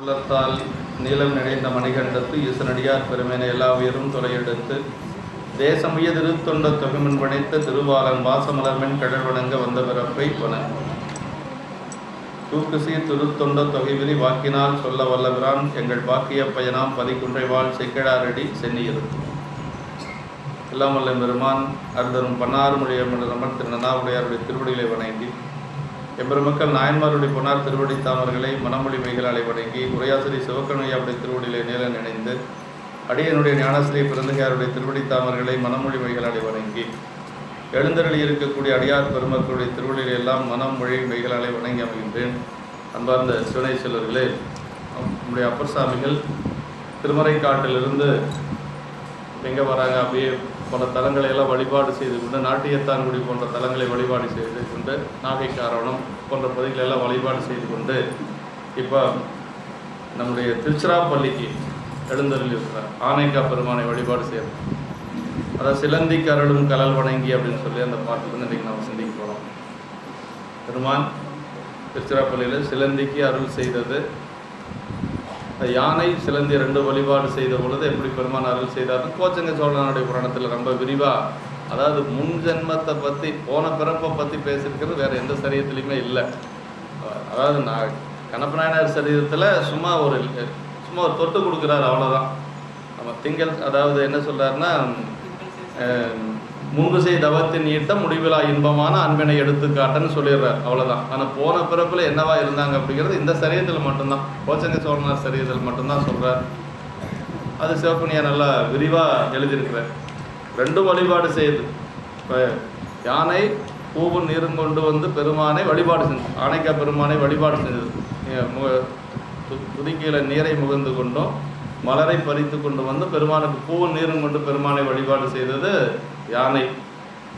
உள்ளத்தால் நீளம் நிறைந்த மணிகண்டத்து ஈசனடியார் பெருமையினை எல்லா உயரும் தொலையெடுத்து தேசமுய திருத்தொண்ட தொகுமின் படைத்த திருவாளன் வாசமலர்மென் கடல் வணங்க வந்த பிறப்பை வணங்க தூக்குசி திருத்தொண்ட தொகைவிரி வாக்கினால் சொல்ல வல்லவரான் எங்கள் பாக்கிய பயனாம் பதிக்குன்றைவாள் செக்கிழாரடி சென்னியிருக்கும் எல்லாம் வல்ல பெருமான் அருந்தரும் பன்னாறு மொழியமன் திருநனாவுடையாருடைய திருவடிகளை வணங்கி எம்பெருமக்கள் நாயன்மாருடைய பொன்னார் திருவடி தாமர்களை மனமொழி மைகளாலை வணங்கி உரையாசிரி சிவக்கண்ணையாவுடைய திருவடியிலே நீல நினைந்து அடியனுடைய ஞானஸ்ரீ பிறந்தகையாருடைய திருவடி தாமர்களை மனமொழி மைகளாலை வணங்கி எழுந்தருளி இருக்கக்கூடிய அடியார் பெருமக்களுடைய திருவடியிலே எல்லாம் மனமொழி மைகளாலை வணங்கி அமைகின்றேன். அன்பார்ந்த சிவனை செல்வர்களே, நம்முடைய அப்பர் சாமிகள் திருமறைக்காட்டிலிருந்து எங்கே வராங்க, அப்படியே பல தலங்களை எல்லாம் வழிபாடு செய்து கொண்டு நாட்டியத்தான்குடி போன்ற தலங்களை வழிபாடு செய்து கொண்டு நாகைக்காரணம் போன்ற பகுதிகளை எல்லாம் வழிபாடு செய்து கொண்டு இப்போ நம்முடைய திருச்சிராப்பள்ளிக்கு எழுந்தருளி இருக்கிறார். ஆனைக்கா பெருமானை வழிபாடு செய்யணும். அதாவது சிலந்திக்கு அருளும் கலல் வணங்கி அப்படின்னு சொல்லி அந்த பாட்டு வந்து இன்றைக்கி நம்ம சிந்திக்க போகிறோம். பெருமான் திருச்சிராப்பள்ளியில் சிலந்திக்கு அருள் செய்தது, யானை சிலந்தி ரெண்டு வழிபாடு செய்த பொழுது எப்படி பெருமான் அருள் செய்தார்னு கோச்சங்க சோழனுடைய புராணத்தில் ரொம்ப விரிவாக, அதாவது முன் ஜென்மத்தை பற்றி போன பிறப்பை பற்றி பேசியிருக்கிறது வேறு எந்த சரீரத்துலையுமே இல்லை. அதாவது நான் கண்ணப்பநாயனார் சரீரத்தில் சும்மா ஒரு தொட்டு கொடுக்குறாரு, அவ்வளோதான். நம்ம திங்கள், அதாவது என்ன சொல்கிறாருன்னா, முன்பு செய் தவத்தின் ஈட்ட முடிவிலா இன்பமான அன்பினை எடுத்துக்காட்டன்னு சொல்லிடுறார், அவ்வளோதான். ஆனால் போன பிறப்பில் என்னவா இருந்தாங்க அப்படிங்கிறது இந்த சரீரத்தில் மட்டும்தான், கோச்சங்க சோழனார் சரீரத்தில் மட்டும்தான் சொல்கிறார். அது சிவப்புனியா நல்லா விரிவாக எழுதியிருக்கிறார். ரெண்டும் வழிபாடு செய்யுது. இப்போ யானை பூவும் நீரும் கொண்டு வந்து பெருமானை வழிபாடு செஞ்சது, ஆனைக்கா பெருமானை வழிபாடு செஞ்சது. துதிக்கையில் நீரை முகந்து கொண்டும் மலரை பறித்து கொண்டு வந்து பெருமானுக்கு பூவும் நீரும் கொண்டு பெருமானை வழிபாடு செய்தது யானை.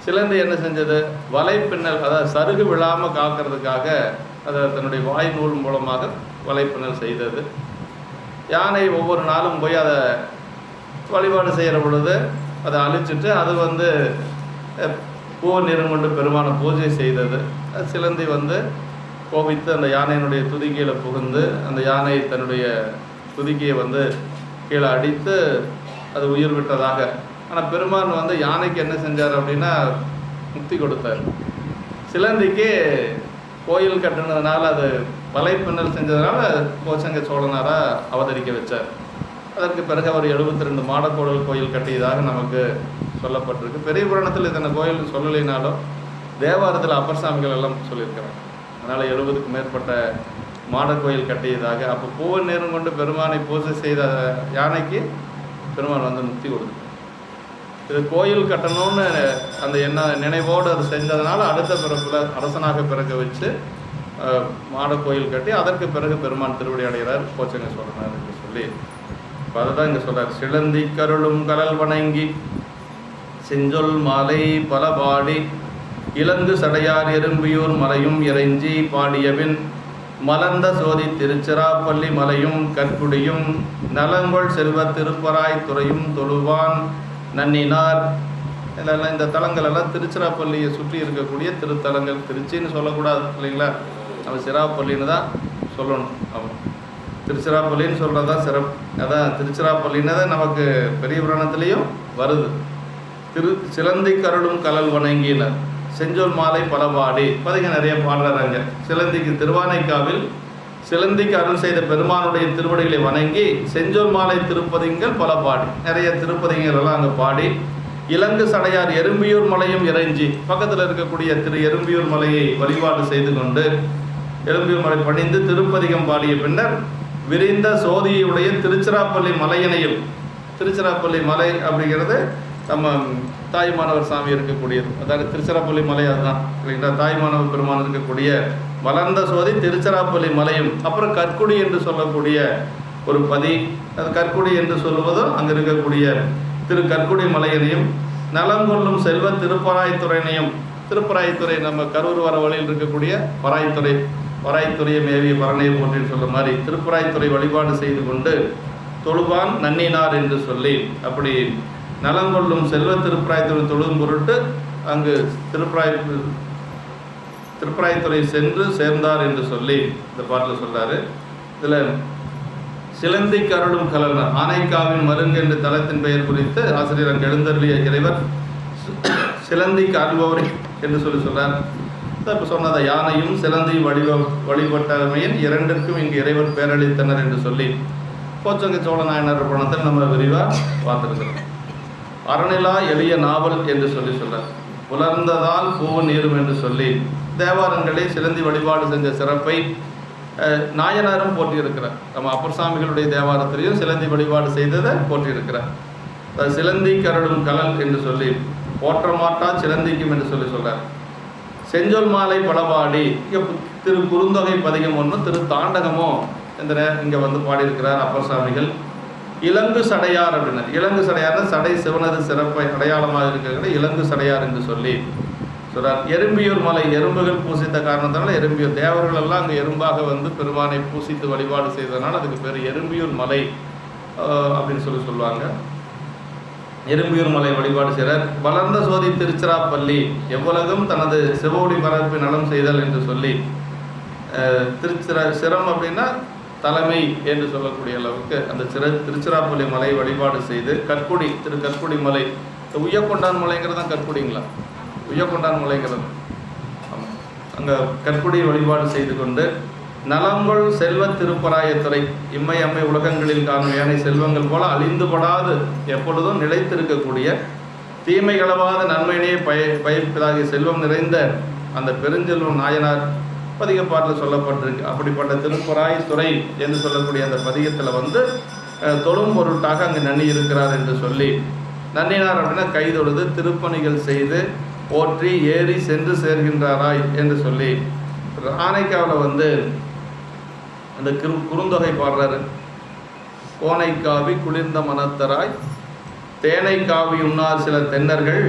சிலந்தி என்ன செஞ்சது, வலைப்பின்னல், அதாவது சருகு விழாமல் காக்கிறதுக்காக அதை தன்னுடைய வாய் நூல் மூலமாக வலைப்பின்னல் செய்தது. யானை ஒவ்வொரு நாளும் போய் அதை வழிபாடு செய்கிற பொழுது அதை அழிச்சிட்டு அது வந்து பூ நீரும் கொண்டு பெருமான பூஜை செய்தது. சிலந்தி வந்து கோபித்து அந்த யானையினுடைய துதிக்கையில் புகுந்து அந்த யானை தன்னுடைய துதிக்கையை வந்து கீழே அடித்து அது உயிர் விட்டதாக. ஆனால் பெருமான் வந்து யானைக்கு என்ன செஞ்சார் அப்படின்னா முக்தி கொடுத்தார். சிலந்திக்கு கோயில் கட்டினதுனால, அது வலைப்பின்னல் செஞ்சதுனால கோச்சங்க சோழனாராக அவதரிக்க வச்சார். அதற்கு பிறகு அவர் 72 மாடக்கோடல் கோயில் கட்டியதாக நமக்கு சொல்லப்பட்டிருக்கு. பெரிய புராணத்தில் இத்தனை கோயில் சொல்லலைனாலும் தேவாரத்தில் அப்பர் சாமிகள் எல்லாம் சொல்லியிருக்கிறாங்க. அதனால் 70க்கும் மேற்பட்ட மாடக்கோயில் கட்டியதாக. அப்போ பூவன் நேரம் கொண்டு பெருமானை பூஜை செய்த யானைக்கு பெருமான் வந்து முக்தி கொடுத்தார். இது கோயில் கட்டணும்னு அந்த நினைவோடு அது செஞ்சதுனால அடுத்த பிறப்பில் அரசனாக பிறக்க வச்சு மாடக்கோயில் கட்டி அதற்கு பிறகு பெருமான் திருவடி அடைகிறார் கோச்சங்க சோழனார் என்று சொல்லி. இப்போ அதை தான் இங்கே சொல்கிறார். சிலந்தி கருளும் கலல் வணங்கி செஞ்சொல் மாலை பல பாடி இலங்கு சடையார் எறும்பியூர் மலையும் இறைஞ்சி பாடியவின் மலர்ந்த சோதி திருச்சிராப்பள்ளி மலையும் கற்குடியும் நலங்கொள் செல்வ திருப்பராய் துறையும் தொழுவான் நன்னினார். இதெல்லாம் இந்த தலங்கள் எல்லாம் திருச்சிராப்பள்ளியை சுற்றி இருக்கக்கூடிய திருத்தலங்கள். திருச்சின்னு சொல்லக்கூடாது இல்லைங்களா, நம்ம சிராப்பள்ளின்னு தான் சொல்லணும். ஆமாம், திருச்சிராப்பள்ளின்னு சொல்கிறது தான் சிறப்பு. அதான் திருச்சிராப்பள்ளின்னு தான் நமக்கு பெரிய புராணத்துலேயும் வருது. சிலந்தி கருளும் கலல் வணங்கினர் செஞ்சொல் மாலை பலபாடி பதிக நிறைய பாடுறாங்க. சிலந்திக்கு திருவானைக்காவில் சிலந்திக்கு அருள் செய்த பெருமானுடைய திருவடிகளை வணங்கி செஞ்சொல் மாலை திருப்பதிங்கள் பல பாடி, நிறைய திருப்பதிகள் எல்லாம் அங்கே பாடி இலங்கு சடையார் எறும்பியூர் மலையும் இறைஞ்சி பக்கத்தில் இருக்கக்கூடிய திரு எறும்பியூர் மலையை வழிபாடு செய்து கொண்டு எறும்பியூர் மலை பணிந்து திருப்பதிகம் பாடிய பின்னர் விரிந்த சோதியுடைய திருச்சிராப்பள்ளி மலையினையும், திருச்சிராப்பள்ளி மலை அப்படிங்கிறது நம்ம தாய்மானவர் சாமி இருக்கக்கூடியது, அதாவது திருச்சிராப்பள்ளி மலை அதுதான் இல்லைங்களா. தாய்மானவர் பெருமான் இருக்கக்கூடிய வளர்ந்த சோதி திருச்சிராப்பள்ளி மலையும், அப்புறம் கற்குடி என்று சொல்லக்கூடிய ஒரு பதி, அது கற்குடி என்று சொல்வதும் அங்கே இருக்கக்கூடிய திரு கற்குடி மலையினையும் நலங்கொள்ளும் செல்வ திருப்பராய்த்துறையினையும், திருப்பராய்த்துறை நம்ம கரூர் வர வழியில் இருக்கக்கூடிய பராய்த்துறையை மேவிய பரணையை போற்றின்னு சொல்ல மாதிரி திருப்பராய்த்துறை வழிபாடு செய்து கொண்டு தொழுவான் நன்னினார் என்று சொல்லி, அப்படி நலங்கொள்ளும் செல்வ திருப்பராய்த்துறை தொழும் பொருட்டு அங்கு திருப்பராய்த்துறை சென்று சேர்ந்தார் என்று சொல்லி இந்த பாட்டில் சொல்கிறாரு. இதில் சிலந்தி கருளும் கலனர் ஆனைக்காவின் மருங்கு என்ற தலத்தின் பெயர் குறித்து ஆசிரியர் அங்கு எழுந்தருளிய இறைவர் சிலந்திக்கு அருள்பவரை என்று சொல்றார். இப்போ சொன்னதை யானையும் சிலந்தியும் வழிபட்டமையின் இரண்டிற்கும் இங்கு இறைவர் பேரளித்தனர் என்று சொல்லி கோச்சங்க சோழ நாயனார் புராணத்தில் நம்ம விரிவாக பார்த்துருக்கிறோம். அறநிலா எளிய நாவல் என்று சொல்றார். புலர்ந்ததால் பூவும் நீரும் என்று சொல்லி தேவாரங்களை சிலந்தி வழிபாடு செஞ்ச சிறப்பை நாயனாரும் போற்றியிருக்கிறார். நம்ம அப்பர் சாமிகளுடைய தேவாரத்திலையும் சிலந்தி வழிபாடு செய்ததை போற்றியிருக்கிறார். சிலந்தி கருளும் கலல் என்று சொல்லி போற்ற மாட்டா சிலந்திக்கும் என்று சொல்றார். செஞ்சொல் மாலை பலபாடி திரு குறுந்தொகை பதிகம் ஒன்று திரு தாண்டகமோ இந்த இங்கே வந்து பாடியிருக்கிறார் அப்பர் சாமிகள். இலங்கு சடையார் அப்படின்னா இலங்கு சடையார்னா சடை சிவனது சிறப்பை அடையாளமாக இருக்கிற இலங்கு சடையார் என்று சொல்லி சொல்றார். எறும்பியூர் மலை எறும்புகள் பூசித்த காரணத்தினால எறும்பியூர் தேவர்கள் எல்லாம் அங்கே எறும்பாக வந்து பெருமானை பூசித்து வழிபாடு செய்ததுனால அதுக்கு பேர் எறும்பியூர் மலை அப்படின்னு சொல்லுவாங்க. எறும்பியூர் மலை வழிபாடு செய்கிறார். வளர்ந்த சோதி திருச்சிராப்பள்ளி எவ்வளவும் தனது சிவொளி பரப்பி நலம் செய்தல் என்று சொல்லி சிரம் அப்படின்னா தலைமை என்று சொல்லக்கூடிய அளவுக்கு அந்த திருச்சிராப்பள்ளி மலை வழிபாடு செய்து கற்குடி கற்குடி மலை உய்யக்கொண்டான் மலைங்கிறது தான் கற்குடிங்களா? உய்யக்கொண்டான் மலைங்கிறது ஆமாம். அங்கே கற்குடி வழிபாடு செய்து கொண்டு நலங்கொள் செல்வ திருப்பராயத்துறை இம்மை அம்மை உலகங்களில் காணும் ஏனை செல்வங்கள் போல அழிந்துபடாது எப்பொழுதும் நிலைத்திருக்கக்கூடிய தீமை களவாத நன்மையினையே பயிர்ப்பதாகிய செல்வம் நிறைந்த அந்த பெருஞ்செல்வம் நாயனார் பதிகப்பாட்டில் சொல்லப்பட்டிருக்கு. அப்படிப்பட்ட திருப்பராய் துறை என்று சொல்லக்கூடிய அந்த பதிகத்தில் வந்து தொழும் பொருட்டாக அங்கே நன்னி இருக்கிறார் என்று சொல்லி நன்னினார் அப்படின்னா கைதொழுது திருப்பணிகள் செய்து போற்றி ஏறி சென்று சேர்கின்றாராய் என்று சொல்லி ஆனைக்காவில் வந்து அந்த குறுந்தொகை பாடுறாரு. கோனைக்காவி குளிர்ந்த மனத்தராய் தேனைக்காவி உண்ணார் சில தென்னர்கள்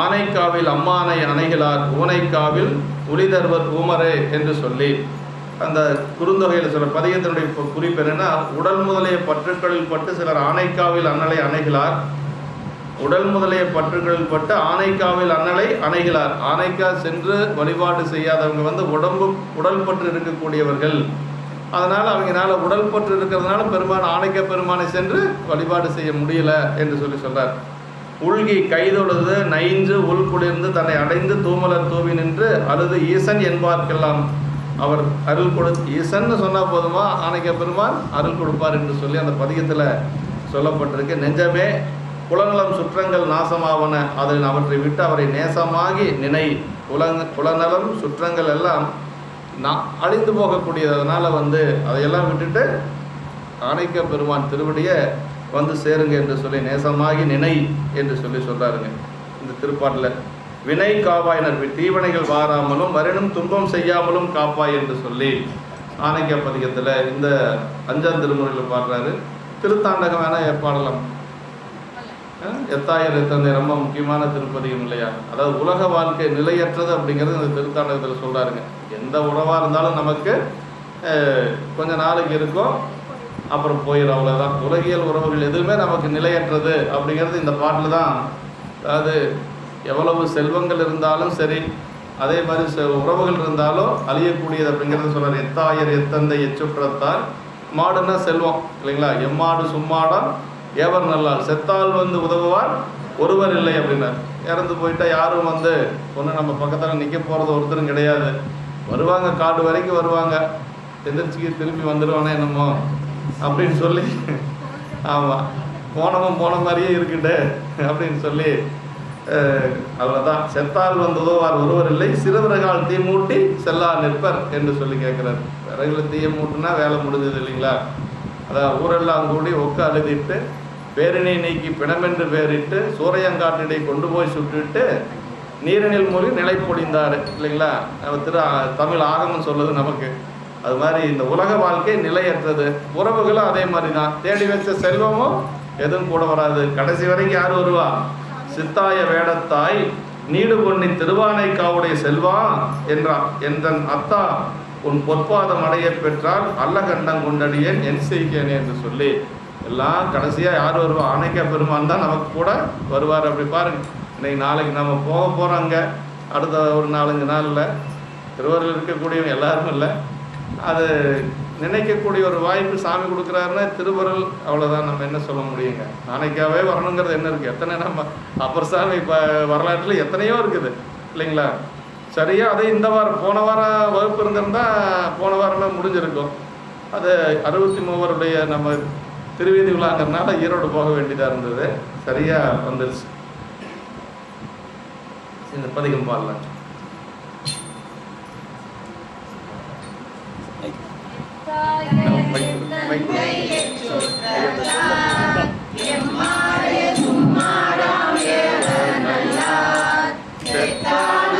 ஆனைக்காவில் அம்மானை அணைகளார் ஊனைக்காவில் உளிதர்வர் ஊமரே என்று சொல்லி அந்த குறுந்தொகையில் சொல்ற பதிகத்தினுடைய குறிப்பு என்னன்னா, உடல் முதலிய பற்றுக்களில் பட்டு சிலர் ஆனைக்காவில் அண்ணலை அணைகளார். உடல் முதலிய பற்றுகளில் பட்டு ஆனைக்காவில் அண்ணலை அணைகளார். ஆனைக்கா சென்று வழிபாடு செய்யாதவங்க வந்து உடல் பற்று இருக்கக்கூடியவர்கள். அதனால் அவங்களால உடல் பற்று இருக்கிறதுனால பெருமான் ஆனைக்க பெருமானை சென்று வழிபாடு செய்ய முடியல என்று சொல்றார். உள்கி கைதொழுது நைஞ்சு உள் குளிர்ந்து தன்னை அடைந்து தூமலர் தூவி நின்று அழுது ஈசன் என்பார்க்கெல்லாம் அவர் அருள் ஈசன்னு சொன்னால் போதுமா ஆனைக்க பெருமான் அருள் கொடுப்பார் என்று சொல்லி அந்த பதிகத்தில் சொல்லப்பட்டிருக்கு. நெஞ்சமே புலநலம் சுற்றங்கள் நாசமாவன அதில் அவற்றை விட்டு அவரை நேசமாகி நினை. புலநலம் சுற்றங்கள் எல்லாம் அழிந்து போகக்கூடியதுனால வந்து அதையெல்லாம் விட்டுட்டு ஆனைக்க பெருமான் திருவடியை வந்து சேருங்க என்று சொல்லி நேசமாகி நினை என்று சொல்றாருங்க இந்த திருப்பாட்டில். வினை காவாயினர் தீவனைகள் வாராமலும் மறினும் துன்பம் செய்யாமலும் காப்பாய் என்று சொல்லி ஆனைக்க பதிகத்தில் இந்த 5ஆம் திருமுறையில் பாடுறாரு. திருத்தாண்டகம் வேணா பாடலாம். எத்தாயிரம் எத்தனை ரொம்ப முக்கியமான திருப்பதிகம் இல்லையா? அதாவது உலக வாழ்க்கை நிலையற்றது அப்படிங்கிறது இந்த திருத்தாண்டகத்தில் சொல்றாருங்க. எந்த உறவாக இருந்தாலும் நமக்கு கொஞ்ச நாளைக்கு இருக்கும், அப்புறம் போயிடும், அவ்வளோதான். உலகியல் உறவுகள் எதுவுமே நமக்கு நிலையற்றது அப்படிங்கிறது இந்த பாட்டில் தான். அதாவது எவ்வளவு செல்வங்கள் இருந்தாலும் சரி, அதே மாதிரி உறவுகள் இருந்தாலும் அழியக்கூடியது அப்படிங்கிறது சொல்கிறார். எத்தாயர் எத்தந்தை எச்சுற்றத்தால் மாடுன்னா செல்வம் இல்லைங்களா? எம்மாடு சும்மாடம் ஏவர் நல்லால் செத்தால் வந்து உதவுவார் ஒருவர் இல்லை அப்படின்னார். இறந்து போயிட்டா யாரும் வந்து ஒன்று நம்ம பக்கத்தில் நிற்க போகிறது ஒருத்தரும் கிடையாது. வருவாங்க, காடு வரைக்கும் வருவாங்க, எந்திரிச்சு திரும்பி வந்துடுவானே என்னமோ அப்படின்னு சொல்லி ஆமாம் போனவன் போன மாதிரியே இருக்குட்டு அப்படின்னு சொல்லி அவ்வளோதான். செத்தால் வந்து உதவுவார் ஒருவர் இல்லை, சிறுவிறகால் தீ மூட்டி செல்லா நிற்பர் என்று சொல்லி கேட்குறாரு. விறகுல தீய மூட்டுனா வேலை முடிஞ்சது இல்லைங்களா? அதான் ஊரெல்லாம் கூடி ஒக்க அழுதிட்டு பேரினை நீக்கி பிணமென்று பேரிட்டு சூறையங்காட்டினை கொண்டு போய் சுட்டுட்டு நீரினில் மூழ்கி நிலை பொழிந்தார் இல்லைங்களா? தமிழ் ஆகமம் சொல்லுது நமக்கு. அது மாதிரி இந்த உலக வாழ்க்கை நிலையற்றது. உறவுகளும் அதே மாதிரி தான். தேடி வச்ச செல்வமும் எதுவும் கூட வராது. கடைசி வரைக்கும் யார் வருவா? சித்தாய வேடத்தாய் நீடு பொன்னி திருவானைக்காவுடைய செல்வா என்றான். என்றன் அத்தா உன் பொற்பாதம் அடைய பெற்றால் அல்ல கண்டம் கொண்டடியேன் என் செய்கேனே என்று சொல்லி எல்லாம் கடைசியாக யார் வருவா? ஆனைக்கா பெருமான் தான் நமக்கு கூட வருவார். அப்படி பாருங்க, இன்னைக்கு நாளைக்கு நம்ம போக போகிறோங்க. அடுத்த ஒரு 4-5 நாளில் திருவாரூரில் இருக்கக்கூடியவங்க எல்லாரும் இல்லை, அது நினைக்கக்கூடிய ஒரு வாய்ப்பு சாமி கொடுக்குறாருன்னா திருவருள், அவ்வளோதான். நம்ம என்ன சொல்ல முடியுங்க? நாளைக்காவே வரணுங்கிறது என்ன இருக்குது? எத்தனை நம்ம அப்பர் சாமி வரலாற்றில் எத்தனையோ இருக்குது இல்லைங்களா? சரியாக அதே இந்த வாரம் போன வாரம் வகுப்பு இருந்திருந்தால் போன வாரமே முடிஞ்சிருக்கும். அது 63 நம்ம திருவீதி விழாங்கிறதுனால ஈரோடு போக வேண்டியதாக இருந்தது. சரியாக வந்துருச்சு. இந்த பதிகம் பாடலாம். சித்தாய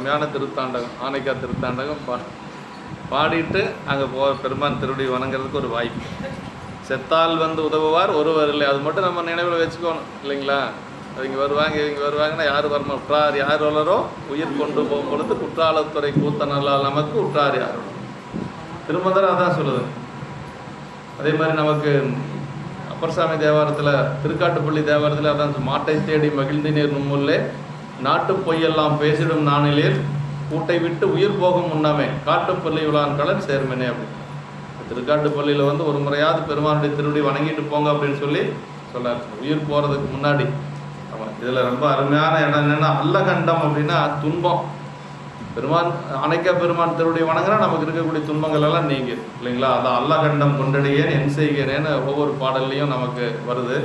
அருமையான திருத்தாண்டகம், ஆனைக்கா திருத்தாண்டகம் பாடிட்டு அங்கே பெருமான் திருடி வணங்குறதுக்கு ஒரு வாய்ப்பு. செத்தால் வந்து உதவுவார் ஒருவர் இல்லை, அது மட்டும் நம்ம நினைவில் வச்சுக்கணும் இல்லைங்களா? அவங்க வருவாங்க இவங்க வருவாங்கன்னா யார் வரணும், உற்றார் யார் வளரோ உயிர் கொண்டு போகும் பொழுது குற்றாலத்துறை கூத்தனல்லால் நமக்கு உற்றார் யார். திருமந்திரம் அதான் சொல்லுது. அதே மாதிரி நமக்கு அப்பர்சாமி தேவாரத்தில், திருக்காட்டுப்பள்ளி தேவாரத்தில் அதான், மாட்டை தேடி மகிழ்ந்தினீர் நும்முள்ளே நாட்டு பொய்யெல்லாம் பேசிடும் நானிலேர் கூட்டை விட்டு உயிர் போகும் முன்னமே காட்டுப்பள்ளி விழான் கலன் சேர்மனே அப்படின்னு. திருக்காட்டுப்பள்ளியில் வந்து ஒரு முறையாவது பெருமானுடைய திருவடி வணங்கிட்டு போங்க அப்படின்னு சொல்லி சொன்னார், உயிர் போகிறதுக்கு முன்னாடி. ஆமாம், இதில் ரொம்ப அருமையான இடம் என்னென்னா, அல்லகண்டம் அப்படின்னா துன்பம். பெருமான் அணைக்கா பெருமான் திருவடி வணங்கினா நமக்கு இருக்கக்கூடிய துன்பங்கள் எல்லாம் நீங்க இல்லைங்களா? அதான் அல்லகண்டம் கொண்டடியேன் என் செய்கிறேன்னு ஒவ்வொரு பாடல்லையும் நமக்கு வருது.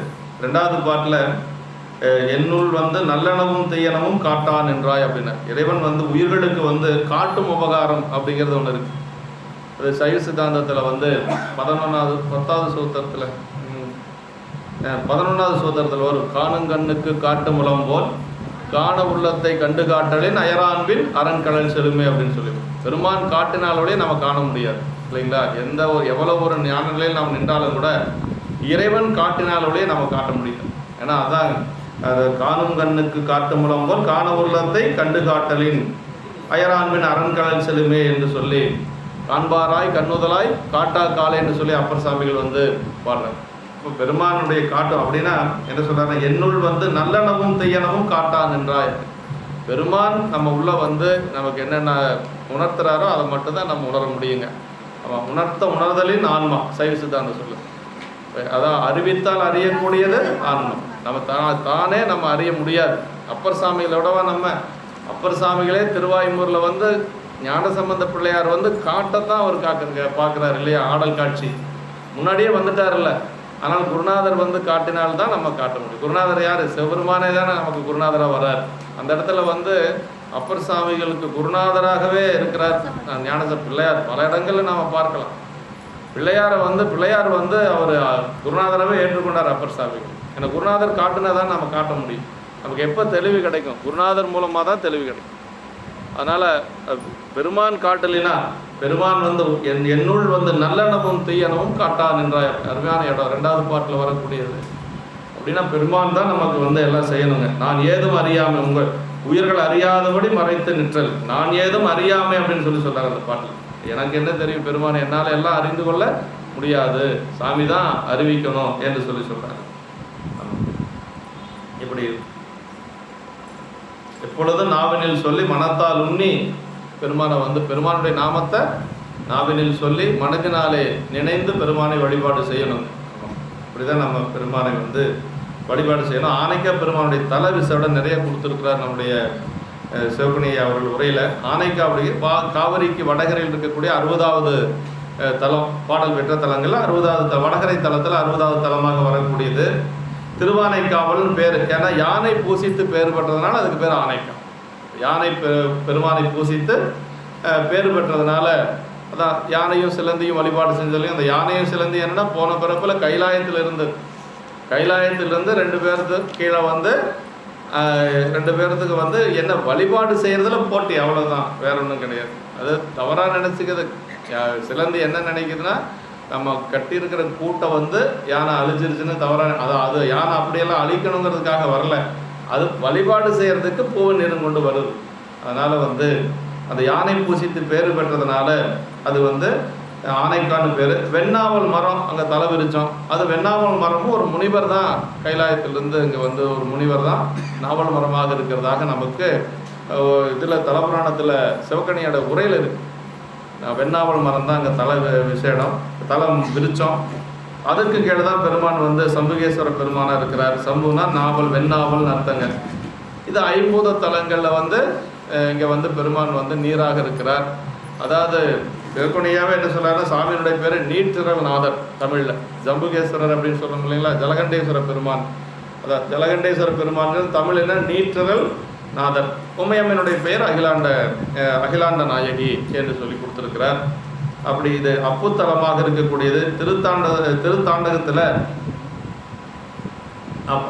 2வது பாட்டில் என்னுள் வந்து நல்லெனவும் தீயனவும் காட்டான் என்றாய் அப்படின்னா, இறைவன் வந்து உயிர்களுக்கு வந்து காட்டும் உபகாரம் அப்படிங்கிறது ஒன்று இருக்கு. அது சைவ சித்தாந்தத்தில் வந்து 10வது சூத்திரத்தில் 11வது சூத்திரத்தில் வரும், காணுங்கண்ணுக்கு காட்டு முலம் போல் காண உள்ளத்தை கண்டு காட்டலின் அயரான்பின் அரண்கடல் செலுமே அப்படின்னு சொல்லி. பெருமான் காட்டினாலோடய நம்ம காண முடியாது இல்லைங்களா? எவ்வளோ ஒரு ஞான நிலையில் நாம் நின்றாலும் கூட இறைவன் காட்டினாலோடய நம்ம காட்ட முடியும். ஏன்னா அதான் அது காணும் கண்ணுக்கு காட்டு முலம் போல் காண உள்ளத்தை கண்டு காட்டலின் அயரான்பின் அரண்கடல் செலுமே என்று சொல்லி, காண்பாராய் கண்ணுதலாய் காட்டா காலை என்று சொல்லி அப்பர் சாமிகள் வந்து பாடுறாங்க. இப்போ பெருமானுடைய காட்டும் அப்படின்னா என்ன சொல்றாங்க, என்னுள் வந்து நல்லெனவும் தீயனவும் காட்டான் என்றாய். பெருமான் நம்ம உள்ள வந்து நமக்கு என்னென்ன உணர்த்துறாரோ அதை மட்டும்தான் நம்ம உணர முடியுங்க. அவன் உணர்தலின் ஆன்மா சைவ சித்தாந்தம் சொல்லு. அதான் அறிவித்தால் அறியக்கூடியது ஆன்மா. நம்ம தானே நம்ம அறிய முடியாது. அப்பர் சாமிகளோடவா நம்ம அப்பர் சாமிகளே திருவாய்மூரில் வந்து ஞானசம்பந்த பிள்ளையார் வந்து காட்டத்தான் அவர் பார்க்குறாரு இல்லையா? ஆடல் காட்சி முன்னாடியே வந்துட்டார்ல. ஆனால் குருநாதர் வந்து காட்டினால்தான் நம்ம காட்ட முடியும். குருநாதர் யார்? சிவபெருமானே தானே நமக்கு குருநாதராக வர்றார். அந்த இடத்துல வந்து அப்பர் சாமிகளுக்கு குருநாதராகவே இருக்கிறார் பிள்ளையார். பல இடங்களில் நாம் பார்க்கலாம். பிள்ளையார் வந்து அவர் குருநாதராகவே ஏற்றுக்கொண்டார் அப்பர் சாமிகள். ஏன்னா குருநாதர் காட்டினா தான் நம்ம காட்ட முடியும். நமக்கு எப்போ தெளிவு கிடைக்கும்? குருநாதர் மூலமாக தான் தெளிவு கிடைக்கும். அதனால் பெருமான் காட்டலினா, பெருமான் வந்து என்னுள் வந்து நல்லெனவும் தீயனவும் காட்டான் என்ற அருமையான இடம் 2வது பாட்டில் வரக்கூடியது. அப்படின்னா பெருமான் தான் நமக்கு வந்து எல்லாம் செய்யணுங்க. நான் ஏதும் அறியாமல் உங்கள் உயிர்கள் அறியாதபடி மறைத்து நிற்றல், நான் ஏதும் அறியாமை அப்படின்னு சொல்கிறாங்க அந்த பாட்டில். எனக்கு என்ன தெரியும் பெருமான், என்னால் எல்லாம் அறிந்து கொள்ள முடியாது, சாமி தான் அறிவிக்கணும் என்று சொல்கிறாங்க. இப்படி எப்பொழுதும் நாவினில் சொல்லி மனத்தால் உண்ணி பெருமானை வந்து பெருமானுடைய நாமத்தை நாவினில் சொல்லி மனதினாலே நினைந்து பெருமானை வழிபாடு செய்யணும். அப்படிதான் நம்ம பெருமானை வந்து வழிபாடு செய்யணும். ஆனைக்கா பெருமானுடைய தல விசையோட நிறைய கொடுத்துருக்கிறார் நம்முடைய சிவகணி அவர்கள் உரையில். ஆனைக்கா அப்படி காவிரிக்கு வடகரையில் இருக்கக்கூடிய 60வது தலம், பாடல் பெற்ற தலங்களில் 60வது வடகரை தலத்தில் 60வது தலமாக வரக்கூடியது திருவானைக்காவல்னு பேர். ஏன்னா யானை பூசித்து பேர் பெற்றதுனால அதுக்கு பேர் ஆனைக்கா. யானை பெருமானை பூசித்து பேர் பெற்றதுனால அதான் யானையும் சிலந்தியும் வழிபாடு செஞ்சதுலையும் அந்த யானையும் சிலந்தி என்னன்னா போன பிறப்பில் கைலாயத்திலிருந்து 2 பேருக்கு கீழே வந்து 2 பேர்த்துக்கு வந்து என்ன வழிபாடு செய்கிறதுல போட்டி, அவ்வளோதான், வேற ஒன்றும் கிடையாது. அது தவறாக நினச்சிக்கிறது. சிலந்தி என்ன நினைக்குதுன்னா நம்ம கட்டியிருக்கிற கூட்டை வந்து யானை அழிச்சிருச்சுன்னு தவறாக, அது யானை அப்படியெல்லாம் அழிக்கணுங்கிறதுக்காக வரல, அது வழிபாடு செய்கிறதுக்கு பூவை நிறம் கொண்டு வருது. அதனால் வந்து அந்த யானை பூசித்து பேர் பெற்றதுனால அது வந்து ஆனைக்கான்னு பேர். வெண்ணாவல் மரம் அங்கே தலை விரிச்சோம். அது வெண்ணாவல் மரமும் ஒரு முனிவர் தான், கைலாயத்திலிருந்து இங்கே வந்து ஒரு முனிவர் தான் நாவல் மரமாக இருக்கிறதாக நமக்கு இதில் தலபுராணத்தில் சிவகணியோட உரையில் இருக்குது. வெண்ணாவல் மரம் தான் அங்கே தலை விசேடம், தலம் விரிச்சோம். அதுக்கு கீழே தான் பெருமான் வந்து சம்புகேஸ்வர பெருமானாக இருக்கிறார். சம்புனா நாவல், வெண்ணாவல் அர்த்தங்க. இது 50 தலங்களில் வந்து இங்கே வந்து பெருமான் வந்து நீராக இருக்கிறார். அதாவது திருக்குணையாவே என்ன சொல்றாருன்னா சாமியினுடைய பேர் நீர்த்திரள் நாதர். தமிழில் ஜம்புகேஸ்வரர் அப்படின்னு சொல்லுங்க இல்லைங்களா, ஜலகண்டேஸ்வர பெருமான். அதான் ஜலகண்டேஸ்வர பெருமான் தமிழ் என்ன, நீர்த்திரள் நாதர். உமையம்மனுடைய பெயர் அகிலாண்ட நாயகி என்று சொல்லி கொடுத்துருக்கிறார். அப்படி இது அப்புத்தலமாக இருக்கக்கூடியது. திருத்தாண்டகத்தில்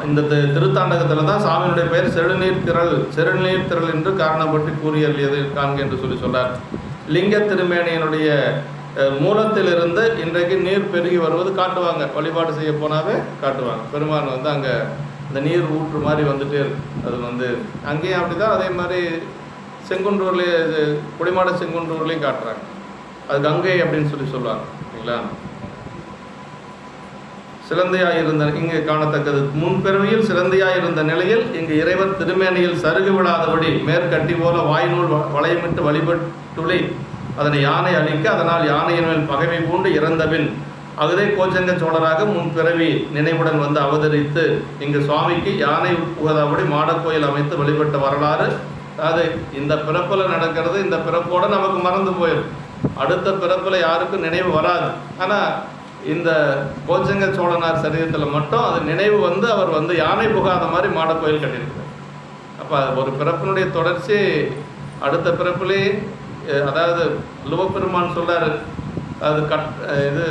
இந்த திருத்தாண்டகத்தில் தான் சாமியினுடைய பெயர் செழுநீர் திரள் என்று காரணப்பட்டு கூறியது காண்க என்று சொல்றார். லிங்க திருமேனியனுடைய மூலத்திலிருந்து இன்றைக்கு நீர் பெருகி வருவது காட்டுவாங்க. வழிபாடு செய்ய போனாவே காட்டுவாங்க. பெருமான் வந்து அங்கே இந்த நீர் ஊற்று மாதிரி வந்துட்டே இருக்கு. அது அங்கேயும் அப்படிதான். அதே மாதிரி செங்குன்றூர்லேயே குடிமாட செங்குன்றூர்லேயும் காட்டுறாங்க. அது கங்கை அப்படின்னு சொல்லுவாங்க இல்லைங்களா. சிலந்தையாய் இருந்த இங்கு காணத்தக்கது முன்பிறவியில் சிலந்தையாய் இருந்த நிலையில் இங்கு இறைவர் திருமேனியில் சருகு விடாதபடி மேற்கட்டி போல வாய்நூல் வளையமிட்டு வழிபட்டுளி அதனை யானை அழிக்க அதனால் யானையின் மேல் பகைமை பூண்டு இறந்தபின் அகுதை கோச்சங்க சோழராக முன்பிறவி நினைவுடன் வந்து அவதரித்து இங்கு சுவாமிக்கு யானை உட்புகதாபடி மாடக்கோயில் அமைத்து வழிபட்ட வரலாறு. அதாவது இந்த பிறப்பில் நடக்கிறது இந்த பிறப்போட நமக்கு மறந்து போயிடும். அடுத்த பிறப்பில் யாருக்கும் நினைவு வராது. ஆனால் இந்த கோச்சங்க சோழனார் சரீரத்தில் மட்டும் அது நினைவு வந்து அவர் வந்து யானை புகாத மாதிரி மாடக்கோயில் கட்டியிருக்கிறார். அப்போ ஒரு பிறப்பினுடைய தொடர்ச்சி அடுத்த பிறப்பிலே, அதாவது லுவப்பெருமான் சொல்றாரு, அது இது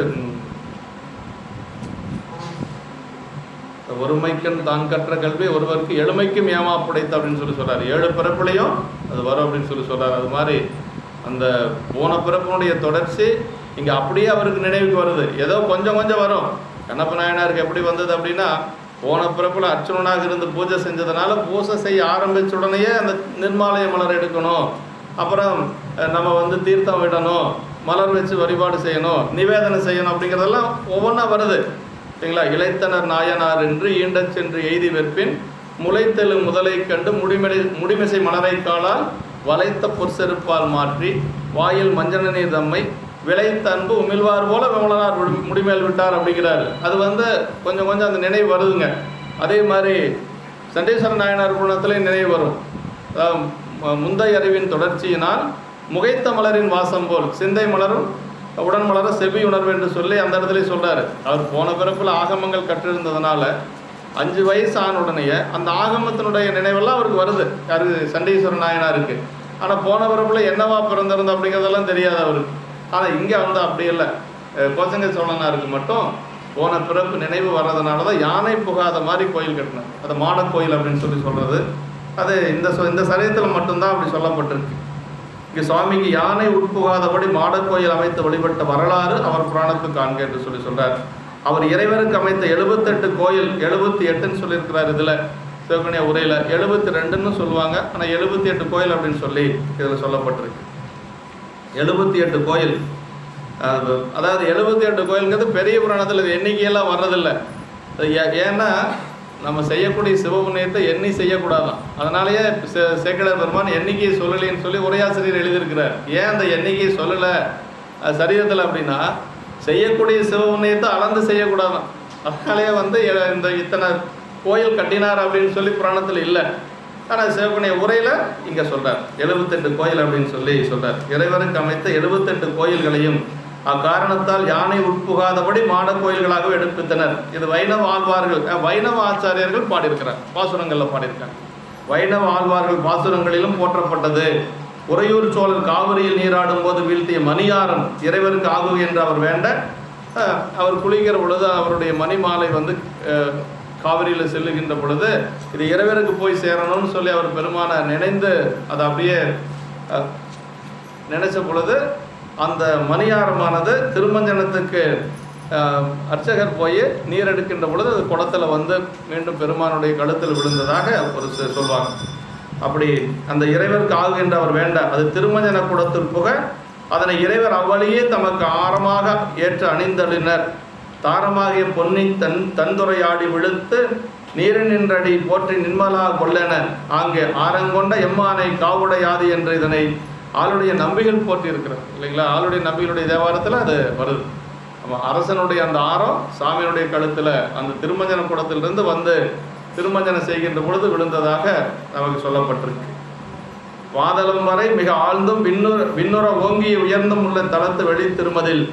ஒருமைக்கண் தான் கற்ற கல்வி ஒருவருக்கு எழுமைக்கும் ஏமா புடைத்த அப்படின்னு சொல்றாரு. 7 பிறப்புலையும் அது வரும் அப்படின்னு சொல்றாரு. அது மாதிரி அந்த போன பிறப்பினுடைய தொடர்ச்சி இங்கே அப்படியே அவருக்கு நினைவுக்கு வருது. ஏதோ கொஞ்சம் கொஞ்சம் வரும். கண்ணப்ப நாயனாருக்கு எப்படி வந்தது அப்படின்னா, போன பிறப்பில் அர்ச்சனனாக இருந்து பூஜை செஞ்சதுனால பூஜை செய்ய ஆரம்பிச்ச உடனேயே அந்த நிர்மாலய மலர் எடுக்கணும், அப்புறம் நம்ம வந்து தீர்த்தம் விடணும், மலர் வச்சு வழிபாடு செய்யணும், நிவேதனை செய்யணும் அப்படிங்கிறதெல்லாம் ஒவ்வொன்றா வருது சரிங்களா. இளைத்தனர் நாயனார் என்று ஈண்டச் சென்று எய்தி வெற்பின் முளைத்தெழு முதலை கண்டு முடிமிசை மலரை காலால் வளைத்த பொற்செருப்பால் மாற்றி வாயில் மஞ்சன நீர் தம்மை விளைத்த அன்பு உமிழ்வார் போல விமலனார் முடிமேல் விட்டார் அப்படிங்கிறாரு. அது வந்து கொஞ்சம் கொஞ்சம் அந்த நினைவு வருதுங்க. அதே மாதிரி சண்டீஸ்வர நாயனார் புராணத்திலே நினைவு வரும். முந்தைய அறிவின் தொடர்ச்சியினால் முகைத்த மலரின் வாசம் போல் சிந்தை மலரும் உடன் மலர செவி உணர்வு என்று சொல்லி அந்த இடத்துல சொல்றாரு. அவர் போன பிறப்பில் ஆகமங்கள் கற்றிருந்ததுனால 5 வயசு ஆன உடனேயே அந்த ஆகமத்தினுடைய நினைவெல்லாம் அவருக்கு வருது. யாரு? சண்டீஸ்வர நாயனாருக்கு. ஆனால் போன பிறப்பில் என்னவா பிறந்திருந்தோம் அப்படிங்கிறதெல்லாம் தெரியாது அவருக்கு. ஆனால் இங்கே வந்து அப்படி இல்லை. கோச்சங்க சோழனாருக்கு மட்டும் போன பிறப்பு நினைவு வர்றதுனால தான் யானை புகாத மாதிரி கோயில் கட்டினார். அது மாடக்கோயில் அப்படின்னு சொல்கிறது. அது இந்த சரீரத்தில் மட்டும்தான் அப்படி சொல்லப்பட்டிருக்கு. இங்கே சுவாமிக்கு யானை உட்புகாதபடி மாடக்கோயில் அமைத்து வழிபட்ட வரலாறு அவர் புராணத்துக்கு காண்க என்று சொல்றார். அவர் இறைவருக்கு அமைத்த 78 கோயில், 78ன்னு சொல்லியிருக்கிறார். இதில் சிவகன்யா உரையில் 72ன்னு சொல்லுவாங்க. ஆனால் 78 கோயில் அப்படின்னு சொல்லி இதில் சொல்லப்பட்டிருக்கு. 78 கோயில். அதாவது 78 கோயிலுங்கிறது பெரிய புராணத்தில் இது எண்ணிக்கையெல்லாம் வர்றதில்லை. ஏன்னா நம்ம செய்யக்கூடிய சிவபுண்ணியத்தை எண்ணி செய்யக்கூடாதான். அதனாலேயே சேக்கிழார் பெருமான் எண்ணிக்கையை சொல்லலைன்னு சொல்லி உரையாசிரியர் எழுதியிருக்கிறார். ஏன் அந்த எண்ணிக்கையை சொல்லலை சரீரத்தில் அப்படின்னா, செய்யக்கூடிய சிவபுண்ணியத்தை அளந்து செய்யக்கூடாதான். அதனாலேயே வந்து இந்த இத்தனை கோயில் கட்டினார் அப்படின்னு சொல்லி புராணத்தில் இல்லை. ஆனால் சிவபுண்ணிய உரையில் இங்கே சொல்கிறார் 78 கோயில் அப்படின்னு சொல்லி சொல்கிறார். இறைவனுக்கு அமைத்த 78 கோயில்களையும் அக்காரணத்தால் யானை உட்புகாதபடி மாட கோயில்களாக எடுப்பித்தனர். இது வைணவ ஆழ்வார்கள், வைணவ ஆச்சாரியர்கள் பாடியிருக்கிறார், பாசுரங்களில் பாடியிருக்காங்க. வைணவ ஆழ்வார்கள் பாசுரங்களிலும் போற்றப்பட்டது. உறையூர் சோழர் காவிரியில் நீராடும் போது வீழ்த்திய மணியாரம் இறைவருக்கு ஆகு என்று அவர் வேண்ட, அவர் குளிக்கிற பொழுது அவருடைய மணி மாலை வந்து காவிரியில் செல்லுகின்ற பொழுது இது இறைவருக்கு போய் சேரணும்னு சொல்லி அவர் பெருமான நினைந்து அதை அப்படியே நினைச்ச பொழுது அந்த மணியாரமானது திருமஞ்சனத்துக்கு அர்ச்சகர் போய் நீர் எடுக்கின்ற பொழுது அது குடத்தில் வந்து மீண்டும் பெருமானுடைய கழுத்தில் விழுந்ததாக ஒரு சொல்வாங்க. அப்படி அந்த இறைவருக்கு ஆகுகின்ற அவர் வேண்ட அது திருமஞ்சன குடத்தில் புக அதனை இறைவர் அவ்வழியே தமக்கு ஆரமாக ஏற்று அணிந்தளினர். தாரமாகிய பொன்னி தந்துரையாடி விழுத்து நீரின் நின்றடி போற்றி நின்மலா கொல்லென ஆங்கே ஆரங்கொண்ட எம்மானை காவுடையாது என்று இதனை ஆளுடைய நம்பிகள் போற்றி இருக்கிறார் இல்லைங்களா. ஆளுடைய நம்பிகளுடைய தேவாரத்தில் அது வருது. நம்ம அரசனுடைய அந்த ஆரம் சாமியினுடைய கழுத்தில் அந்த திருமஞ்சன குடத்திலிருந்து வந்து திருமஞ்சனம் செய்கின்ற பொழுது விழுந்ததாக நமக்கு சொல்லப்பட்டிருக்கு. பாதளம் வரை மிக ஆழ்ந்தும் விண்ணுற ஓங்கி உயர்ந்தும் உள்ள தளத்து வெளி திருமதில்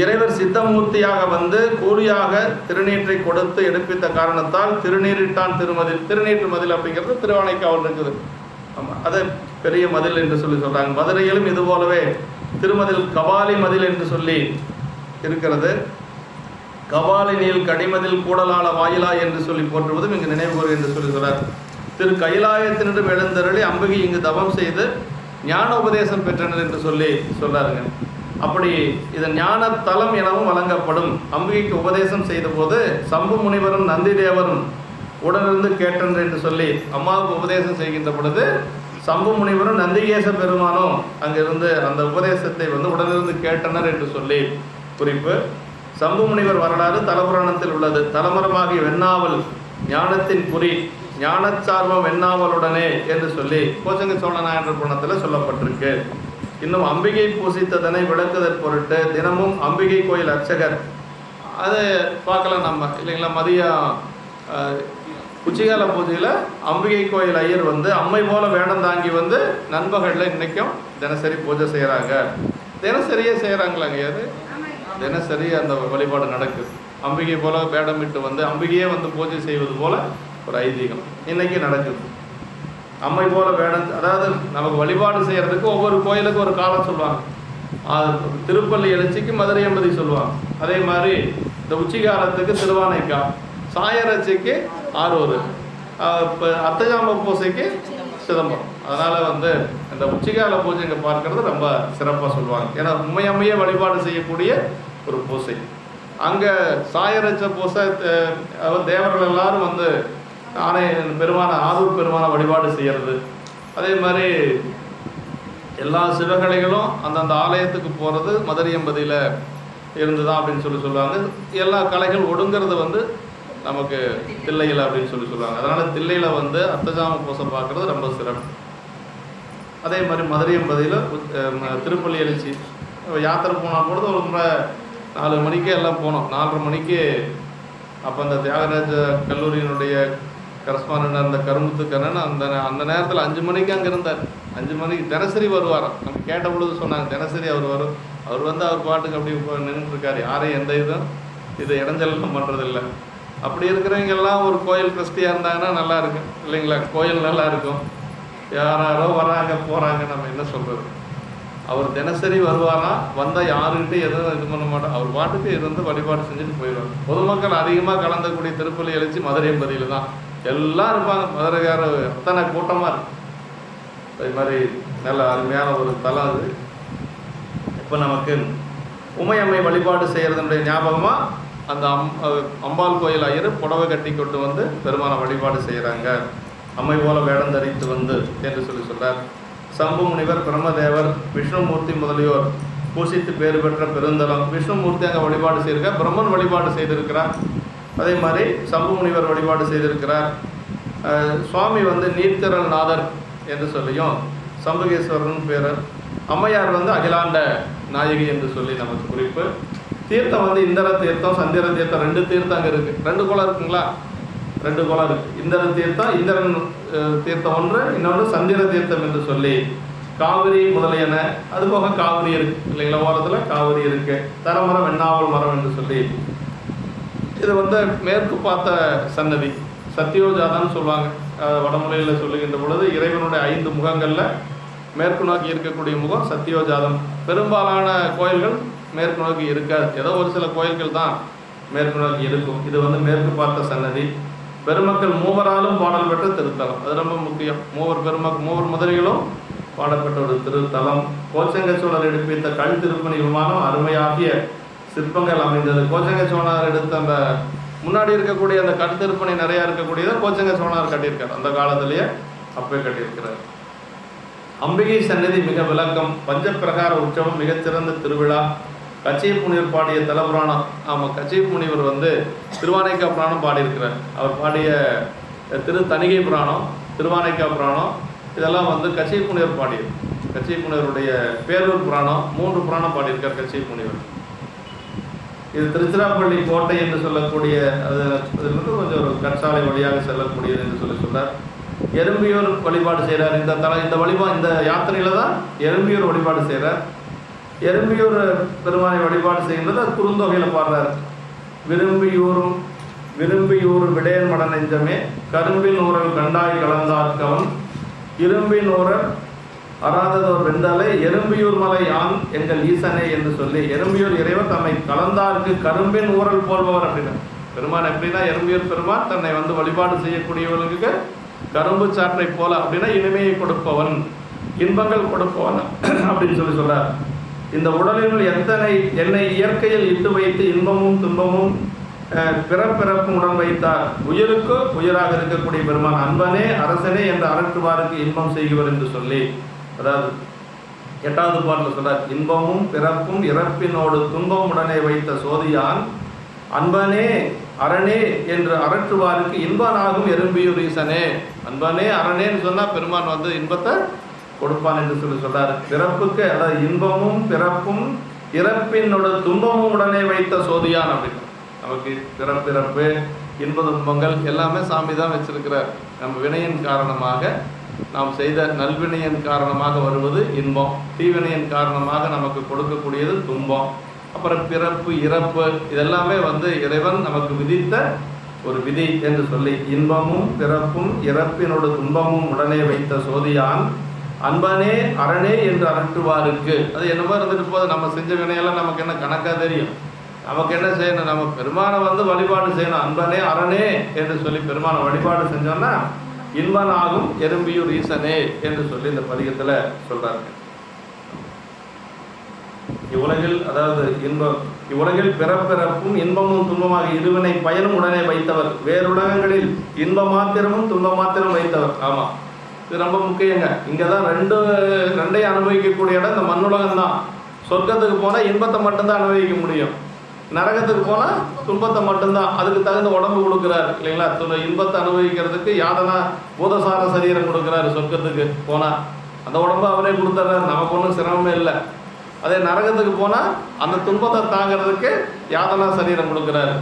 இறைவர் சித்தமூர்த்தியாக வந்து கூலியாக திருநீற்றை கொடுத்து எடுப்பித்த காரணத்தால் திருநீரிட்டான் திருமதில். திருநீற்று மதில் அப்படிங்கிறது திருவானைக்காவல் இருக்குது. ஆமாம், அது பெரிய மதில் என்று சொல்லி சொல்கிறாங்க. மதுரையிலும் இது போலவே திருமதில் கபாலி மதில் என்று சொல்லி இருக்கிறது. கபாலினியில் கடிமதில் கூடலாள வாயிலா என்று சொல்லி போற்றுவதும் இங்கு நினைவுகூறு என்று சொல்லி சொல்றார். திரு கைலாயத்தினிடம் எழுந்தருளி அம்பிகை இங்கு தவம் செய்து ஞான உபதேசம் பெற்றனர் என்று சொல்லி சொல்றாருங்க. அப்படி இதன் ஞான தலம் எனவும் வழங்கப்படும். அம்பிகைக்கு உபதேசம் செய்த போது சம்பு முனிவரும் நந்தி தேவரும் உடனிருந்து கேட்டனர் என்று சொல்லி அம்மாவுக்கு உபதேசம் செய்கின்ற பொழுது சம்பு முனிவரும் நந்திகேச பெருமானும் அங்கிருந்து அந்த உபதேசத்தை உடனிருந்து கேட்டனர் என்று சொல்லி குறிப்பு. சம்பு முனிவர் வரலாறு தலபுராணத்தில் உள்ளது. தலமரமாகிய வெண்ணாவல் ஞானத்தின் குறி ஞானச்சார்வம் வெண்ணாவலுடனே என்று சொல்லி கோச்சங்க சோழ நாயனர் புராணத்தில் சொல்லப்பட்டிருக்கு. இன்னும் அம்பிகை பூசித்ததனை விளக்குதற் பொருட்டு தினமும் அம்பிகை கோயில் அர்ச்சகர் அதை பார்க்கலாம் நம்ம இல்லைங்களா. மதியம் உச்சிகால பூஜையில் அம்பிகை கோயில் ஐயர் அம்மை போல வேடம் தாங்கி நண்பகலில் இன்றைக்கும் தினசரி பூஜை செய்கிறாங்க. தினசரியே செய்கிறாங்களாங்க. அது தினசரி அந்த வழிபாடு நடக்குது. அம்பிகை போல வேடமிட்டு அம்பிகையே பூஜை செய்வது போல ஒரு ஐதீகம் இன்றைக்கி நடக்குது. அம்மை போல வேடம், அதாவது நமக்கு வழிபாடு செய்கிறதுக்கு ஒவ்வொரு கோயிலுக்கும் ஒரு காலம் சொல்லுவாங்க. திருப்பள்ளி எழுச்சிக்கு மதுரை எம்பதி சொல்லுவாங்க. அதே மாதிரி இந்த உச்சிகாலத்துக்கு திருவானைக்கா, சாயரட்சிக்கு ஆரூர், இப்போ அர்த்தஜாம பூசைக்கு சிதம்பரம். அதனால் இந்த உச்சிகால பூஜை இங்கே பார்க்கறது ரொம்ப சிறப்பாக சொல்லுவாங்க. ஏன்னா உண்மையம்மையே வழிபாடு செய்யக்கூடிய ஒரு பூசை. அங்கே சாயரட்ச பூசை தேவர்கள் எல்லாரும் ஆனை பெருமான ஆரூர் பெருமான வழிபாடு செய்கிறது. அதே மாதிரி எல்லா சிவகலைகளும் அந்தந்த ஆலயத்துக்கு போகிறது மதுரை எம்பதியில் இருந்துதான் அப்படின்னு சொல்லுவாங்க. எல்லா கலைகள் ஒடுங்கிறது நமக்கு தில்லையில் அப்படின்னு சொல்லுவாங்க. அதனால் தில்லையில் அர்த்தஜாம பூசை பார்க்குறது ரொம்ப சிறப்பு. அதே மாதிரி மதுரை எம்பதியில் திருப்பள்ளி எழுச்சி யாத்திரை போனால் பொழுது ஒரு முறை 4 மணிக்கு எல்லாம் போனோம். 4:30 மணிக்கு அப்போ அந்த தியாகராஜ கல்லூரியினுடைய கரஸ்பாண்டன்ட் அந்த கருமுத்துக்கண்ணன் அந்த நேரத்தில் 5 மணிக்கு அங்கே இருந்தார். 5 மணிக்கு தினசரி வருவார். நம்ம கேட்ட பொழுது சொன்னாங்க தினசரி அவர் வரும். அவர் அவர் பாட்டுக்கு அப்படி நின்றுட்டுருக்காரு. யாரையும் எந்த இது இடைஞ்சலாம் பண்ணுறதில்லை. அப்படி இருக்கிறவங்கெல்லாம் ஒரு கோயில் கிறிஸ்டியாக இருந்தாங்கன்னா நல்லா இருக்கும் இல்லைங்களா. கோயில் நல்லா இருக்கும். யாரோ வராங்க போகிறாங்க, நம்ம என்ன சொல்கிறது. அவர் தினசரி வருவாராம். வந்தால் யாருக்கிட்ட எதுவும் இது பண்ண மாட்டோம். அவர் பாட்டுக்கு இருந்து வழிபாடு செஞ்சுட்டு போயிடுவார். பொதுமக்கள் அதிகமாக கலந்தக்கூடிய திருப்பள்ளி எழுச்சி மதுரை எம்பதியில் தான். எல்லாம் இருப்பாங்க. மதுரைக்கார அத்தனை கூட்டமாக இருக்கும். அது மாதிரி நல்ல அருமையான ஒரு தலம் அது. இப்போ நமக்கு உமையம்மை வழிபாடு செய்கிறதுடைய ஞாபகமாக அந்த அம்பாள் கோயில் ஐயர் புடவை கட்டி கொண்டு பெருமான வழிபாடு செய்கிறாங்க. அம்மை போல வேடம் தரித்து என்று சொல்கிறார். சம்பு முனிவர், பிரம்மதேவர், விஷ்ணுமூர்த்தி முதலியோர் பூசித்து பேறு பெற்ற பெருந்தலம். விஷ்ணுமூர்த்தி அங்கே வழிபாடு செய்திருக்கார். பிரம்மன் வழிபாடு செய்திருக்கிறார். அதே மாதிரி சம்பு முனிவர் வழிபாடு செய்திருக்கிறார். சுவாமி நீர்த்திரள் நாதர் என்று சொல்லியும் சம்புகேஸ்வரன் பேர். அம்மையார் அகிலாண்ட நாயகி என்று சொல்லி நமக்கு குறிப்பு. தீர்த்தம் இந்திர தீர்த்தம், சந்திர தீர்த்தம், 2 தீர்த்தம் அங்கே இருக்குது. 2 குளம் இருக்குங்களா? 2 குளம் இருக்குது. இந்திர தீர்த்தம், இந்திரன் தீர்த்தம் ஒன்று, இன்னொன்று சந்திர தீர்த்தம் என்று சொல்லி காவிரி முதலியன. அதுபோக காவிரி இருக்குது இல்லைங்களா. ஓரத்தில் காவிரி இருக்குது. தரமரம், வெண்ணாவல் மரம் என்று சொல்லி இது மேற்கு பார்த்த சன்னதி. சத்தியோஜாதான்னு சொல்லுவாங்க. வடமொழியில் சொல்லுகின்ற பொழுது இறைவனுடைய 5 முகங்களில் மேற்கு நோக்கி இருக்கக்கூடிய முகம் சத்தியோஜாதம். பெரும்பாலான கோயில்கள் மேற்கு நோக்கி இருக்காது. ஏதோ ஒரு சில கோயில்கள் தான் மேற்கு நோக்கி இருக்கும். இது மேற்கு பார்த்த சன்னதி. பெருமக்கள் மூவராலும் பாடல் பெற்ற திருத்தலம். அது ரொம்ப முக்கியம். மூவர் முதலிகளும் பாடப்பட்ட ஒரு திருத்தலம். கோச்சங்க சோழர் எடுப்பித்த கல் திருப்பணி விமானம் அருமையாகிய சிற்பங்கள் அமைந்தது. கோச்சங்க சோழர் எடுத்த அந்த முன்னாடி இருக்கக்கூடிய அந்த கல் திருப்பணி நிறையா இருக்கக்கூடியதை கோச்சங்க சோழர் கட்டியிருக்கார். அந்த காலத்திலேயே அப்பவே கட்டியிருக்கிறார். அம்பிகை சன்னதி மிக விளக்கம். பஞ்சப்பிரகார உற்சவம் மிகச்சிறந்த திருவிழா. கச்சையப் முனிவர் பாடிய தலபுராணம். ஆமாம், கச்சையப் முனிவர் திருவானைக்கா புராணம் பாடியிருக்கிறார். அவர் பாடிய தணிகை புராணம், திருவானைக்கா புராணம், இதெல்லாம் கச்சையப் முனிவர் பாடியது. கச்சையப் முனிவருடைய பேரூர் புராணம், 3 புராணம் பாடியிருக்கார் கச்சையப் முனிவர். இது திருச்சிராப்பள்ளி கோட்டை என்று சொல்லக்கூடிய அதிலிருந்து கொஞ்சம் ஒரு கற்சாலை வழியாக செல்லக்கூடியது என்று சொல்கிறார். எறும்பியூர் வழிபாடு செய்கிறார். இந்த யாத்திரையில் தான் எறும்பியூர் வழிபாடு செய்கிறார். எறும்பியூர் பெருமானை வழிபாடு செய்கின்றது அது குறுந்தொகையில் பாடுறார். விரும்பியூர் விடையன் மட நெஞ்சமே கரும்பின் ஊரல் கண்டாய் கலந்தார்கவன் இரும்பின் ஊரல் அறாததோர் வெந்தாலே எறும்பியூர் மலை ஆண் எங்கள் ஈசனே என்று சொல்லி, எறும்பியூர் இறைவர் தம்மை கலந்தார்க்கு கரும்பின் ஊரல் போல்பவர் அப்படின்னா, பெருமான் எப்படின்னா எறும்பியூர் பெருமான் தன்னை வந்து வழிபாடு செய்யக்கூடியவர்களுக்கு கரும்பு சாற்றை போல அப்படின்னா இனிமையை கொடுப்பவன், இன்பங்கள் கொடுப்பவன் அப்படின்னு சொல்லி சொல்றார். இந்த உடலினுள் எத்தனை என்னை இயற்கையில் இட்டு வைத்து இன்பமும் துன்பமும் பிறப்பிறப்பும் உடன் வைத்தார், உயிருக்கு உயிராக இருக்கக்கூடிய பெருமான் அன்பனே அரசனே என்ற அரற்றுவாருக்கு இன்பம் செய்கிறவர் என்று சொல்லி, அதாவது 8வது பாட்டில் சொல்றார், இன்பமும் பிறப்பும் இறப்பினோடு துன்பம் உடனே வைத்த சோதியான் அன்பனே அரணே என்று அரற்றுவாருக்கு இன்பனாகும் எறும்பியூர் ஈசனே. அன்பனே அரணேன்னு சொன்னால் பெருமான் வந்து இன்பத்தை கொடுப்பான் என்று சொல்லி சொல்றாரு. பிறப்புக்கு அதாவது இன்பமும் பிறப்பும் இறப்பினோட துன்பமும் உடனே வைத்த சோதியான் அப்படின்னு, நமக்கு பிறப்பிறப்பு இன்ப துன்பங்கள் எல்லாமே சாமி தான் வச்சிருக்கிறார். நம்ம வினையின் காரணமாக, நாம் செய்த நல்வினையின் காரணமாக வருவது இன்பம், தீவினையின் காரணமாக நமக்கு கொடுக்கக்கூடியது துன்பம். அப்புறம் பிறப்பு இறப்பு இதெல்லாமே வந்து இறைவன் நமக்கு விதித்த ஒரு விதி என்று சொல்லி, இன்பமும் பிறப்பும் இறப்பினோடு துன்பமும் உடனே வைத்த சோதியான் அன்பனே அரணே என்று அரற்றுவாருக்கு. அது என்னமோ இருந்துட்டு போது, நம்ம செஞ்ச வினையெல்லாம் நமக்கு என்ன கணக்காக தெரியும், நமக்கு என்ன செய்யணும், நம்ம பெருமானை வந்து வழிபாடு செய்யணும். அன்பனே அரணே என்று சொல்லி பெருமானை வழிபாடு செஞ்சோம்னா இன்பனாகும் எறும்பியூர் ஈசனே என்று சொல்லி இந்த பதிகத்தில் சொல்றாங்க. இவ்வுலகில் அதாவது இவ்வுலகில் பிறப்பிறப்பும் இன்பமும் துன்பமாக இருவினை பயனும் உடனே வைத்தவர், வேறுலகங்களில் இன்ப மாத்திரமும் துன்ப மாத்திரம் வைத்தவர். ஆமாம், இது ரொம்ப முக்கியங்க. இங்கே தான் ரெண்டையும் அனுபவிக்கக்கூடிய இடம் இந்த மண்ணுலகம் தான். சொர்க்கத்துக்கு போனால் இன்பத்தை மட்டும்தான் அனுபவிக்க முடியும், நரகத்துக்கு போனால் துன்பத்தை மட்டும்தான். அதுக்கு தகுந்த உடம்பு கொடுக்குறாரு இல்லைங்களா. இன்பத்தை அனுபவிக்கிறதுக்கு யாதனா பூதசார சரீரம் கொடுக்குறாரு. சொர்க்கத்துக்கு போனால் அந்த உடம்பை அவரே கொடுத்துட்றாரு, நமக்கு ஒன்றும் சிரமமே இல்லை. அதே நரகத்துக்கு போனால் அந்த துன்பத்தை தாங்கிறதுக்கு யாதனா சரீரம் கொடுக்குறாரு.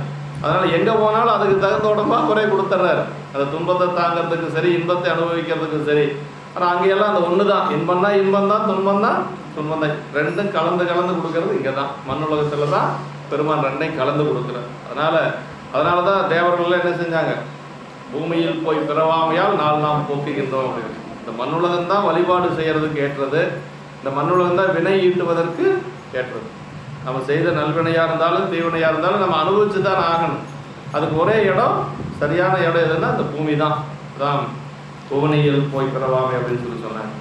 அதனால் எங்கே போனாலும் அதுக்கு தகுந்த உடம்பா அவரே கொடுத்துட்றாரு. அந்த துன்பத்தை தாங்கிறதுக்கு சரி, இன்பத்தை அனுபவிக்கிறதுக்கு சரி. ஆனால் அங்கேயெல்லாம் அந்த ஒன்று தான், இன்பம்னா இன்பம் தான், துன்பம் தான் துன்பம் தான். ரெண்டும் கலந்து கொடுக்கறது இங்கே தான், மண்ணுலகத்தில் தான் பெருமான் ரெண்டையும் கலந்து கொடுக்குறார். அதனால தான் தேவர்கள் என்ன செஞ்சாங்க, பூமியில் போய் பிறவாமையால் நாம் போக்குகின்றோம் அப்படின்னு. இந்த மண்ணுலகம் தான் வழிபாடு செய்கிறதுக்கு ஏற்றது, இந்த மண்ணுலகம் தான் வினை ஈட்டுவதற்கு ஏற்றது. நம்ம செய்த நல்வினையாக இருந்தாலும் தீவினையாக இருந்தாலும் நம்ம அனுபவிச்சு தான் ஆகணும். அதுக்கு ஒரே இடம், சரியான இடம் எதுன்னா அந்த பூமி தான். அதான் பூவனையில் போய் பிறவாமை அப்படின்னு சொல்லி சொன்னாங்க.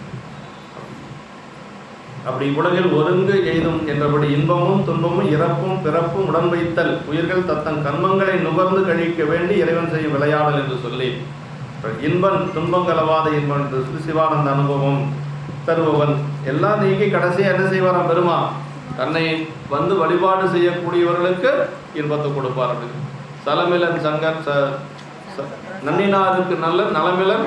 அப்படி உலகில் ஒருங்கு எய்தும் என்றபடி இன்பமும் துன்பமும் இறப்பும் பிறப்பும் உடன் வைத்தல், உயிர்கள் தத்தன் கர்மங்களை நுகர்ந்து கழிக்க வேண்டி இறைவன் செய்யும் விளையாடல் என்று சொல்லி, இன்பன் துன்பங்களவாத இன்பன் சிவானந்த அனுபவம் தருபவன் எல்லாம் நீக்கி கடைசியாக என்ன செய்வாராம் பெருமான், தன்னை வந்து வழிபாடு செய்யக்கூடியவர்களுக்கு இன்பத்தை கொடுப்பார் அப்படின்னு. சலமிலன் சங்கர் நன்னினாருக்கு நல்ல நலமிலன்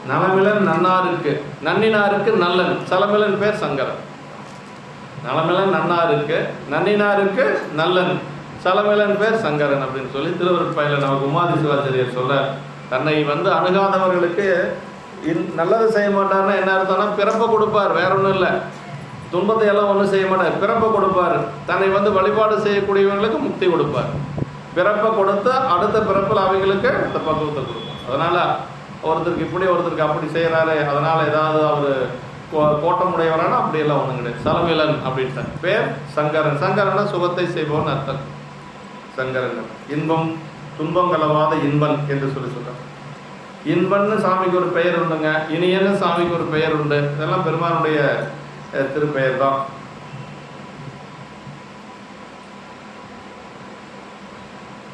நலமிலன் நன்னாருக்கு நன்னினாருக்கு நல்லன். சலமிலன் பேர் சங்கரன், நலமிலன் நன்னாருக்கு நன்னினாருக்கு நல்லன், சலமிலன் பேர் சங்கரன் அப்படின்னு சொல்லி திருவருட்பயனில் நமக்கு உமாதி சிவாச்சாரியர் சொல்ல, தன்னை வந்து அணுகாதவர்களுக்கு நல்லது செய்ய மாட்டார்னா என்ன அர்த்தம்னா பிறப்பை கொடுப்பார், வேற ஒன்றும் இல்லை. துன்பத்தை எல்லாம் ஒன்றும் செய்ய மாட்டார், பிறப்பை கொடுப்பார். தன்னை வந்து வழிபாடு செய்யக்கூடியவர்களுக்கு முக்தி கொடுப்பார். பிறப்பை கொடுத்து அடுத்த பிறப்பில் அவங்களுக்கு அந்த பக்குவத்தை கொடுப்பார். அதனால் ஒருத்தருக்கு இப்படி ஒருத்தருக்கு அப்படி செய்கிறாரு, அதனால் ஏதாவது அவர் கோட்டமுடையவரானா அப்படியெல்லாம் ஒன்றும் கிடையாது. சலமிலன் அப்படின்ட்டு பேர் சங்கரன். சங்கரன்னா சுகத்தை செய்பவன் அர்த்தம். சங்கரன் இன்பம் துன்பங்களவாத இன்பன் என்று சொல்லி சொல்கிறார். இன்பன்னு சாமிக்கு ஒரு பெயர் உண்டுங்க, இனியன்னு சாமிக்கு ஒரு பெயர் உண்டு. இதெல்லாம் பெருமானுடைய திருப்பெயர் தான்.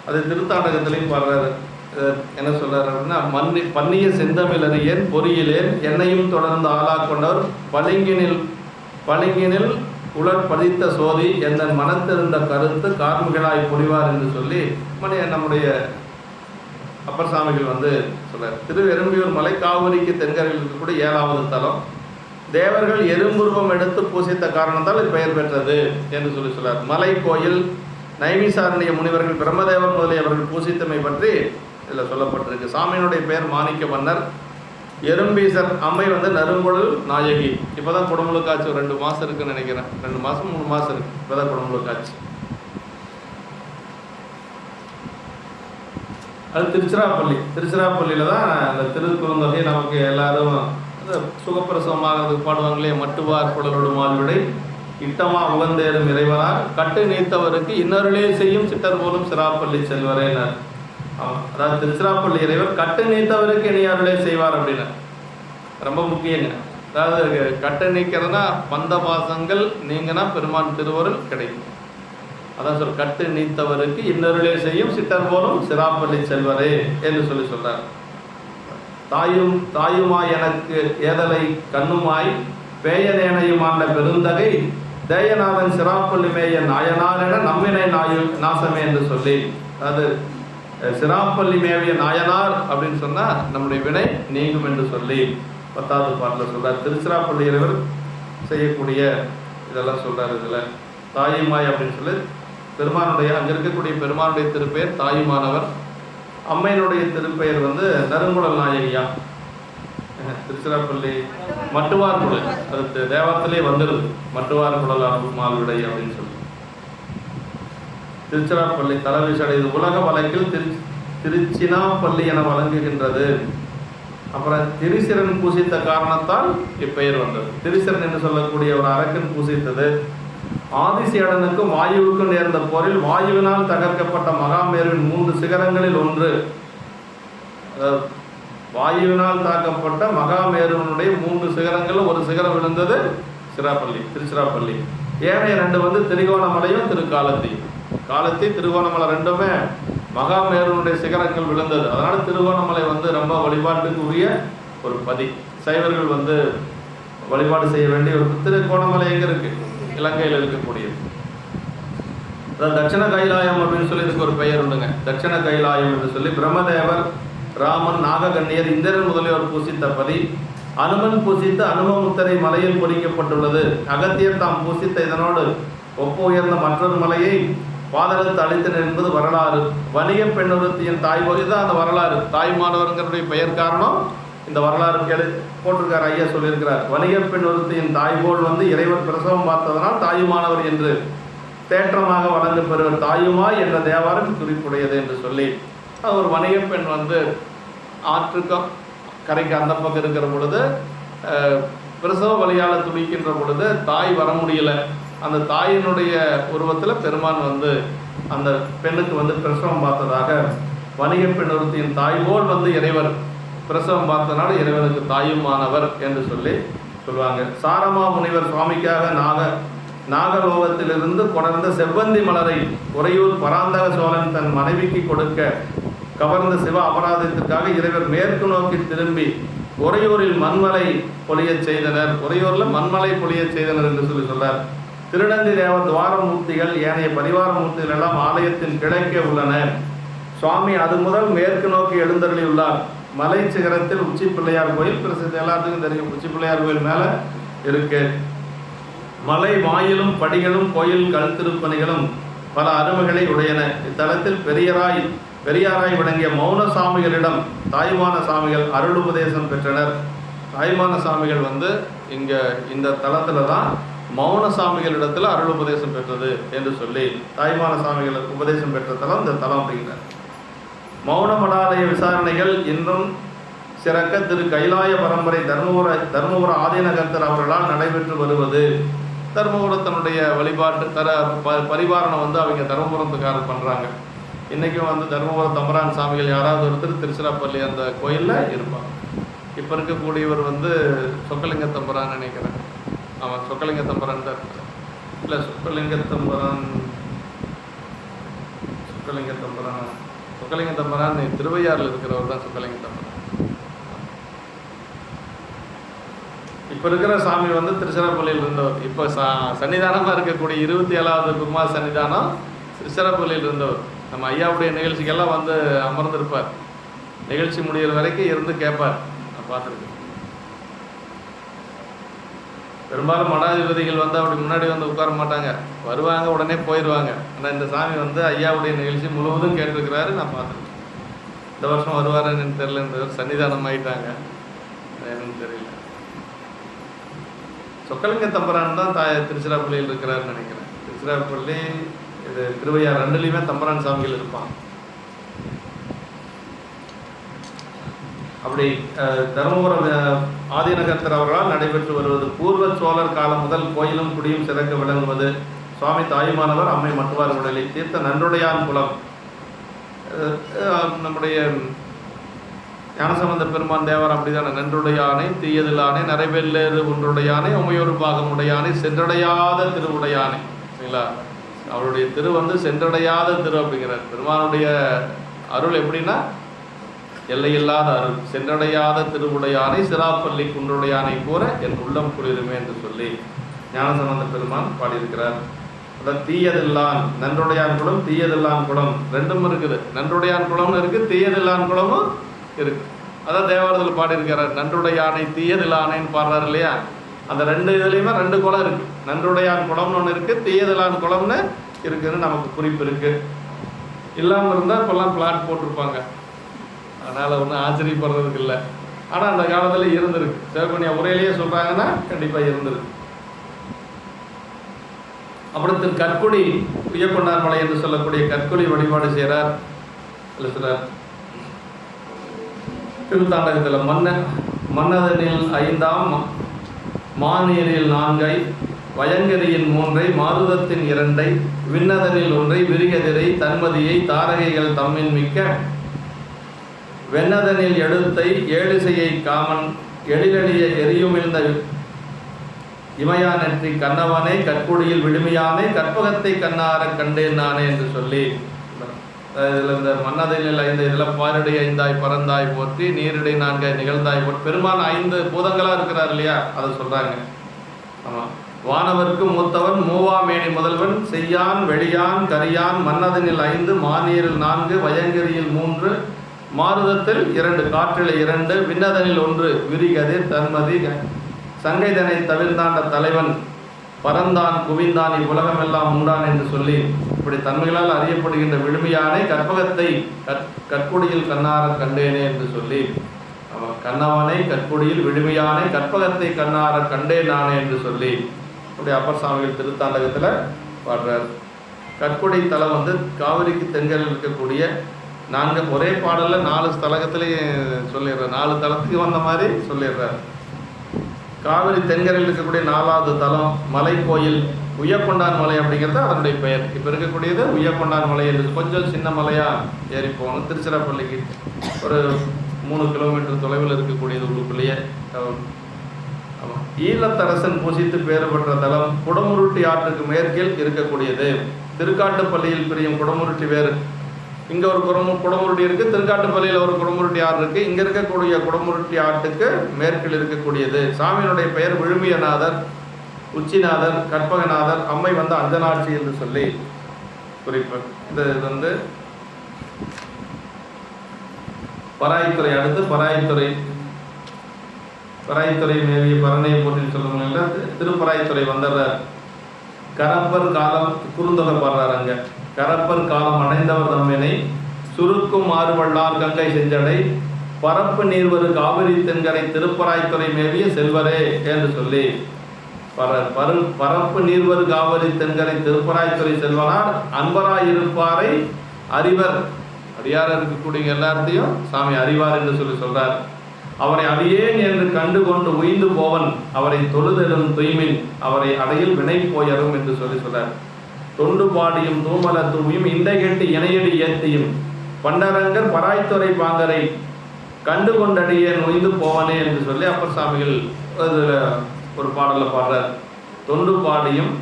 அது திருத்தாண்டகத்திலையும் பாடுறாரு. என்ன சொல்றாரு அப்படின்னா, பன்னிய செந்தமிழறியேன் பொறியிலேன் என்னையும் தொடர்ந்து ஆளா கொண்டவர் பளிங்கினில் உலர் பதித்த சோதி எந்த மனத்திருந்த கருத்து கார்மிகளாய் புரிவார் என்று சொல்லி நம்முடைய அப்பர் சாமிகள் வந்து சொல்றார். திருவெரும்பியூர் மலை காவிரிக்கு தென்கரையில் இருக்கக்கூடிய 7வது தலம். தேவர்கள் எறும்புருவம் எடுத்து பூசித்த காரணத்தால் இப்பெயர் பெற்றது என்று சொல்லி சொல்றார். மலை கோயில் நைமிசாரணிய முனிவர்கள் பிரம்மதேவர் முதலியவர்கள் பூசித்தமை பற்றி இதில் சொல்லப்பட்டிருக்கு. சாமியினுடைய பெயர் மாணிக்க மன்னர். எறும்பீசர் அம்மை வந்து நறுங்குழல் நாயகி. இப்போதான் குடமுழு காட்சி ஒரு 2 மாதம் இருக்குன்னு நினைக்கிறேன், 2 மாதம் 3 மாதம் இருக்கு, இப்போதான் குடமுழு காட்சி. அது திருச்சிராப்பள்ளியில் தான் அந்த திருக்குறுந்தொகை நமக்கு எல்லாரும் சுகப்பிரசவமாகிறதுக்கு பாடுவாங்களே, மட்டுவார் குழலோடு மால்விடை இட்டமா உகந்தேறும் இறைவனார் கட்டு நீத்தவருக்கு இன்னொருளே செய்யும் சிட்டர் போலும் சிராப்பள்ளி செல்வரேனர். அதாவது திருச்சிராப்பள்ளி இறைவர் கட்டு நீத்தவருக்கு இனி அருளே செய்வார் அப்படின்னு ரொம்ப முக்கியங்க. அதாவது கட்டு நீக்கிறதுனா பந்த பாசங்கள் நீங்கன்னா பெருமான் திருவருள் கிடைக்கும். அதான் சொல் கட்டு நீத்தவருக்கு இன்னொருளே செய்யும் சிட்டர் போலும் சிராப்பள்ளி செல்வரே என்று சொல்றார். தாயுமாய் எனக்கு ஏதலை கண்ணுமாய் பேயனேனையும் ஆண்ட பெருந்தகை தேயநாதன் சிராப்பள்ளி மேய நாயனார் என நம்மினை நாசமே என்று சொல்லி, அது சிராப்பள்ளி மேவிய நாயனார் அப்படின்னு சொன்னா நம்முடைய வினை நீங்கும் என்று சொல்லி 10வது பாட்டில் சொல்றார். திருச்சிராப்பள்ளி இறைவர் செய்யக்கூடிய இதெல்லாம் சொல்றாரு. இதுல தாயுமாய் அப்படின்னு சொல்லி பெருமானுடைய அங்க இருக்கக்கூடிய பெருமானுடைய திருப்பெயர் தாயுமானவர். அம்மையினுடைய திருப்பெயர் நறுங்குழல் நாயகியா. திருச்சிராப்பள்ளி மட்டுவார் குழல், அது தேவாரத்திலே வந்துடுது, மட்டுவார் குழல் மால்விடை அப்படின்னு சொல்லி. திருச்சிராப்பள்ளி தலைவிசடை இது உலக வழக்கில் திருச்சினாப்பள்ளி என வழங்குகின்றது. அப்புறம் திரிசிரன் பூசித்த காரணத்தால் இப்பெயர் வந்தது. திரிசிரன் என்று சொல்லக்கூடிய ஒரு அரக்கன் பூசித்தது. ஆதிசேடனுக்கும் வாயுவுக்கும் நேர்ந்த போரில் வாயுவினால் தகர்க்கப்பட்ட மகாமேருவின் 3 சிகரங்களில் ஒன்று. வாயுவினால் தாக்கப்பட்ட மகாமேருவனுடைய 3 சிகரங்களும் ஒரு சிகரம் விழுந்தது திருச்சிராப்பள்ளி. ஏனைய 2 திரிகோணமலையும் திருக்காலத்தையும். காலத்தி திருகோணமலை ரெண்டுமே மகாமேருவனுடைய சிகரங்கள் விழுந்தது. அதனால திருகோணமலை ரொம்ப வழிபாட்டுக்கு உரிய ஒரு பதி. சைவர்கள் வழிபாடு செய்ய வேண்டிய ஒரு திருகோணமலை எங்க இருக்கு? இலங்கையில் இருக்கக்கூடியது. அதாவது தட்சிண கைலாயம் அப்படின்னு சொல்லி இதுக்கு ஒரு பெயர் உண்டுங்க. தட்சிண கைலாயம் என்று சொல்லி பிரம்மதேவர், ராமன், நாககண்ணியர், இந்திரன் முதலியோர் பூசித்த பதி. அனுமன் பூசித்த அனுமமுத்தரை மலையில் பொறிக்கப்பட்டுள்ளது. அகத்தியர் தாம் பூசித்த இதனோடு ஒப்பு உயர்ந்த மற்றொரு மலையை பாதளத்து அளித்தனர் என்பது வரலாறு. வணிக பெண்ணொருத்தியின் தாய்மொழி தான் அந்த வரலாறு. தாய்மானவர்களுடைய பெயர் காரணம் இந்த வரலாறு போட்டிருக்கார். ஐயா சொல்லியிருக்கிறார். வணிக பெண் ஒருத்தியின் தாய்போல் இறைவர் பிரசவம் பார்த்ததனால் தாயுமானவர் என்று தேற்றமாக வழங்க பெறுவர். தாயுமாய் என்ற தேவாரம் குறிப்புடையது என்று சொல்லி, ஒரு வணிக பெண் ஆற்றுக்கும் கரைக்கு அந்த பக்கம் இருக்கிற பொழுது பிரசவ வழியால் துடிக்கின்ற பொழுது தாய் வர முடியல. அந்த தாயினுடைய உருவத்தில் பெருமான் அந்த பெண்ணுக்கு பிரசவம் பார்த்ததாக வணிக பெண் ஒருத்தியின் தாய்போல் இறைவர் பிரசவம் பார்த்தனால இறைவனுக்கு தாயுமானவர் என்று சொல்லுவாங்க. சாரமா முனிவர் சுவாமிக்காக நாகலோகத்திலிருந்து கொடர்ந்த செவ்வந்தி மலரை உறையூர் பராந்தக சோழன் தன் மனைவிக்கு கொடுக்க கவர்ந்த சிவ அபராதத்திற்காக இறைவர் மேற்கு நோக்கி திரும்பி உறையூரில் மண்மலை பொழிய செய்தனர். உறையூரில் மண்மலை பொழிய செய்தனர் என்று சொல்றார். திருநந்தி தேவ துவாரமூர்த்திகள் ஏனைய பரிவார மூர்த்திகள் எல்லாம் ஆலயத்தின் கிழக்கே உள்ளன. சுவாமி அது முதல் மேற்கு நோக்கி எழுந்தருளியுள்ளார். மலை சிகரத்தில் உச்சி பிள்ளையார் கோயில் பிரசித்தி, எல்லாத்துக்கும் தெரியும். உச்சி பிள்ளையார் கோயில் மேலே இருக்கு. மலை வாயிலும் படிகளும் கோயில் கல் திருப்பணிகளும் பல அருமைகளை உடையன. இத்தலத்தில் பெரியாராய் விளங்கிய மௌன சாமிகளிடம் தாய்மான சாமிகள் அருள் உபதேசம் பெற்றனர். தாய்மான சாமிகள் இங்கே இந்த தலத்தில் தான் மௌன சாமிகளிடத்தில் அருள் உபதேசம் பெற்றது என்று சொல்லி தாய்மான சாமிகள் உபதேசம் பெற்ற தலம் இந்த தலம் அப்படிங்கிறார். மௌன மடாலய விசாரணைகள் இன்றும் சிறக்க திரு கைலாய பரம்பரை தர்மபுர ஆதீனகர்த்தர் அவர்களால் நடைபெற்று வருவது. தர்மபுரத்தினுடைய வழிபாட்டு பரிவாரணம் அவங்க தர்மபுரத்துக்காரர் பண்ணுறாங்க. இன்றைக்கும் தர்மபுரம் தம்பரான் சாமிகள் யாராவது ஒருத்தர் திருச்சிராப்பள்ளி அந்த கோயிலில் இருப்பாங்க. இப்போ இருக்கக்கூடியவர் சொக்கலிங்க தம்பரான் நினைக்கிறேன். ஆமாம், சொக்கலிங்க தம்பரான் தான் இருக்கிறார். இல்லை, சொக்கலிங்க தம்பரான் திருவையாறில் இருக்கிறவர் தான் சொக்கலிங்க தம்பரான். இப்போ இருக்கிற சாமி திருச்சிராப்பள்ளியில் இருந்தவர். இப்போ சன்னிதானமாக இருக்கக்கூடிய 27வது குமார் சன்னிதானம் திருச்சிராப்பள்ளியில் இருந்தவர். நம்ம ஐயாவுடைய நிகழ்ச்சிக்கெல்லாம் அமர்ந்திருப்பார். நிகழ்ச்சி முடிகிற வரைக்கும் இருந்து கேட்பார். நான் பார்த்துருக்கேன். பெரும்பாலும் மடாதிபதிகள் அப்படி முன்னாடி உட்கார மாட்டாங்க, வருவாங்க, உடனே போயிடுவாங்க. ஆனால் இந்த சாமி ஐயாவுடைய நிகழ்ச்சி முழுவதும் கேட்டிருக்கிறாரு. நான் பார்த்துருக்கேன். இந்த வருஷம் வருவாருன்னு தெரியல. இந்த சன்னிதானம் ஆகிட்டாங்க, என்னன்னு தெரியல. சொக்கலிங்க தம்பரான் தான் திருச்சிராப்பள்ளியில் இருக்கிறாருன்னு நினைக்கிறேன். திருச்சிராப்பள்ளி இது திருவையார் ரெண்டுலேயுமே தம்பரான் சாமிகள் இருப்பான். அப்படி தருமபுரம் ஆதிநகரத்தர் அவர்களால் நடைபெற்று வருவது. பூர்வ சோழர் காலம் முதல் கோயிலும் குடியும் சிறக்க விளங்குவது. சுவாமி தாயுமானவர் அம்மை மட்டுவார் உடலை தீர்த்த நன்றுடையான் குலம். நம்முடைய ஞானசம்பந்த பெருமான் தேவர் அப்படிதானே, நன்றுடையானை தீயதிலானை நரைவெல்லேறு ஒன்றுடையானை உமையொரு பாகம் உடையானை சென்றடையாத திருவுடையானை. சரிங்களா? அவருடைய திரு சென்றடையாத திரு அப்படிங்கிறார். பெருமானுடைய அருள் எப்படின்னா எல்லையில்லாத அருள். சென்றடையாத திருவுடையானை சிராப்பள்ளி குன்றுடையானை கூற என் உள்ளம் குளிருமே என்று சொல்லி ஞானசம்பந்த பெருமான் பாடியிருக்கிறார். அதான் தீயதில்லான் நன்றுடையான் குளம் தீயதில்லான் குளம் ரெண்டும் இருக்குது. நன்றுடையான் குளம்னு இருக்கு, தீயதில்லான் குளமும் இருக்கு. அதான் தேவாரத்தில் பாடியிருக்கிறார். நன்றுடையானை தீயதில்லானைன்னு பாடுறாரு இல்லையா? அந்த ரெண்டு இதுலையுமே ரெண்டு குளம் இருக்கு. நன்றுடையான் குளம்னு ஒன்று இருக்கு, தீயதில்லான் குளம்னு இருக்குன்னு நமக்கு குறிப்பு இருக்கு. இல்லாமல் இருந்தால் இப்பெல்லாம் பிளாட் போட்டிருப்பாங்க. அதனால் ஒன்றும் ஆச்சரியப்படுறதுக்கு இல்லை. ஆனால் அந்த காலத்தில் இருந்திருக்கு. சிவகன்யா உரையிலேயே சொல்கிறாங்கன்னா கண்டிப்பாக இருந்திருக்கு. அப்புறம் கற்குடி உய்யக்கொண்டார் மலை என்று சொல்லக்கூடிய கற்குடி வழிபாடு செய்கிறார். இல்லை சிலர் திருத்தாண்டகத்தில் மன்னதனில் 5ஆம் மாநீரில் 4ஐ வயங்கரியின் 3ஐ மாருதத்தின் 2ஐ விண்ணதனில் 1ஐ விரிகதிரை தன்மதியை தாரகைகள் தம்மின் மிக்க வெண்ணதனில் எழுத்தை ஏழிசையை காமன் எழிலடிய எரியுமிழ்ந்த இமயா நெற்றி கண்ணவனை கற்குடியில் விடுமையானே கற்பகத்தை கண்ணார கண்டேன் நானே என்று சொல்லி இதில் இந்த மன்னதனில் 5 இதில் பாரடை 5ஆய் பறந்தாய் போற்றி நீரிடை 4 நிகழ்ந்தாய் போற்றி. பெருமான் 5 பூதங்களாக இருக்கிறார் இல்லையா? அதை சொல்கிறாங்க. ஆமாம். வானவர்க்கு மூத்தவன் மூவாமேனி முதல்வன் செய்யான் வெளியான் கரியான் மன்னதனில் 5 மாநீரில் 4 வயங்கிரியில் 3 மாருதத்தில் 2 காற்றில் 2 விண்ணதனில் 1 விரிகதிர் தன்மதி சங்கைதனை தவிர்ந்தாண்ட தலைவன் பரந்தான் குவிந்தான் இவ்வுலகமெல்லாம் உண்டான் என்று சொல்லி இப்படி தன்மைகளால் அறியப்படுகின்ற விழுமையானை கற்பகத்தை கற்குடியில் கண்ணார கண்டேனே என்று சொல்லி அவன் கண்ணவனை கற்குடியில் விழுமையானை கற்பகத்தை கண்ணார கண்டேன் நானே என்று சொல்லி அப்படி அப்பர் சாமிகள் திருத்தாண்டகத்தில் பாடுறார். கற்குடி தலம் காவிரிக்கு தென்கரையில் இருக்கக்கூடிய 4 ஒரே பாடலில் 4 ஸ்தலகத்திலையும் சொல்லிடுறார். 4 தலத்துக்கு வந்த மாதிரி சொல்லிடுறார். காவிரி தென்கரையில் இருக்கக்கூடிய 4வது தலம் மலை கோயில் உய்யக்கொண்டான் மலை அப்படிங்கிறது அதனுடைய பெயர். இப்போ இருக்கக்கூடியது உய்யக்கொண்டான் மலை என்று கொஞ்சம் சின்ன மலையாக ஏறி போகணும். திருச்சிராப்பள்ளிக்கு ஒரு 3 கிலோமீட்டர் தொலைவில் இருக்கக்கூடியது உள்ளுக்குள்ளேயே. ஆமாம். ஈழத்தரசன் பூசித்து பேறு பெற்ற தலம் குடமுருட்டி ஆற்றுக்கு மேற்கில் இருக்கக்கூடியது. திருக்காட்டுப்பள்ளியில் பிரியும் குடமுருட்டி வேறு. இங்கே ஒரு குடமுருட்டி இருக்குது, திருக்காட்டுப்பள்ளியில் ஒரு குடமுருட்டி ஆறு இருக்குது. இங்கே இருக்கக்கூடிய குடமுருட்டி ஆற்றுக்கு மேற்கில் இருக்கக்கூடியது. சாமியினுடைய பெயர் விழுமியநாதர், உச்சிநாதர், கற்பகநாதர், அம்மை அஞ்சனாட்சி என்று சொல்லி குறிப்பு. இது பராய்த்துறை. அடுத்து பராய்த்துறை மேவிய பரணையை போட்டின்னு சொல்லுவாங்க. திருப்பராய்த்துறை வந்துடுறார். கரப்பர் காலம் குறுந்தொகை பாடுறார். அங்கே கரப்பர் காலம் அடைந்தவர் தம்மினை சுருக்கும் ஆறுவள்ளார் கங்கை செஞ்சடை பரப்பு நீர்வரு காவிரி தென்கரை திருப்பராய்த்துறை மேவிய செல்வரே என்று சொல்லி பரப்பு நீர்வரு காவிரி தென்கரை திருப்பராய்த்துறை செல்வனார் அன்பராயிருப்பாரை அறிவர். அடியார இருக்கக்கூடிய எல்லாத்தையும் சாமி அறிவார் என்று சொல்லி சொல்றார். அவரை அடியேன் என்று கண்டு கொண்டு உய்ந்து போவன் அவரை தொழுதெடும் துய்மின் அவரை அடையில் வினை போயரும் என்று சொல்லி சொல்றார். தொண்டு பாடியும் தூமல தூவியும் இண்டை கேட்டு இணையடி ஏத்தியும் பண்டரங்கர் பராய்த்துறை பாங்கரை கண்டு கொண்டடியேன் உய்ந்து போவனே என்று சொல்லி அப்பர் சாமிகள் ஒரு பாடலில் பாடுறார். தொண்டு பாடியும்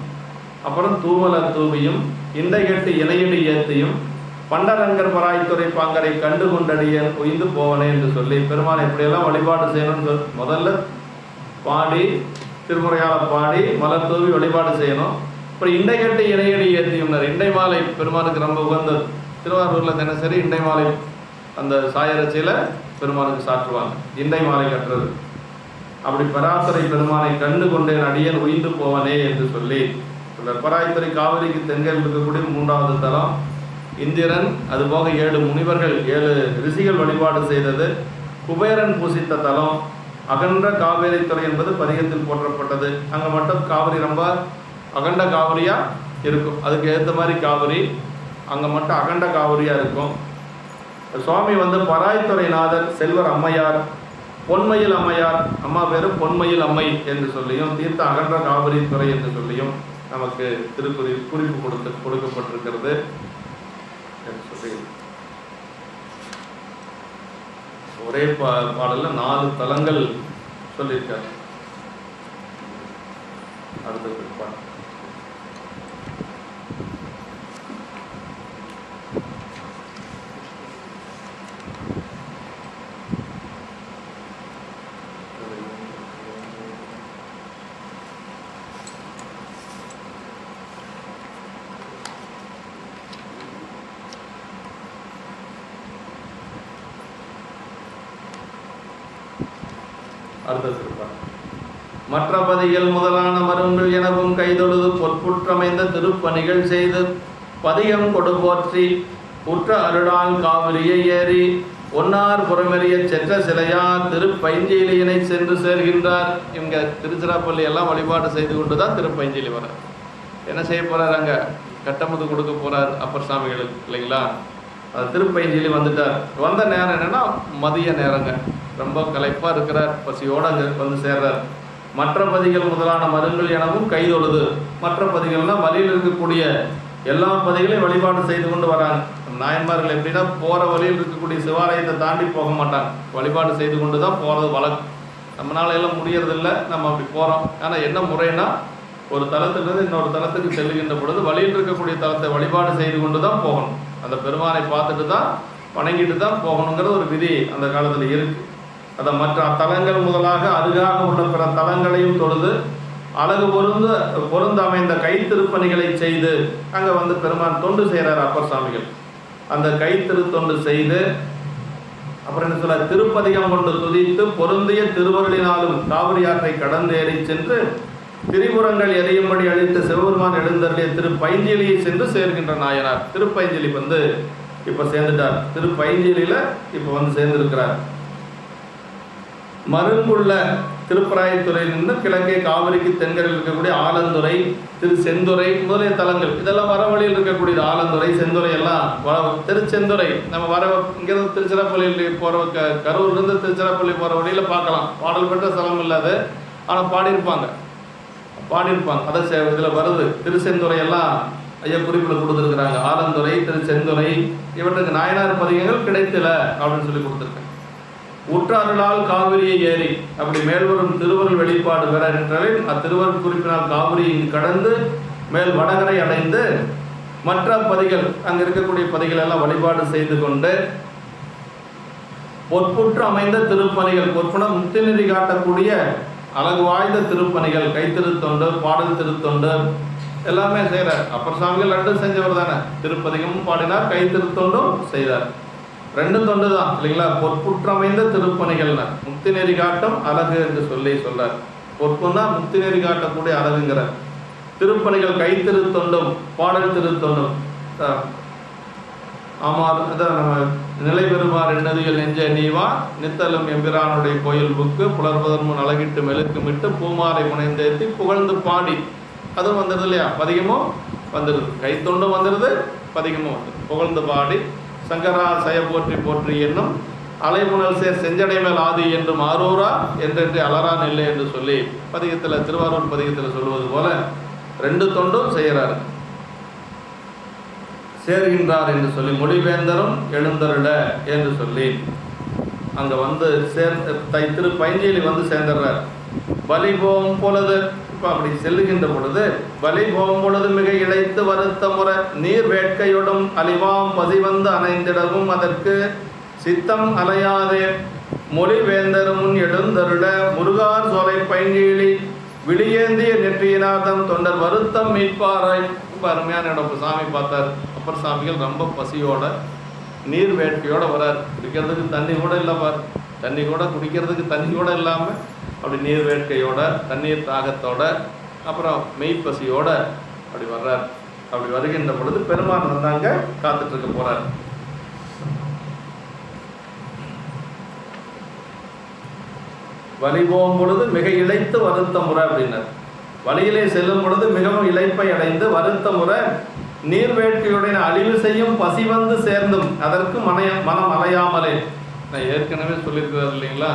அப்புறம் தூமல தூவியும் இண்டை கேட்டு இணையடி ஏத்தியும் பண்டரங்கர் பராய்த்துறை பாங்கரை கண்டு கொண்டடியேன் உய்ந்து போவனே என்று சொல்லி பெருமான் எப்படியெல்லாம் வழிபாடு செய்யணும்னு முதல்ல பாடி திருமுறையால் பாடி மலர் தூவி வழிபாடு செய்யணும். அப்புறம் இண்டை கட்டு இணையடி ஏற்றியும்னார். இண்டை மாலை பெருமானுக்கு ரொம்ப உகந்தது. திருவாரூரில் தினசரி இண்டை மாலை அந்த சாயரட்சியில் பெருமானுக்கு சாற்றுவாங்க. இண்டை மாலை கட்டுறது. அப்படி பராத்துறை பெருமானை கண்டு கொண்டேன் அடியேன் உய்ந்து போவனே என்று சொல்லி பராய்த்துறை காவிரிக்கு தென்கரையில் இருக்கக்கூடிய 3வது தலம். இந்திரன் அதுபோக 7 முனிவர்கள் 7 ரிஷிகள் வழிபாடு செய்தது. குபேரன் பூசித்த தலம். அகன்ற காவேரி துறை என்பது பதிகத்தில் போற்றப்பட்டது. அங்கே மட்டும் காவிரி ரொம்ப அகண்ட காவிரியாக இருக்கும். அதுக்கு ஏற்ற மாதிரி காவிரி அங்கே மட்டும் அகண்ட காவிரியாக இருக்கும். சுவாமி வந்து பராய்த்துறைநாதர், செல்வர் அம்மையார், பொன்மயில் அம்மையார், அம்மா பேரு பொன்மயில் அம்மை என்று சொல்லியும், தீர்த்த அகன்ற காவிரித்துறை என்று சொல்லியும் நமக்கு குறிப்பு கொடுக்கப்பட்டிருக்கிறது என்று சொல்லி ஒரே பாடல்ல 4 தலங்கள் சொல்லியிருக்காரு. அடுத்த பாடல் மற்ற பதிகள் முதலான மருங்கள் எனவும் கைதொழுது பொற்புற்றமைந்த திருப்பணிகள் செய்து பதிகம் கொடுபோற்றி உற்ற அருளால் காவிரியை ஏறி ஒன்னார் புறமெறிய சென்ற சிலையா திருப்பைஞ்சீலியினை சென்று சேர்கின்றார். இவங்க திருச்சிராப்பள்ளி எல்லாம் வழிபாடு செய்து கொண்டு தான் திருப்பைஞ்சீலி வர என்ன செய்ய போறார், அங்கே கட்டமுது கொடுக்க போறார் அப்பர் சாமிகளுக்கு இல்லைங்களா. அது திருப்பைஞ்சீலி வந்துட்டார். வந்த நேரம் என்னன்னா மதிய நேரங்க, ரொம்ப களைப்பாக இருக்கிறார், பசியோடு அங்கே வந்து சேர்றார். மற்ற பதிகள் முதலான மருங்கள் எனவும் கைதொழுது, மற்ற பதிகள்னால் வழியில் இருக்கக்கூடிய எல்லா பதிகளையும் வழிபாடு செய்து கொண்டு வராங்க. நாயன்மார்கள் எப்படின்னா போகிற வழியில் இருக்கக்கூடிய சிவாலயத்தை தாண்டி போக மாட்டாங்க, வழிபாடு செய்து கொண்டு தான் போகிறது வழக்கம். நம்மளால எல்லாம் முடியறதில்லை, நம்ம அப்படி போகிறோம். ஆனால் என்ன முறைன்னா ஒரு தலத்திலிருந்து இன்னொரு தலத்துக்கு செல்லுகின்ற பொழுது வழியில் இருக்கக்கூடிய தலத்தை வழிபாடு செய்து கொண்டு தான் போகணும். அந்த பெருமானை பார்த்துட்டு தான் வணங்கிட்டு தான் போகணுங்கிற ஒரு விதி அந்த காலத்தில் இருக்குது. அதை மற்ற தலங்கள் முதலாக அருகாக உள்ள பிற தலங்களையும் தொழுது அழகு பொருந்த அமைந்த கைத்திருப்பணிகளை செய்து அங்கே வந்து பெருமான் தொண்டு செய்கிறார் அப்பர் சாமிகள். அந்த கைத்திருத்தொண்டு செய்து அப்புறம் என்ன சொல்ல, திருப்பதிகம் கொண்டு துதித்து பொருந்திய திருவருளினாலும் காவிரி ஆற்றை கடந்தேறி சென்று திரிபுரங்கள் எரியும்படி அழித்து சிவபெருமான் எழுந்தருளிய திருப்பைஞ்சலியை சென்று சேர்கின்ற நாயனார். திருப்பைஞ்சலி வந்து இப்போ சேர்ந்துட்டார், திருப்பைஞ்சலியில் இப்போ வந்து சேர்ந்திருக்கிறார். மருங்குள்ள திருப்பராயத்துறையிலிருந்து கிழக்கே காவிரிக்கு தென்கரையில் இருக்கக்கூடிய ஆலந்துறை, திருச்செந்துறை முதலிய தலங்கள் இதெல்லாம் வர வழியில் இருக்கக்கூடியது. ஆலந்துறை, செந்துறை எல்லாம் திருச்செந்துறை நம்ம வர இங்கிருந்து திருச்சிராப்பள்ளி போகிற கரூர்லேருந்து திருச்சிராப்பள்ளி போகிற வழியில் பார்க்கலாம். பாடல் பெற்ற ஸ்தலம் இல்லாது, ஆனால் பாடியிருப்பாங்க. அதை இதில் வருது. திருச்செந்துறை எல்லாம் ஐயா குறிப்பில் கொடுத்துருக்குறாங்க. ஆலந்துறை, திருச்செந்துறை இவற்றுக்கு நாயனார் பதிகங்கள் கிடைத்தல அப்படின்னு சொல்லி கொடுத்துருக்காங்க. உற்றாருளால் காவிரியை ஏறி அப்படி மேல்வரும் திருவருள் வெளிப்பாடு பெற என்றால் அத்திருவருள் குறிப்பினால் காவிரி கடந்து மேல் வடகரை அடைந்து மற்ற பதிகள் அங்கே இருக்கக்கூடிய பதிகள் எல்லாம் வழிபாடு செய்து கொண்டு பொற்புற்று அமைந்த திருப்பணிகள், பொற்புன முக்தி நெறி காட்டக்கூடிய அழகு வாய்ந்த திருப்பணிகள், கைத்திருத்தொண்டு, பாடல் திருத்தொண்டு எல்லாமே செய்கிறார். அப்பர் சாமிகள் 2 செஞ்சவர் தானே, திருப்பதிகமும் பாடினார், கைத்திருத்தொண்டும் செய்தார். 2 தொண்டு தான் இல்லைங்களா. பொற்புற்றமைந்த திருப்பணிகள்னா முக்தி நெறி காட்டும் அழகு என்று சொல்றார். பொற்புன்னா முக்தி நெறி காட்டக்கூடிய அழகுங்கிற திருப்பணிகள், கைத்திருத்தொண்டும் பாடல் திருத்தொண்டும். ஆமாம், அதான் நம்ம நிலை பெறுமாறு நதிகள் நெஞ்ச நீவா நித்தலும் எம்பிரானுடைய கோயில் புக்கு புலர்வதன் முன் அழகிட்டு மெழுக்குமிட்டு பூமாலை முனைந்தேத்தி புகழ்ந்து பாடி அதுவும் வந்துடுது இல்லையா. பதிகமும் வந்துடுது, கைத்தொண்டும் வந்துடுது, பதிகமும் வந்துடுது. புகழ்ந்து பாடி சங்கரா சய போற்றி போற்றி என்னும் அலைமுனல் சேர் செஞ்சடை மேல் ஆதி என்றும் ஆரூரா என்றென்று அலரான் இல்லை என்று சொல்லி பதிகத்தில், திருவாரூர் பதிகத்தில் சொல்வது போல 2 தொண்டும் செய்கிறார். சேர்கின்றார் என்று சொல்லி மொழிவேந்தரும் எழுந்தருட என்று சொல்லி அங்கே வந்து திருப்பைஞ்சலி வந்து சேர்ந்துடுறார். பலி போகும் பொழுது இப்போ அப்படி செல்லுகின்ற பொழுது பலி போகும் பொழுது மிக இழைத்து வருத்த முறை நீர் வேட்கையுடன் அழிவாம் பசி வந்து அணைந்திடவும் அதற்கு சித்தம் அலையாதே மொழிவேந்தரும் எழுந்தருட முருகார் சோலை பைஞ்சலி விடியேந்திய நெற்றியினார்தம் தொண்டர் வருத்தம் மீட்பாராய். ரொம்ப அருமையான இடம். சாமி பார்த்தார். அப்பர் சாமிகள் ரொம்ப பசியோட நீர் வேட்கையோடு வரார். குடிக்கிறதுக்கு தண்ணி கூட இல்லை பார், தண்ணி கூட குடிக்கிறதுக்கு தண்ணி கூட இல்லாமல் அப்படி நீர் வேட்கையோட தண்ணீர் தாகத்தோட அப்புறம் மெய்ப்பசியோட அப்படி வர்றார். அப்படி வருகின்ற பொழுது பெருமான் வந்தாங்க காத்துட்டு இருக்க போறார். வழி போகும் பொழுது மிக இழைத்து வருத்த முறை அப்படின்னார். வழியிலே செல்லும் பொழுது மிகவும் இழைப்பை அடைந்து வருத்த முறை நீர் வேட்கையுடைய அழிவு செய்யும் பசி வந்து சேர்ந்தும் அதற்கு மனம் அலையாமலே. நான் ஏற்கனவே சொல்லியிருக்கிறார் இல்லைங்களா,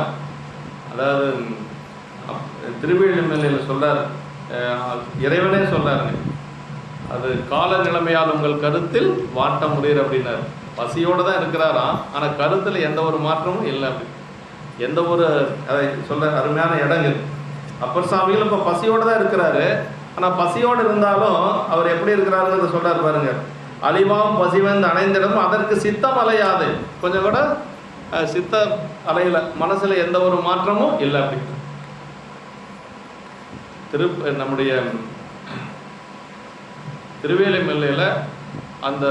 அதாவது திருவேலிமலையில் சொல்றார், இறைவனே சொல்றாருங்க, அது கால நிலைமையால் உங்கள் கருத்தில் வாட்ட முடியுற அப்படின்னாரு. பசியோடு தான் இருக்கிறாராம், ஆனால் கருத்தில் எந்த ஒரு மாற்றமும் இல்லை. அப்படி எந்த ஒரு அதை சொல்ற அருமையான இடங்கள். அப்பர் சாமிகள் இப்போ பசியோடு தான் இருக்கிறாரு, ஆனால் பசியோடு இருந்தாலும் அவர் எப்படி இருக்கிறாருங்கிறத சொல்றாரு பாருங்க. அழிவாம் பசிவந்து அணைந்திடமும் அதற்கு சித்தம் அலையாது. கொஞ்சம் கூட சித்த அலையில, மனசுல எந்த ஒரு மாற்றமும் இல்லை. அப்படி நம்முடைய திருவேலிமலையில் அந்த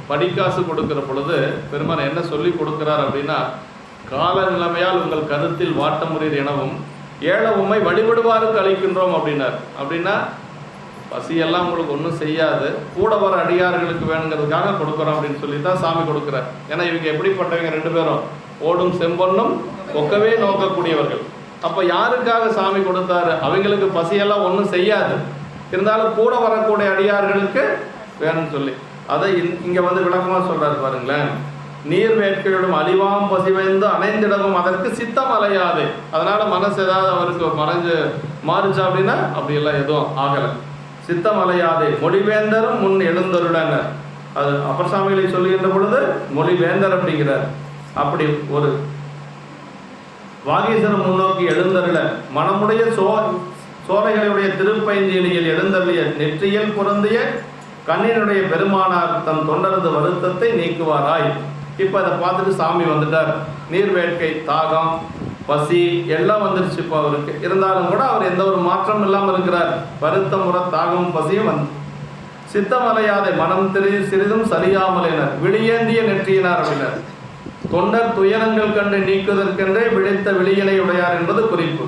படிக்காசு கொடுக்கிற பொழுது பெருமான் என்ன சொல்லி கொடுக்கிறார் அப்படின்னா, கால நிலைமையால் உங்கள் கருத்தில் வாட்ட முறையீர் எனவும் ஏழ உம்மை வழிபடுவாருக்கு அளிக்கின்றோம் அப்படின்னார். அப்படின்னா பசியெல்லாம் உங்களுக்கு ஒன்றும் செய்யாது, கூட வர அடியார்களுக்கு வேணுங்கிறதுக்காக கொடுக்குறோம் அப்படின்னு சொல்லி தான் சாமி கொடுக்குறார். ஏன்னா இவங்க எப்படிப்பட்டவங்க, 2 பேரும் ஓடும் செம்பொன்னும் ஒக்கவே நோக்கக்கூடியவர்கள். அப்போ யாருக்காக சாமி கொடுத்தாரு? அவங்களுக்கு பசியெல்லாம் ஒன்றும் செய்யாது, இருந்தாலும் கூட வரக்கூடிய அடியார்களுக்கு வேணும்னு சொல்லி அதை இங்கே வந்து விளக்கமாக சொல்கிறாரு பாருங்களேன். நீர் வேட்கையோடும் அழிவாம் பசிவைந்து அணைந்திடவும் அதற்கு சித்தம் அலையாது. அதனால் மனசு ஏதாவது அவருக்கு மாறுச்சா அப்படின்னா அப்படியெல்லாம் எதுவும் ஆகலை. சித்தம் அலையாது மொழிவேந்தரும் முன் எழுந்தருளங்க. அது அப்பர் சாமிகளை சொல்லுகின்ற பொழுது மொழிவேந்தர் அப்படிங்கிறார். அப்படி ஒரு வாகீசனம் முன்னோக்கி எழுந்தருள மனமுடைய சோலைகளுடைய திருப்பைஞ்சீலியில் எழுந்தருளிய நெற்றியில் பொருந்திய கண்ணினுடைய பெருமானார் தம் தொண்டரது வருத்தத்தை நீக்குவாராய். இப்போ அதை பார்த்துட்டு சாமி வந்துட்டார். நீர் வேட்கை, தாகம், பசி எல்லாம் வந்துருச்சு இப்போ அவருக்கு. இருந்தாலும் கூட அவர் எந்த ஒரு மாற்றம் இல்லாமல் இருக்கிறார். வருத்த முறை தாகம் பசியும் வந்து சித்தமலையாதை மனம் சிறிதும் சரியாமலினர் விழியேந்திய நெற்றியினார் அப்படின்னார். தொண்டர் துயரங்கள் கண்டு நீக்குவதற்கென்றே விழித்த விழியினை உடையார் என்பது குறிப்பு.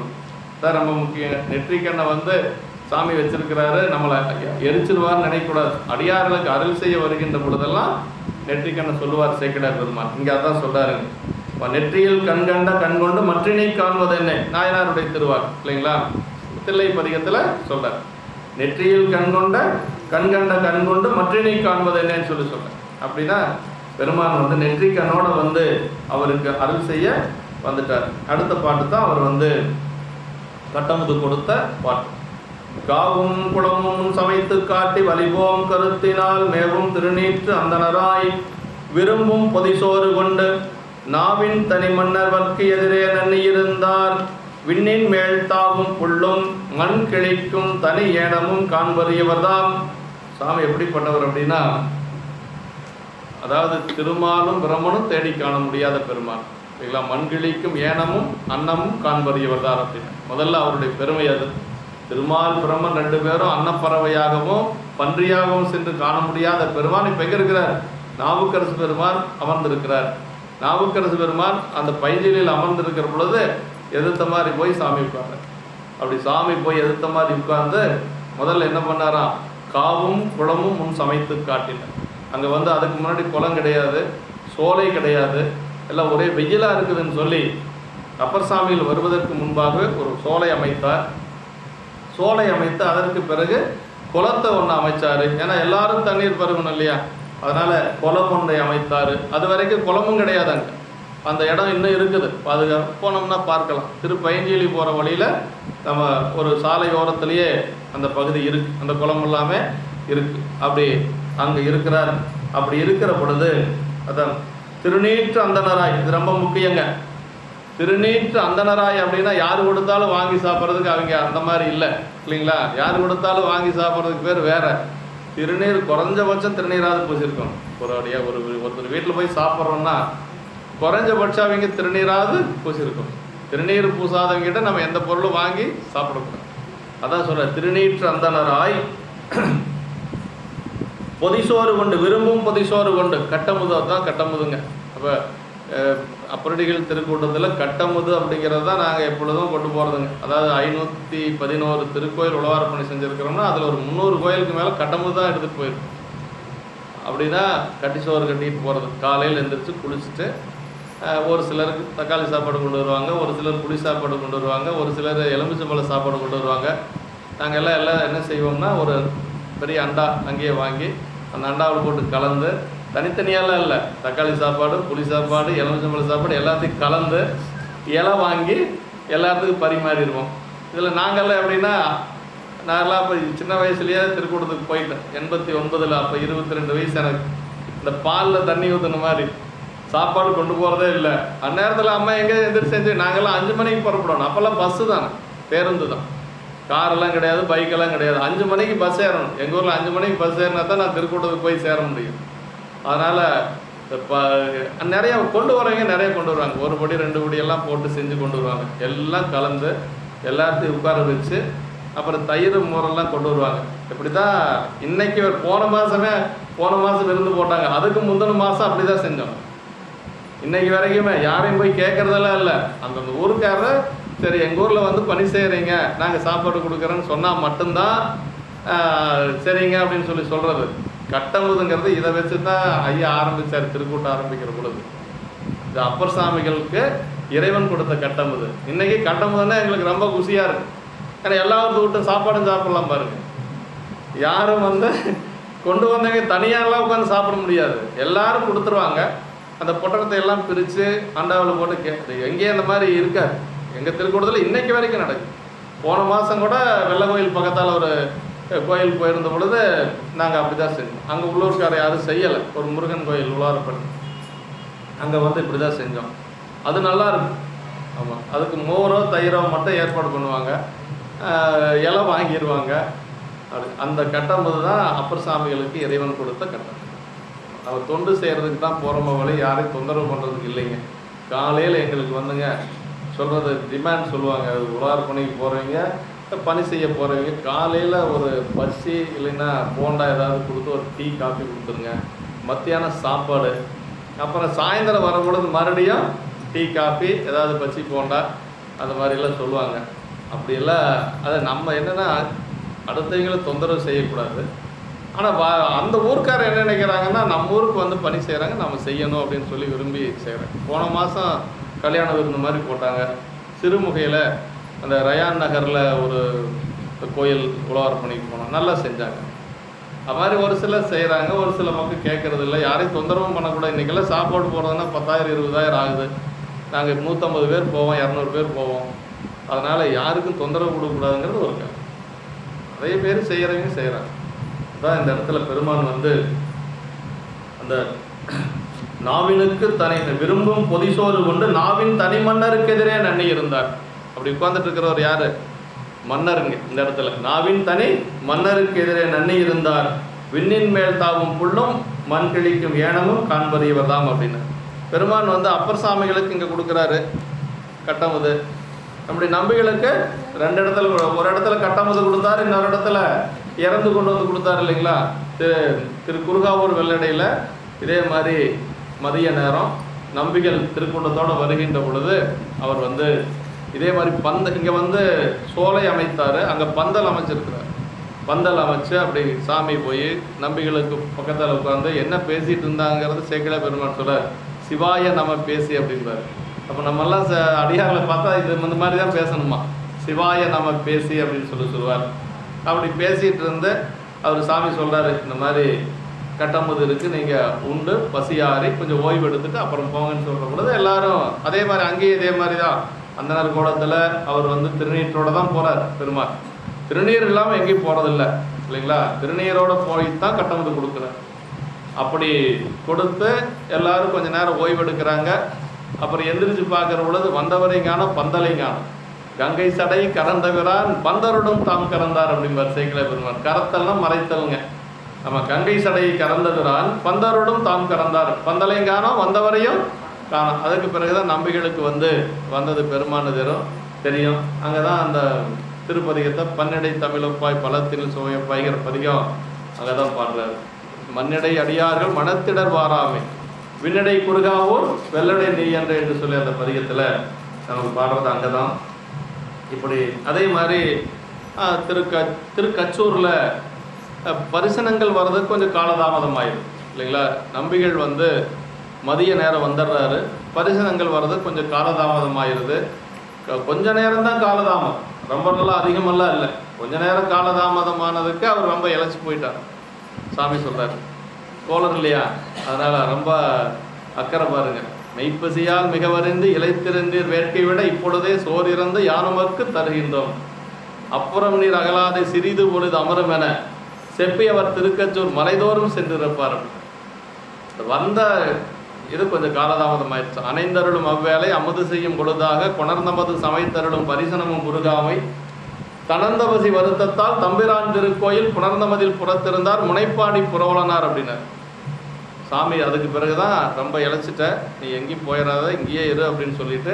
சார் ரொம்ப முக்கியம். நெற்றிக்கண்ணை வந்து சாமி வச்சிருக்கிறாரு, நம்மளை எரிச்சிருவார்னு நினைக்கக்கூடாது. அடியார்களுக்கு அருள் செய்ய வருகின்ற பொழுதெல்லாம் நெற்றிக்கண்ணை சொல்லுவார் சேக்கிடார் பெருமான். இங்கே அதான் சொல்றாருங்க, நெற்றியில் கண்கண்ட கண்கொண்டு மற்றினை காண்பது என்ன, நாயனாருடைய திருவார் இல்லைங்களா, தில்லை பதிகத்தில் சொல்றார். நெற்றியில் கண்கண்ட கண்கொண்டு மற்றினை காண்பது என்னன்னு சொல்றார். அப்படின்னா பெருமான் வந்து நெற்றி கண்ணோட வந்து அவருக்கு அருள் செய்ய வந்துட்டார். அடுத்த பாட்டு தான் அவர் வந்து கட்டமுது கொடுத்த பாட்டு. காவும் குளமும் சமைத்து காட்டி வலிபோம் கருத்தினால் மேவும் திருநீற்று அந்தனராய் விரும்பும் பொதிசோறு கொண்டு நாவின் தனி மன்னர்வர்க்கு எதிரே நன்னியிருந்தார் விண்ணின் மேல் தாவும் புல்லும் மண் கிழிக்கும் தனி ஏனமும் காண்பறியவர்தான். சாமி எப்படிப்பட்டவர் அப்படின்னா, அதாவது திருமாலும் பிரம்மனும் தேடி காண முடியாத பெருமான் இல்லைங்களா. மண் கிழிக்கும் ஏனமும் அன்னமும் காண்பறியவர்தான் அப்படின்னு முதல்ல அவருடைய பெருமை அது. திருமால் பிரம்மன் 2 பேரும் அன்னப்பறவையாகவும் பன்றியாகவும் சென்று காண முடியாத பெருமான் இப்போ எங்கே இருக்கிறார்? நாவுக்கரசு பெருமான் அமர்ந்திருக்கிறார். நாவுக்கரசு பெருமான் அந்த பைஞ்சலில் அமர்ந்திருக்கிற பொழுது எதிர்த்த மாதிரி போய் சாமி உட்கார்ந்து, அப்படி சாமி போய் எதிர்த்த மாதிரி உட்கார்ந்து முதல்ல என்ன பண்ணாராம், காவும் குளமும் முன் சமைத்து காட்டினார். அங்கே வந்து அதுக்கு முன்னாடி குளம் கிடையாது, சோலை கிடையாது, எல்லாம் ஒரே வெயிலாக இருக்குதுன்னு சொல்லி அப்பர் சாமியில் வருவதற்கு முன்பாக ஒரு சோலை அமைத்தார். சோலை அமைத்து அதற்கு பிறகு குளத்தை ஒன்று அமைச்சார். ஏன்னா எல்லாரும் தண்ணீர் பருகணும் இல்லையா, அதனால் குளம் ஒன்றை அமைத்தார். அது வரைக்கும் குளமும் கிடையாதாங்க, அந்த இடம் இன்னும் இருக்குது, அதுக்கு போனோம்னா பார்க்கலாம். திருப்பைஞ்சேலி போகிற வழியில் நம்ம ஒரு சாலை ஓரத்துலேயே அந்த பகுதி இருக்குது, அந்த குளம் எல்லாமே இருக்குது. அப்படி அங்கே இருக்கிறார். அப்படி இருக்கிற பொழுது அதான் திருநீற்று அந்தனராய், இது ரொம்ப முக்கியங்க. திருநீற்று அந்தனராய் அப்படின்னா யார் கொடுத்தாலும் வாங்கி சாப்பிட்றதுக்கு அவங்க அந்த மாதிரி இல்லை இல்லைங்களா. யார் கொடுத்தாலும் வாங்கி சாப்பிட்றதுக்கு பேர் வேற. திருநீர் குறைஞ்சபட்சம் திருநீராவது பூசிருக்கணும். ஒருத்தர் வீட்டில் போய் சாப்பிட்றோன்னா குறைஞ்சபட்சம் அவங்க திருநீராவது பூசிருக்கணும். திருநீர் பூசாதவங்கிட்ட நம்ம எந்த பொருளும் வாங்கி சாப்பிடக்கூடாது. அதான் சொல்ற, திருநீற்று அந்தனராய் பொதிசோறு கொண்டு விரும்பும் பொதிசோறு கொண்டு. கட்டமுது தான் கட்டமுதுங்க. அப்போ அப்பரடிகள் திருக்கூட்டத்தில் கட்டமுது அப்படிங்கிறது தான் நாங்கள் எப்பொழுதும் கொண்டு போகிறதுங்க. அதாவது 511 திருக்கோயில் உழவாரப்பணி செஞ்சுருக்கிறோம்னா அதில் ஒரு 300 கோயிலுக்கு மேலே கட்டமுது தான் எடுத்துகிட்டு போயிருக்கோம். அப்படின்னா கட்டிச்சோறு கட்டிட்டு போகிறது. காலையில் எழுந்திரிச்சு குளிச்சுட்டு ஒரு சிலருக்கு தக்காளி சாப்பாடு கொண்டு வருவாங்க, ஒரு சிலர் புளி சாப்பாடு கொண்டு வருவாங்க, ஒரு சிலர் எலுமிச்சம்பழ சாப்பாடு கொண்டு வருவாங்க. நாங்கள் எல்லாம் என்ன செய்வோம்னா ஒரு பெரிய அண்டா அங்கேயே வாங்கி அந்த அண்டாவில் போட்டு கலந்து, தனித்தனியாலாம் இல்லை, தக்காளி சாப்பாடு, புளி சாப்பாடு, எலுமிச்சம்பழ சாப்பாடு எல்லாத்தையும் கலந்து இலை வாங்கி எல்லாத்துக்கும் பரிமாறிடுவோம். இதில் நாங்கள்லாம் எப்படின்னா, நான்லாம் இப்போ சின்ன வயசுலேயே திருக்கூடத்துக்கு போயிட்டேன். 89, அப்போ 22 வயசு எனக்கு. இந்த பாலில் தண்ணி ஊற்றுன மாதிரி சாப்பாடு கொண்டு போகிறதே இல்லை. அந்நேரத்தில் அம்மா எங்கே எந்திரிச்சு செஞ்சு, நாங்கள்லாம் 5 மணிக்கு புறப்படணும். அப்போல்லாம் பஸ்ஸு தானே, பேருந்து தான், காரெல்லாம் கிடையாது, பைக்கெல்லாம் கிடையாது. 5 மணிக்கு பஸ் ஏறணும். எங்கள் ஊரில் 5 மணிக்கு பஸ் ஏறினா தான் நான் திருக்கூடத்துக்கு போய் சேர முடியும். அதனால் இப்போ நிறையா கொண்டு வரவங்க நிறைய கொண்டு வருவாங்க. 1 படி 2 படி எல்லாம் போட்டு செஞ்சு கொண்டு வருவாங்க. எல்லாம் கலந்து எல்லாத்தையும் உட்கார வச்சு அப்புறம் தயிர் மோரெல்லாம் கொண்டு வருவாங்க. இப்படி தான் இன்றைக்கி போன மாதம் விருந்து போட்டாங்க. அதுக்கு முந்தின மாதம் அப்படி தான் செஞ்சோம். இன்றைக்கி வரைக்குமே யாரையும் போய் கேட்குறதெல்லாம் இல்லை. அந்தந்த ஊருக்காரர் சரி எங்கள் ஊரில் வந்து பணி செய்கிறீங்க, நாங்கள் சாப்பாடு கொடுக்குறோன்னு சொன்னால் மட்டும்தான் சரிங்க அப்படின்னு சொல்லி சொல்கிறது. கட்டமுதுங்கிறது இதை வச்சு தான் ஐயா ஆரம்பித்தார். திருக்கூட்டம் ஆரம்பிக்கிற பொழுது இந்த அப்பர் சாமிகளுக்கு இறைவன் கொடுத்த கட்டமுது. இன்றைக்கி கட்டமுதுன்னா எங்களுக்கு ரொம்ப குஷியாக இருக்குது. ஏன்னா எல்லாரும் விட்டு சாப்பாடும் சாப்பிட்லாம் பாருங்கள். யாரும் வந்து கொண்டு வந்தவங்க தனியாரெலாம் உட்காந்து சாப்பிட முடியாது. எல்லோரும் கொடுத்துருவாங்க. அந்த பொட்டலத்தை எல்லாம் பிரித்து அண்டாவில் போட்டு எங்கேயும் அந்த மாதிரி இருக்காது. எங்கள் திருக்கூடத்தில் இன்றைக்கி வரைக்கும் நடக்குது. போன மாதம் கூட வெள்ளை கோயில் பக்கத்தால் ஒரு கோயில் போயிருந்த பொழுது நாங்கள் அப்படி தான் செஞ்சோம். அங்கே உள்ளூர்காரை யாரும் செய்யலை. ஒரு முருகன் கோயில் உலாரப்பன், அங்கே வந்து இப்படி தான் செஞ்சோம். அது நல்லா இருக்கும். ஆமாம், அதுக்கு மோரோ தயிரோ மட்டும் ஏற்பாடு பண்ணுவாங்க, இலை வாங்கிடுவாங்க. அது அந்த கட்டம்போது தான் அப்பர் சாமிகளுக்கு இறைவன் கொடுத்த கட்டம். அவர் தொண்டு செய்கிறதுக்கு தான் போகிறோம வழி, யாரையும் தொந்தரவு பண்ணுறதுக்கு இல்லைங்க. காலையில் எங்களுக்கு வந்துங்க சொல்கிறது டிமாண்ட் சொல்லுவாங்க. உலார் பணிக்கு போகிறவங்க, பணி செய்ய போகிறவங்க காலையில் ஒரு பசி இல்லைன்னா போண்டா ஏதாவது கொடுத்து ஒரு டீ காஃபி கொடுத்துருங்க. மத்தியானம் சாப்பாடு, அப்புறம் சாயந்தரம் வரும்பொழுது மறுபடியும் டீ காஃபி ஏதாவது பச்சி போண்டா அந்த மாதிரிலாம் சொல்லுவாங்க. அப்படியெல்லாம் அதை நம்ம என்னென்னா அடுத்தவங்களை தொந்தரவு செய்யக்கூடாது. ஆனால் அந்த ஊருக்காரர் என்ன நினைக்கிறாங்கன்னா, நம்ம ஊருக்கு வந்து பணி செய்கிறாங்க, நம்ம செய்யணும் அப்படின்னு சொல்லி விரும்பி செய்கிறாங்க. போன மாதம் கல்யாண விருந்து மாதிரி போட்டாங்க சிறுமுகையில். அந்த ரயான் நகரில் ஒரு கோயில் உழவார் பணிக்கு போனோம், நல்லா செஞ்சாங்க. அது மாதிரி ஒரு சிலர் செய்கிறாங்க, ஒரு சில மக்கள் கேட்குறது இல்லை. யாரையும் தொந்தரவும் பண்ணக்கூடாது. இன்றைக்கெல்லாம் சாப்பாடு போடுறதுன்னா 10,000 20,000 ஆகுது. நாங்கள் 150 பேர் போவோம், 200 பேர் போவோம். அதனால் யாருக்கும் தொந்தரவு கொடுக்கக்கூடாதுங்கிறது ஒரு கதை. நிறைய பேர் செய்கிறவங்க செய்கிறாங்க. அதான் இந்த இடத்துல பெருமான் வந்து அந்த நாவினுக்கு தனி விரும்பும் பொதிசோறு கொண்டு நாவின் தனி மன்னருக்கு எதிரே நன்னி இருந்தார். அப்படி உட்கார்ந்துட்டு இருக்கிறவர் யாரு? மன்னருங்க. இந்த இடத்துல நாவின் தனி மன்னருக்கு எதிரே நன்னி இருந்தார். விண்ணின் மேல் தாவும் புல்லும் மண் கிழிக்கும் ஏனமும் காண்பறியவர் தாம் அப்படின்னு பெருமான் வந்து அப்பர் சாமிகளுக்கு இங்கே கொடுக்குறாரு கட்டமுது. நம்முடைய நம்பிகளுக்கு 2 இடத்துல, ஒரு இடத்துல கட்டமுது கொடுத்தாரு, இன்னொரு இடத்துல இறந்து கொண்டு வந்து கொடுத்தாரு இல்லைங்களா? திரு குருகாவூர் வெள்ளடையில் இதே மாதிரி மதிய நேரம் நம்பிகள் திருக்கூட்டத்தோடு வருகின்ற பொழுது அவர் வந்து இதே மாதிரி இங்கே வந்து சோலை அமைத்தார். அங்கே பந்தல் அமைச்சிருக்கிறார். பந்தல் அமைச்சு அப்படி சாமி போய் நம்பிகளுக்கு பக்கத்தில் உட்காந்து என்ன பேசிகிட்டு இருந்தாங்கிறது சேக்கிழ பெருமான் சொல்ல, சிவாய நம்ம பேசி அப்படின்றார். அப்போ நம்மெல்லாம் அடியார்களை பார்த்தா இது இந்த மாதிரி தான் பேசணுமா, சிவாய நம்ம பேசி அப்படின்னு சொல்லுவார். அப்படி பேசிகிட்டு இருந்து அவர் சாமி சொல்கிறாரு, இந்த மாதிரி கட்டமுது இருக்குது, நீங்கள் உண்டு பசியாரி கொஞ்சம் ஓய்வு எடுத்துட்டு அப்புறம் போங்கன்னு சொல்கிற பொழுது எல்லாரும் அதே மாதிரி அங்கேயும் இதே மாதிரி தான் அந்தனர் கோலத்தில் அவர் வந்து திருநீற்றோடு தான் போகிறார் பெருமாள். திருநீர் இல்லாமல் எங்கேயும் போகிறதில்ல இல்லைங்களா? திருநீரோடு போய் தான் கட்டமுது கொடுக்குறார். அப்படி கொடுத்து எல்லாரும் கொஞ்சம் நேரம் ஓய்வு எடுக்கிறாங்க. அப்புறம் எந்திரிச்சு பார்க்குற பொழுது வந்தவரையும் காணோம், பந்தலையும் காணோம். கங்கை சடை கறந்தவரான் பந்தருடன் தாம் கறந்தார் அப்படிம்பார் சேக்கிழ பெருமான். கரத்தல்னா மறைத்தல்ங்க. நம்ம கங்கை சடையை கறந்தவரான் பந்தருடன் தாம் கறந்தார். பந்தலையும் காணோம், வந்தவரையும் காணோம். அதுக்கு பிறகுதான் நம்பிகளுக்கு வந்து வந்தது பெருமானு தெரியும். அங்கே தான் அந்த திருப்பதிகத்தை பன்னடை தமிழப்பாய் பலத்தில் சுவையப்பாய்கிற பதிகம் அங்கே தான் பாடுறாரு. மன்னடை அடியார்கள் மனத்திடர் வாராமை விண்ணடை குறுகாவூர் வெள்ளடை நெய்யன்று என்று சொல்லி அந்த பதிகத்தில் நமக்கு பாடுறது அங்கே தான். இப்படி அதே மாதிரி திருக்கச்சூரில் பரிசனங்கள் வர்றதுக்கு கொஞ்சம் காலதாமதம் ஆயிடும் இல்லைங்களா? நம்பிகள் வந்து மதிய நேரம் வந்துடுறாரு, பரிசனங்கள் வர்றதுக்கு கொஞ்சம் காலதாமதம் ஆயிடுது. கொஞ்ச நேரம் தான் காலதாமதம், ரொம்ப நல்லா அதிகமெல்லாம் இல்லை. கொஞ்ச நேரம் காலதாமதமானதுக்கு அவர் ரொம்ப இழைச்சி போயிட்டார். சாமி சொல்கிறார், தோழர் இல்லையா, அதனால் ரொம்ப அக்கறை பாருங்க. மெய்ப்பசியால் மிக வரிந்து இளைத்திருந்தீர் வேட்கை விட இப்பொழுதே சோறிறந்து யானுமக்கு தருகின்றோம். அப்புறம் நீர் அகலாதை சிறிது பொழுது அமரும் என செப்பியவர் திருக்கச்சூர் மலைதோறும் சென்றிருப்பார். வந்த இது கொஞ்சம் காலதாமதம் ஆயிடுச்சு. அணைந்தருளும் அவ்வேளை அமுது செய்யும் பொழுதாக கொணர்ந்தமது சமைத்தருளும் பரிசனமும் முருகாவை தனந்தவசி வருத்தத்தால் தம்பிரான் திருக்கோயில் புணர்ந்தமதில் புறத்திருந்தார் முனைப்பாடி புறவலனார் அப்படின்னார். சாமி அதுக்கு பிறகுதான் ரொம்ப இழைச்சிட்ட, நீ எங்கேயும் போயிடாத, இங்கேயே இரு அப்படின்னு சொல்லிட்டு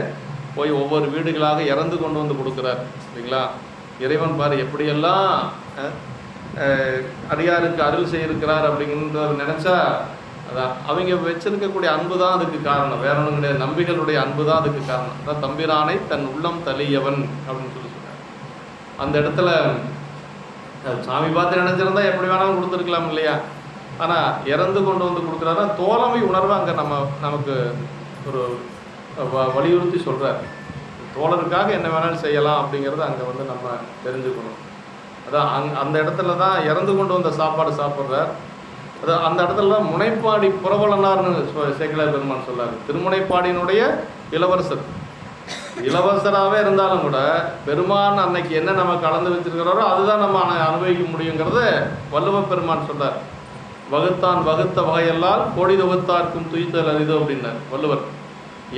போய் ஒவ்வொரு வீடுகளாக இறந்து கொண்டு வந்து கொடுக்குறார் இல்லைங்களா. இறைவன் பாரு எப்படியெல்லாம் அடியாருக்கு அருள் செய்திருக்கிறார் அப்படிங்கிறத நினச்சா, அதான் அவங்க வச்சிருக்கக்கூடிய அன்பு தான் அதுக்கு காரணம், வேற ஒன்றும் கிடையாது. நம்பிகளுடைய அன்பு தான் அதுக்கு காரணம். அதான் தம்பிரானை தன் உள்ளம் தலியவன் அப்படின்னு சொல்லி சொன்னார். அந்த இடத்துல சாமி பார்த்து நினைச்சிருந்தா எப்படி வேணாலும் கொடுத்துருக்கலாம் இல்லையா. ஆனால் இறந்து கொண்டு வந்து கொடுக்குறாரா, தோழமை உணர்வை அங்கே நமக்கு ஒரு வலியுறுத்தி சொல்கிறார். தோழருக்காக என்ன வேணாலும் செய்யலாம் அப்படிங்கிறத அங்கே வந்து நம்ம தெரிஞ்சுக்கணும். அதான் அந்த இடத்துல தான் இறந்து கொண்டு வந்த சாப்பாடு சாப்பிட்றார். அது அந்த இடத்துல முனைப்பாடி புறவலனார்னு சேக்கிழார் பெருமான் சொல்லார். திருமுனைப்பாடியினுடைய இளவரசர், இளவரசராகவே இருந்தாலும் கூட பெருமான் அன்னைக்கு என்ன நம்ம கலந்து வச்சிருக்கிறாரோ அதுதான் நம்ம அனுபவிக்க முடியுங்கிறத வள்ளுவ பெருமான் சொல்றார். வகுத்தான் வகுத்த வகையெல்லாம் கோடி தொகுத்தார்க்கும் துய்த்தல் அரிதோ அப்படின்னார் வள்ளுவர்.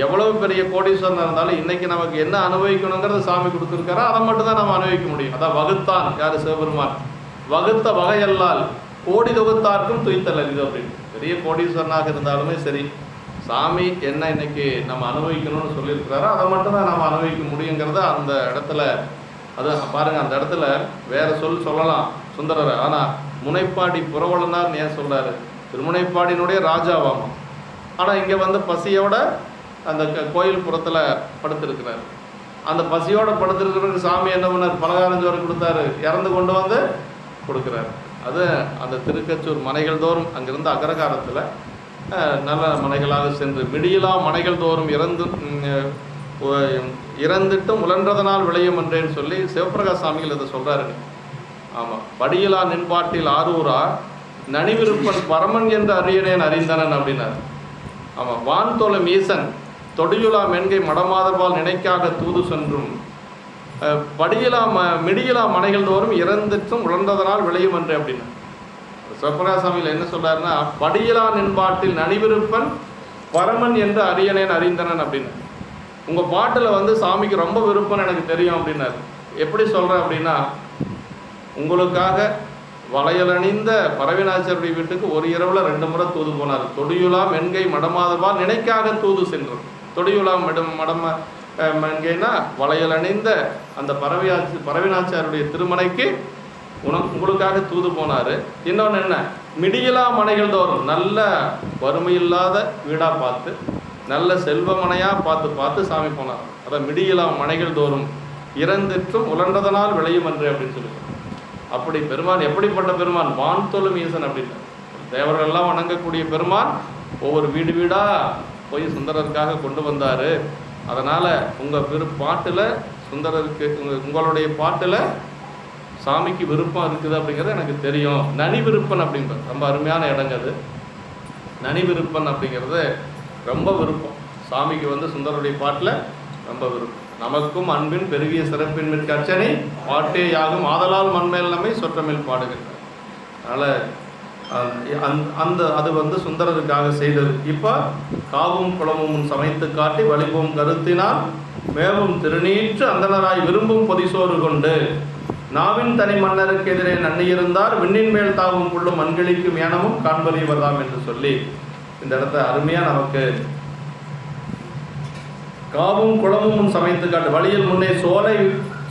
எவ்வளவு பெரிய கோடீஸ்வரன் இருந்தாலும் இன்னைக்கு நமக்கு என்ன அனுபவிக்கணுங்கிறத சாமி கொடுத்துருக்காரோ அதை மட்டும் தான் நம்ம அனுபவிக்க முடியும். அதான் வகுத்தான் யாரு, சிவபெருமான். வகுத்த வகையல்லால் கோடி தொகுத்தார்க்கும் துய்த்தல் அரிதோ அப்படின்னு. பெரிய கோடீஸ்வரனாக இருந்தாலுமே சரி, சாமி என்ன இன்னைக்கு நம்ம அனுபவிக்கணும்னு சொல்லியிருக்கிறாரோ அதை மட்டும் தான் நம்ம அனுபவிக்க முடியுங்கிறத அந்த இடத்துல அது பாருங்க. அந்த இடத்துல வேற சொல்லலாம் சுந்தரரை, ஆனால் முனைப்பாடி புறவலனார் ஏன் சொல்றாரு, திருமுனைப்பாடியினுடைய ராஜாவாமா. ஆனால் இங்கே வந்து பசியோட அந்த கோயில் புறத்தில் படுத்திருக்கிறார். அந்த பசியோட படுத்திருக்கிறதுக்கு சாமி என்ன பண்ணார், பலகாரஞ்சோறு கொடுத்தாரு, இறந்து கொண்டு வந்து கொடுக்குறாரு. அது அந்த திருக்கச்சூர் மனைகள் தோறும் அங்கிருந்த அகரகாரத்தில் நல்ல மனைகளாக சென்று மிடியிலா மனைகள் தோறும் இறந்துட்டும் உழன்றதனால் விளையும் என்றேன்னு சொல்லி சிவபிரகாஷ் சாமிகள் இதை சொல்கிறாருங்க. ஆமாம், படியிலா நின்பாட்டில் ஆரூரா நனிவிருப்பன் பரமன் என்று அரியனேன் அறிந்தனன் அப்படின்னார். ஆமாம், வான்தோலம் ஈசன் தொடியுலா மென்கை மடமாதர்பால் நினைக்காக தூது சென்றும் படியிலா மிடியிலா மனைகள் தோறும் இறந்துட்டும் உழன்றதனால் விளையும் என்று அப்படின்னா சிவபிரகாஷ் சாமியில் என்ன சொல்றாருன்னா, படியிலா நின்பாட்டில் நனிவிருப்பன் பரமன் என்று அரியனேன் அறிந்தனன் அப்படின்னு. உங்கள் பாட்டில் வந்து சாமிக்கு ரொம்ப விருப்பம் எனக்கு தெரியும் அப்படின்னாரு. எப்படி சொல்கிறேன் அப்படின்னா, உங்களுக்காக வளையலணிந்த பரவினாச்சருடைய வீட்டுக்கு ஒரு இரவில் 2 முறை தூது போனார். தொடியுலாம் மென்கை மடமாதர்பால் நினைக்காக தூது சென்றார். தொடியுலாம் மடம மென்கைனா வளையலணிந்த அந்த பரவினாச்சாருடைய திருமணைக்கு உங்களுக்காக தூது போனார். இன்னொன்று என்ன, மிடியிலா மனைகள் தோறும் நல்ல வறுமையில்லாத வீடாக பார்த்து நல்ல செல்வமனையாக பார்த்து சாமி போனார். அதான் மிடியிலா மனைகள் தோறும் இறந்துற்றும் உழன்றதனால் விளையும் என்று அப்படின்னு சொல்லி. அப்படி பெருமான் எப்படிப்பட்ட பெருமான், வான்தொழும் ஈசன் அப்படின்னு. தேவர்களெல்லாம் வணங்கக்கூடிய பெருமான் ஒவ்வொரு வீடு வீடாக போய் சுந்தரருக்காக கொண்டு வந்தார். அதனால் உங்கள் பாட்டில் சுந்தரருக்கு உங்களுடைய பாட்டில் சாமிக்கு விருப்பம் இருக்குது அப்படிங்கிறது எனக்கு தெரியும். நனி விருப்பன் அப்படிங்கிறது ரொம்ப அருமையான இடங்க. அது நனி விருப்பன் அப்படிங்கிறது ரொம்ப விருப்பம் சாமிக்கு வந்து சுந்தரருடைய பாட்டில் ரொம்ப விருப்பம். நமக்கும் அன்பின் பெருகிய சிறப்பின் மிக்க அர்ச்சனை பாட்டே யாகும் ஆதலால் மண்மேல் நம்மை சொற்றமேல் பாடுகிறார். அதனால் அது வந்து சுந்தரருக்காக செய்தது. இப்போ காவும் குளமும் சமைத்து காட்டி வலிப்பும் கருத்தினால் மேவும் திருநீற்று அந்தனராய் விரும்பும் பொதிசோறு கொண்டு நாவின் தனி மன்னருக்கு எதிரே நன்னியிருந்தார் விண்ணின் மேல் தாவும் புள்ளும் மண்களிக்கும் ஏனமும் காண்பறிவதாம் என்று சொல்லி இந்த இடத்த அருமையாக நமக்கு காவும் குளமும் சமைத்து காட்டு வழியில் முன்னே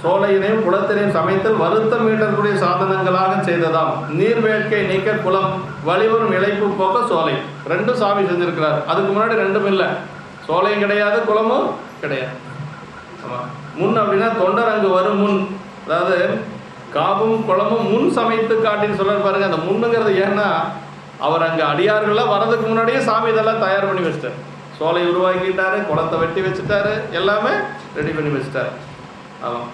சோலையினையும் குளத்தினையும் சமைத்தல் வருத்தம் மீட்டக்கூடிய சாதனங்களாக செய்ததாம். நீர் வேட்கை நீக்க குளம் வழிவரும் இழைப்பு போக்க சோலை 2 சாமி செஞ்சிருக்கிறார். அதுக்கு முன்னாடி 2ம் இல்லை, சோலையும் கிடையாது குளமும் கிடையாது. ஆமாம், முன் அப்படின்னா தொண்டர் அங்கு வரும் முன், அதாவது காவும் குளமும் முன் சமைத்து காட்டின்னு சொல்ல பாருங்க. அந்த முன்னுங்கிறது ஏன்னா அவர் அங்கே அடியார்கள்லாம் வரதுக்கு முன்னாடியே சாமி இதெல்லாம் தயார் பண்ணி வச்சுட்டார். சோலை உருவாக்கிட்டாரு, குளத்தை வெட்டி வச்சுட்டாரு, எல்லாமே ரெடி பண்ணி வச்சுட்டாரு. ஆமாம்,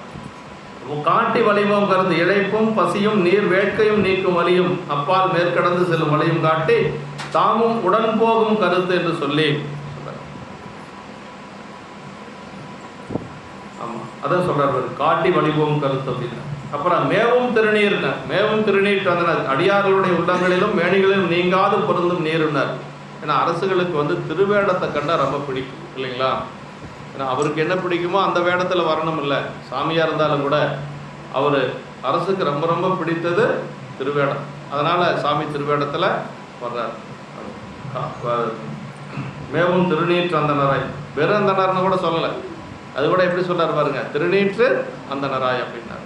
காட்டி வலிவும் கருத்து இழைப்பும் பசியும் நீர் வேட்கையும் நீக்கும் வலியும் அப்பால் மேற்கடந்து செல்லும் வலியும் காட்டி தாமும் உடன் போகும் கருத்து என்று சொல்லி. ஆமா, அதான் சொல்றாரு, காட்டி வழிபோகும் கருத்து அப்படின்னு. அப்புறம் மேவும் திருநீர், மேவும் திருநீர் வந்தனர், அடியார்களுடைய உள்ளங்களிலும் மேனிகளிலும் நீங்காது பொருந்தும் நீருன்னார். ஏன்னா அரசுகளுக்கு வந்து திருவேடத்தை கண்டா ரொம்ப பிடிக்கும் இல்லைங்களா? ஏன்னா அவருக்கு என்ன பிடிக்குமோ அந்த வேடத்தில் வரணும் இல்லை, சாமியாக இருந்தாலும் கூட அவர் அரசுக்கு ரொம்ப ரொம்ப பிடித்தது திருவேடம். அதனால் சாமி திருவேடத்தில் வர்றார். மேவும் திருநீற்று அந்தனராய், வெறும் அந்தனர்னு கூட சொல்லலை, அது கூட எப்படி சொல்றார் பாருங்க, திருநீற்று அந்தனராய் அப்படின்னார்.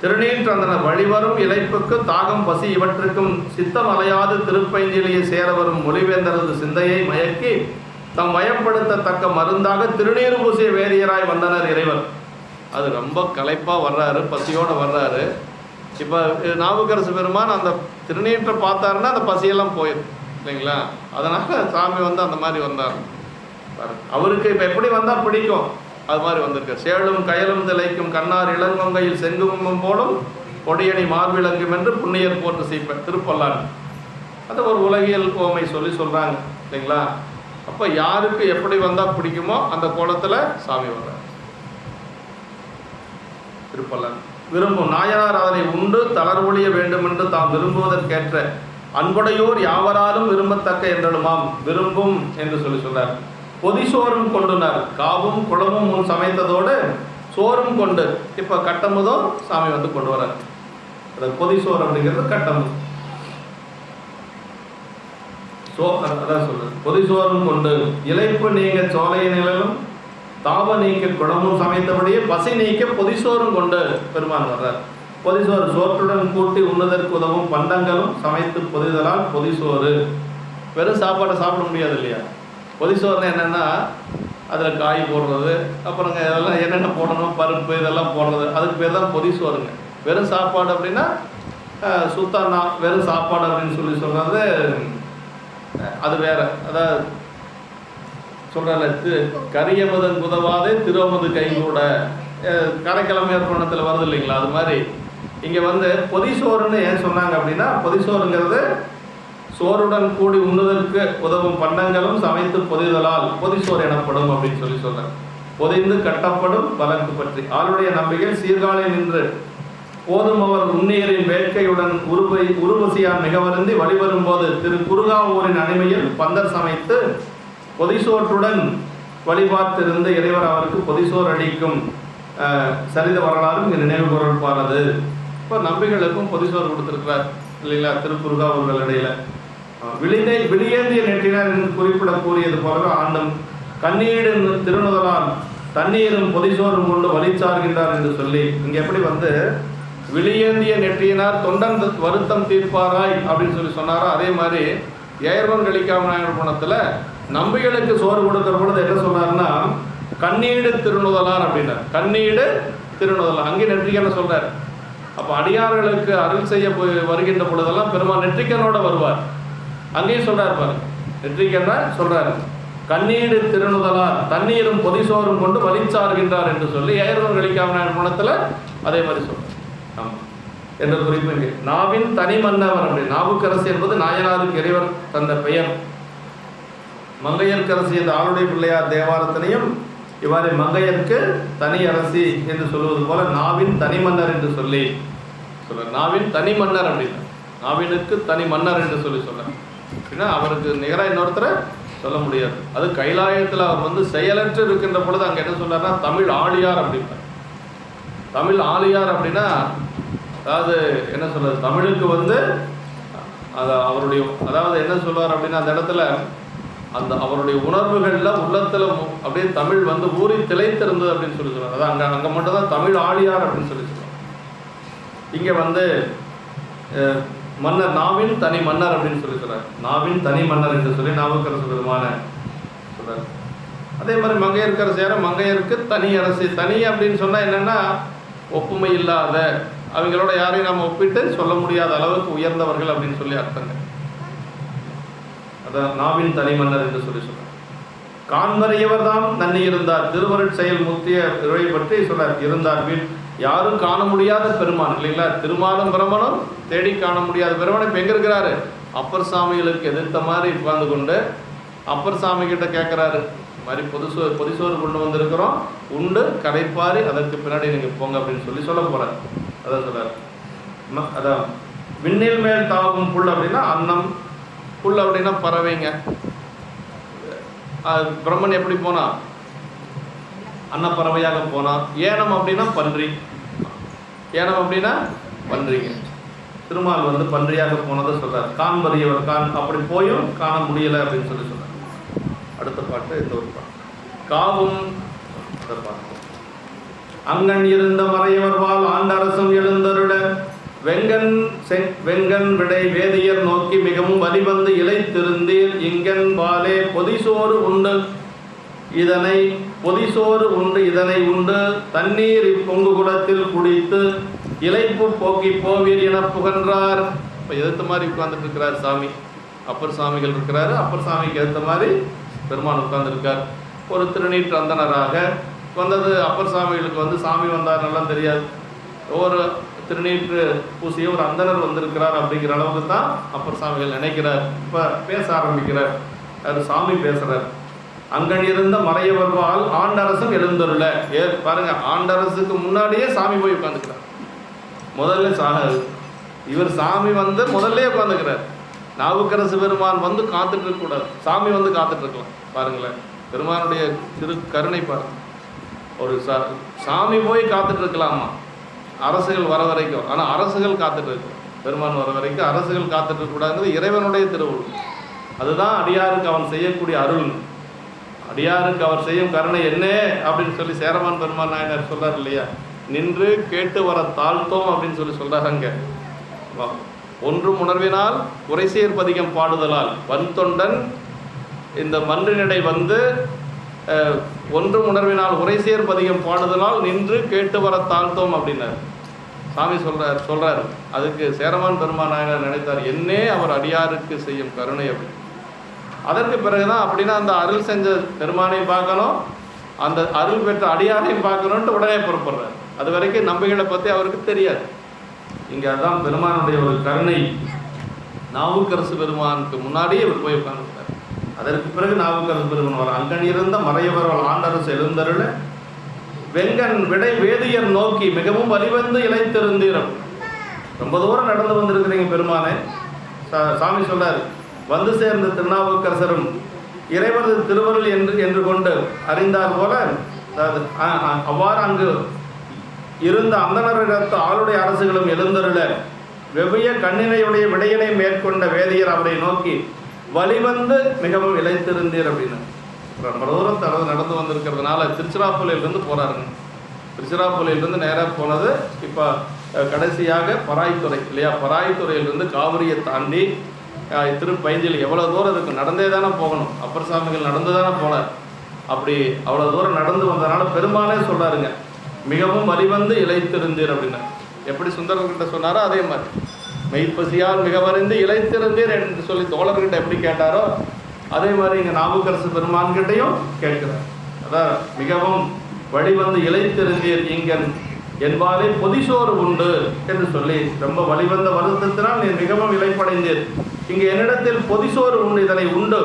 திருநீற்று அந்தனர் வழிவரும் இழைப்புக்கு தாகம் பசி இவற்றுக்கும் சித்தம் அலையாது திருப்பைஞ்சிலேயே சேர வரும் மொழிவேந்தரது சிந்தையை மயக்கி தம் மயப்படுத்தத்தக்க மருந்தாக திருநீர் பூசிய வேதியராய் வந்தனர் இறைவர். அது ரொம்ப களைப்பாக வர்றாரு, பசியோடு வர்றாரு. இப்போ நாவுக்கரசு பெருமான் அந்த திருநீற்றை பார்த்தாருன்னா அந்த பசியெல்லாம் போயிடும் இல்லைங்களா? அதனால் சாமி வந்து அந்த மாதிரி வந்தார். அவருக்கு இப்போ எப்படி வந்தால் பிடிக்கும் அது மாதிரி வந்திருக்கு. சேலும் கயலும் திளைக்கும் கண்ணார் இளங்கொங்கையில் செங்குமம் போலும் கொடியணி மார்பிளங்கும் என்று புண்ணியர் போட்டு சீப்பேன் திருப்பல்லான். அது ஒரு உலகியல் கோமை சொல்லி சொல்கிறாங்க இல்லைங்களா? அப்போ யாருக்கு எப்படி வந்தால் பிடிக்குமோ அந்த கோலத்தில் சாமி வர்றார். திருப்பல்லான் விரும்பும் நாயனார் அதனை உண்டு தளர்வொழிய வேண்டும் என்று தாம் விரும்புவதற்கேற்ற அன்புடையோர் யாவராலும் விரும்பத்தக்க என்றடுமாம் விரும்பும் என்று சொல்லி சொன்னார். பொதிசோறும் கொண்டுனார், காவும் குளமும் முன் சமைத்ததோடு சோறும் கொண்டு, இப்போ கட்டமுதோ சாமி வந்து கொண்டு வரார். பொதிசோறு அப்படிங்கிறது கட்டமுது. அதான் சொல்றது, பொதிசோறும் கொண்டு இலைப்பு நீங்க சோலைய நிழலும் தாப நீக்க குளமும் சமைத்தபடியே பசி நீக்க பொதிசோறும் கொண்டு பெருமான் வர்றார். பொதிசோறு சோற்றுடன் கூட்டி உண்ணுதற்கு உதவும் பண்டங்களும் சமைத்து பொதிதலால் பொதிசோறு. வெறும் சாப்பாடை சாப்பிட முடியாது இல்லையா? பொதிசோறுனா என்னென்னா அதில் காய் போடுறது, அப்புறங்க இதெல்லாம் என்னென்ன போடணும், பருப்பு இதெல்லாம் போடுறது, அதுக்கு பேர் தான் பொதிசோறுங்க. வெறும் சாப்பாடு அப்படின்னா சுத்தானா வெறும் சாப்பாடு அப்படின்னு சொல்லி சொல்கிறது அது வேற. அதாவது சொல்கிறால கரியமதன் குதவாதே திருவமது கைகூட கரைக்கிழமை ஏற்பணத்தில் வருது இல்லைங்களா? அது மாதிரி இங்கே வந்து பொதிசோறுன்னு ஏன் சொன்னாங்க அப்படின்னா, பொதிசோறுங்கிறது சோறுடன் கூடி உண்ணுதற்கு உதவும் பண்டங்களும் சமைத்து பொதிதலால் பொதிசோறு எனப்படும் அப்படின்னு சொல்லி சொல்றாங்க. பொதிந்து கட்டப்படும் வழக்கு பற்றி ஆளுடைய நம்பிக்கை சீர்காழி நின்று போதும் அவர் உண்ணீரின் வேட்கையுடன் உருவசியான் மிக வருந்தி வழிவரும் போது திரு குருகாவூரின் அணிமையில் பந்தர் சமைத்து பொதிசோற்றுடன் வழிபார்த்திருந்து இறைவர் அவருக்கு பொதிசோர் அடிக்கும் சரித வரலாறும் இங்கே நினைவு கூறப்பானது. இப்போ நம்பிகளுக்கும் பொதிசோறு கொடுத்துருக்கிறார் இல்லைங்களா? திருக்குறுகாவூர்கள் இடையில விழியேந்திய நெற்றினார் என்று குறிப்பிட கூறியது போலவே ஆண்டும் கண்ணீடு திருநுதலால் தண்ணீரும் பொதிசோறும் கொண்டு வலிச்சார்கின்றார் என்று சொல்லி இங்கே எப்படி வந்து விழியேந்திய நெற்றியினார் தொண்டன் வருத்தம் தீர்ப்பாராய் அப்படின்னு சொல்லி சொன்னாரோ, அதே மாதிரி ஏர்வன் கலிக்காமநாயகர் புராணத்தில் நம்பிகளுக்கு சோறு கொடுக்குற பொழுது என்ன சொன்னார்னா கண்ணீடு திருநுதலார் அப்படின்னார். கண்ணீடு திருநுதலார் அங்கே நெற்றிக்கனை சொல்றார். அப்போ அடியார்களுக்கு அருள் செய்ய போய் வருகின்ற பொழுதெல்லாம் பெருமாள் நெற்றிக்கனோட வருவார். அங்கேயும் சொல்றாரு பாருங்க, நெற்றிக்கன்னா சொல்றாரு கண்ணீடு திருநுதலார் தண்ணீரும் பொதிசோறும் கொண்டு வலிச்சார்கின்றார் என்று சொல்லி ஏர்வன் கலிக்காமநாயகர் புராணத்தில் அதே மாதிரி சொல்றார். ஆமாம் என்ற குறிப்பு இங்கே நாவின் தனி மன்னவர் அப்படி. நாவுக்கரசு என்பது நாயனாருக்கு இறைவர் தந்த பெயர். மங்கையர்க்கரசி என்ற ஆளுடைய பிள்ளையார் தேவாரத்தினையும் இவ்வாறு மங்கையருக்கு தனி அரசி என்று சொல்வது போல நாவின் தனி மன்னர் என்று சொல்லி சொல்ற. நாவின் தனி மன்னர் அப்படின்னா நாவினுக்கு தனி மன்னர் என்று சொல்லி சொல்ற அப்படின்னா அவருக்கு நிகராக இன்னொருத்தரை சொல்ல முடியாது. அது கைலாயத்தில் அவர் வந்து செயலற்று இருக்கின்ற பொழுது அங்கே என்ன சொல்றாருன்னா தமிழ் ஆழியார் அப்படின்னா. தமிழ் ஆழியார் அப்படின்னா அதாவது என்ன சொல்றது, தமிழுக்கு வந்து அது அவருடைய அதாவது என்ன சொல்வார் அப்படின்னா அந்த இடத்துல அந்த அவருடைய உணர்வுகளில் உள்ளத்தில் அப்படியே தமிழ் வந்து ஊறி திளைத்திருந்தது அப்படின்னு சொல்லி சொல்லுவாங்க. அதான் அங்கே மட்டும் தான் தமிழ் ஆழியார் அப்படின்னு சொல்லி சொல்லுவாங்க. இங்கே வந்து மன்னர் நாவின் தனி மன்னர் அப்படின்னு சொல்லி சொல்கிறார். நாவின் தனி மன்னர் என்று சொல்லி நாவுக்கரசு பெருமான சொல்கிறார். அதே மாதிரி மங்கையர்க்கரசியார மங்கையருக்கு தனி அரசு. தனி அப்படின்னு சொன்னால் என்னென்னா ஒப்புமை இல்லாத, அவங்களோட யாரையும் நம்ம ஒப்பிட்டு சொல்ல முடியாத அளவுக்கு உயர்ந்தவர்கள் அப்படின்னு சொல்லி அர்த்தங்க. அதான் நாவின் தனி மன்னர் என்று சொல்லி சொல்றார். காண்மறையவர் தான் நன்னி இருந்தார். திருவருட் செயல் முத்திய இறை பற்றி சொல்றார். இருந்தார் வீண் யாரும் காண முடியாத பெருமான் இல்லைங்களா? திருமாலும் பிரமனும் தேடி காண முடியாத பெருமான் இப்போ எங்கே இருக்கிறாரு? அப்பர் சாமிகளுக்கு எதிர்த்த மாதிரி உட்கார்ந்து கொண்டு அப்பர் சாமி கிட்ட கேட்குறாரு, இந்த மாதிரி பொதிசோறு கொண்டு வந்திருக்கிறோம், உண்டு கடைப்பாரி அதற்கு பின்னாடி நீங்கள் போங்க அப்படின்னு சொல்ல போகிறார். அதான் சொல்கிறார். அதான் விண்ணில் மேல் தாவும் புல் அப்படின்னா அன்னம், புல் அப்படின்னா பறவைங்க. பிரம்மன் எப்படி போனான்? அன்னப்பறவையாக போனான். ஏனம் அப்படின்னா பன்றி, ஏனம் அப்படின்னா பன்றிங்க. திருமால் வந்து பன்றியாக போனதை சொல்றார். காண்பறியவர் கான், அப்படி போயும் காண முடியலை அப்படின்னு சொல்றார். அடுத்த பாட்டு இந்த ஒரு பாட்டு, காவும் அங்கன் இருந்த மறையவர் வாழ் ஆண்டரசம் எழுந்தருட வெங்கன் விடை வேதியர் நோக்கி மிகவும் வலிவந்து இளைத்திருந்தீர் இங்கன் பாலே பொதிசோறு உண்டு இதனை உண்டு தண்ணீர் இப்பொங்கு குளத்தில் குடித்து இளைப்பு போக்கி போவீர் என புகன்றார். இப்போ எதிர்த்த மாதிரி உட்கார்ந்துட்டு இருக்கிறார் சாமி. அப்பர் சாமிகள் இருக்கிறாரு. அப்பர் சாமிக்கு ஏற்ற மாதிரி பெருமான் உட்கார்ந்துருக்கார். ஒரு திருநீற்று அந்தனராக வந்தது. அப்பர் சாமிகளுக்கு வந்து சாமி வந்தார் நல்லா தெரியாது. ஒரு திருநீற்று பூசிய ஒரு அந்தனர் வந்திருக்கிறார் அப்படிங்கிற அளவுக்கு தான் அப்பர் சாமிகள் நினைக்கிறார். இப்போ பேச ஆரம்பிக்கிறார். அது சாமி பேசுகிறார். அங்கன் இருந்த மறையவர் வாழ் ஆண்டரசம் எழுந்தருள. பாருங்க, ஆண்டரசுக்கு முன்னாடியே சாமி போய் உட்காந்துக்கிறார். முதல்ல இவர் சாமி வந்து முதல்ல உட்காந்துக்கிறார். நாவுக்கரசு பெருமான் வந்து காத்துட்டு இருக்கக்கூடாது, சாமி வந்து காத்துட்டு இருக்கலாம். பாருங்களேன், பெருமானுடைய திரு கருணை பாருங்க. ஒரு சாமி போய் காத்துட்டு இருக்கலாமா அரசுகள் வர வரைக்கும், ஆனால் அரசுகள் காத்துட்டு இருக்கு. பெருமான் வர வரைக்கும் அரசுகள் காத்துட்டு இருக்கக்கூடாதுங்கிறது இறைவனுடைய திருவுள். அதுதான் அடியாருக்கு அவன் செய்யக்கூடிய அருள். அடியாருக்கு அவர் செய்யும் கருணை என்ன அப்படின்னு சொல்லி சேரமான் பெருமான் நாயனார் சொல்றாரு இல்லையா, நின்று கேட்டு வர தாழ்த்தோம் அப்படின்னு சொல்றாங்க. ஒன்றும் உணர்வினால் உரைசேர் பதிகம் பாடுதலால் வன்தொண்டன் இந்த மன்றினடை வந்து ஒன்றும் உணர்வினால் உரைசேர் பதிகம் பாடுதலால் நின்று கேட்டு வர தாழ்த்தோம் அப்படின்னார் சாமி சொல்றாரு. அதுக்கு சேரமான் பெருமான் நாயனார் நினைத்தார், என்னே அவர் அடியாருக்கு செய்யும் கருணை அப்படி. அதற்கு பிறகுதான் அப்படின்னா அந்த அருள் செஞ்ச பெருமானையும் பார்க்கணும், அந்த அருள் பெற்ற அடியாரையும் பார்க்கணுன்ட்டு உடனே புறப்படுறார். அது வரைக்கும் நம்பிக்கைகளை பற்றி அவருக்கு தெரியாது. இங்கே அதான் பெருமானுடைய ஒரு கருணை. நாவுக்கரசு பெருமானுக்கு முன்னாடியே இவர் போய் உட்கார்ந்துட்டார். அதற்கு பிறகு நாவுக்கரசு பெருமான் வர அங்கன் இருந்த மறையவர்கள் ஆண்டரசு எழுந்தருள வெங்கன் விடை வேதியர் நோக்கி மிகவும் வலிவந்து இளைத்திருந்தீர். ரொம்ப தூரம் நடந்து வந்திருக்கிறீங்க பெருமானே. சாமி சொல்றாரு, வந்து சேர்ந்த திருநாவுக்கரசரும் இறைவரது திருவருள் என்று கொண்டு அறிந்தார் போல அவ்வாறு அங்கு இருந்த அந்தனரிடத்து ஆளுடைய அரசுகளும் எழுந்தருள வெவ்விய கண்ணினையுடைய விடையினை மேற்கொண்ட வேதியர் அவரை நோக்கி வழிவந்து மிகவும் இளைத்திருந்தீர் அப்படின்னு. ரொம்ப தூரம் நடந்து வந்திருக்கிறதுனால திருச்சிராப்பள்ளியிலிருந்து போகிறாருங்க. திருச்சிராப்பள்ளியிலிருந்து நேராக போனது இப்போ கடைசியாக பராய்த்துறை இல்லையா, பராய்த்துறையிலிருந்து காவிரியை தாண்டி திருப்பைஞ்சில் எவ்வளோ தூரம் இருக்குது, நடந்தே தானே போகணும். அப்பர் சாமிகள் நடந்து தானே போனார். அப்படி அவ்வளோ தூரம் நடந்து வந்ததுனால பெருமானே சொல்கிறாருங்க, மிகவும் வலிவந்து இளைத்திருந்தீர் அப்படின்னா. எப்படி சுந்தரர்கிட்ட சொன்னாரோ அதே மாதிரி மெய்ப்பசியால் மிக வரைந்து இளைத்திருந்தீர் என்று சொல்லி தோழர்கிட்ட எப்படி கேட்டாரோ அதே மாதிரி இங்கே நாவுக்கரசு பெருமான்கிட்டையும் கேட்கிறார். அதான் மிகவும் வழிவந்து இளைத்திருந்தீர் இங்கன் என்பாலே பொதிசோறு உண்டு என்று சொல்லி ரொம்ப வழிவந்த வருத்தத்தினால் நீ மிகவும் இளைப்படைந்தீர். இங்கு என்னிடத்தில் பொதிசோறு உண்டு, இதனை உண்டு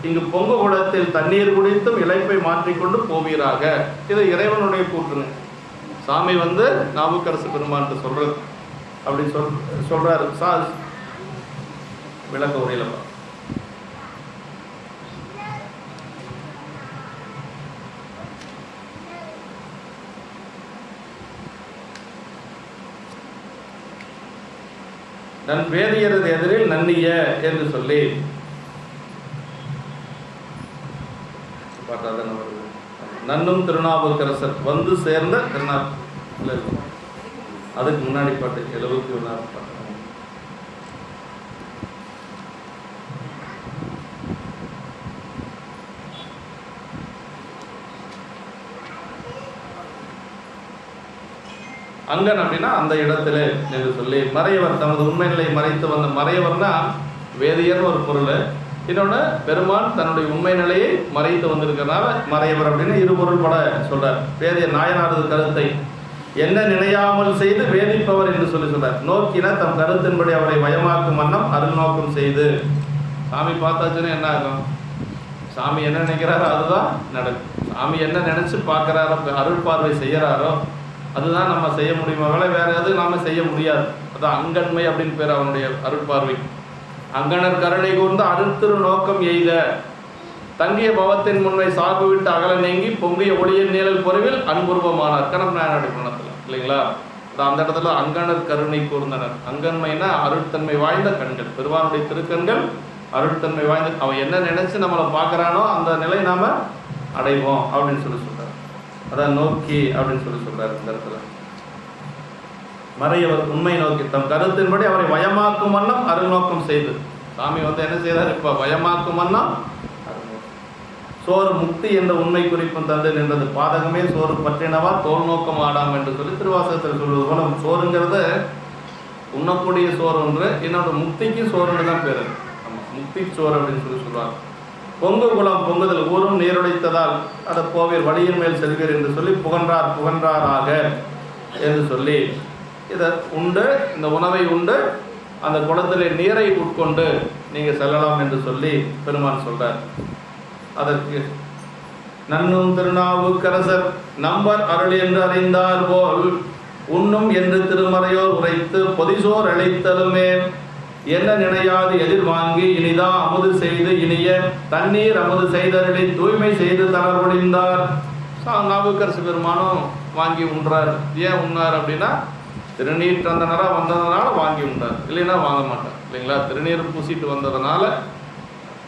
இங்கு பொங்கு குடத்தில் தண்ணீர் குடித்தும் இளைப்பை மாற்றிக்கொண்டு போவீராக. இது இறைவனுடைய கூற்றுங்க. சாமி வந்து நாவுக்கரசு பெருமான்ட்டு சொல்றது அப்படி சொல்றாரு. விளக்க உரையிலப்பா நன் வேதியரது எதிரில் நன்னிய என்று சொல்லி நன்னும் திருநாவுக்கரசர் வந்து சேர்ந்த அதுக்கு முன்னாடி பாட்டு 71 பாட்டு. அங்கன் அப்படின்னா அந்த இடத்துல என்று சொல்லி மறையவர் தமது உண்மை நிலையை மறைத்து வந்த மறையவர்னா வேதியர் ஒரு பொருள், இன்னொன்று பெருமான் தன்னுடைய உண்மை நிலையை மறைத்து வந்திருக்கிறதுனால மறையவர் அப்படின்னு இரு பொருள் பட சொல்றார். வேதியர் நாயனாரது கருத்தை என்ன நினையாமல் செய்து வேதிப்பவர் என்று சொல்றார். நோக்கின தம் கருத்தின்படி அவரை வயமாக்கும் வண்ணம் அருள் நோக்கம் செய்து. சாமி பார்த்தாச்சுன்னா என்ன ஆகும்? சாமி என்ன நினைக்கிறாரோ அதுதான் நடக்கும். சாமி என்ன நினைச்சு பார்க்குறாரோ, அருள் பார்வை செய்யறாரோ அதுதான் நம்ம செய்ய முடியுமா? வேற எதுவும் நாம செய்ய முடியாது. அதான் அங்கன்மை அப்படின்னு பேர் அவனுடைய அருள் பார்வை. அங்கனர் கருணை கூர்ந்து அருத்திரு நோக்கம் எய்த தங்கிய பவத்தின் முன்னை சார்பு விட்டு அகல நீங்கி பொங்கிய ஒளியின் நீழல் பொறிவில் அன்புருவமானார். கணம் நாயனாடி புராணத்தில் இல்லைங்களா? அந்த இடத்துல அங்கனர் கருணை கூர்ந்தனர். அங்கன்மைனா அருட்தன்மை வாய்ந்த கண்கள், பெருமானுடைய திருக்கண்கள் அருட்தன்மை வாய்ந்த. அவன் என்ன நினைச்சு நம்மளை பார்க்கறானோ அந்த நிலை நாம அடைவோம் அப்படின்னு சொல்றாரு. அதான் நோக்கி அப்படின்னு சொல்றாரு. இந்த இடத்துல மறையவர் உண்மை நோக்கி தம் கருத்தின்படி அவரை வயமாக்கும் வண்ணம் அருள் நோக்கம் செய்து. சாமி என்ன செய்தார்? இப்ப வயமாக்கும் வண்ணம் சோறு முக்தி என்ற உண்மை குறிப்பும் தந்து நின்றது. பாதகமே சோறு பற்றினவா தோல் நோக்கம் ஆடாம் என்று சொல்லி திருவாசகத்தில் சொல்வது போல சோறுங்கிறது உண்ணக்கூடிய சோறு ஒன்று, இன்னொரு முக்திக்கு சோறுன்னு தான் பேரு. முக்தி சோறு அப்படின்னு சொல்லுவாங்க. பொங்கு குளம் பொங்குதல் ஊரும் நீருடைத்ததால் அதை போவீர் வழியின் மேல் செல்வீர் என்று சொல்லி புகன்றாராக என்று சொல்லி இதை உண்டு, இந்த உணவை உண்டு அந்த குளத்திலே நீரை உட்கொண்டு நீங்க செல்லலாம் என்று சொல்லி பெருமான் சொல்றார். அதற்கு நன்னும் திருநாவுக்கரசர் நம்பர் அருள் என்று அறிந்தார் போல் உண்ணும் என்று திருமறையோர் உரைத்து பொதிசோர் அழைத்தலுமே என்ன நினையாது எதிர்வாங்கி இனிதா அமுது செய்து இனிய தண்ணீர் அமுது செய்தருளை தூய்மை செய்து தளர்வடைந்தார். நாவுக்கரசு பெருமானும் வாங்கி உண்றார். ஏன் உண்ணார் அப்படின்னா திருநீர் தந்தனரா வந்ததுனால வாங்கி உண்டார், இல்லைன்னா வாங்க மாட்டார் இல்லைங்களா? திருநீர் பூசிட்டு வந்ததுனால,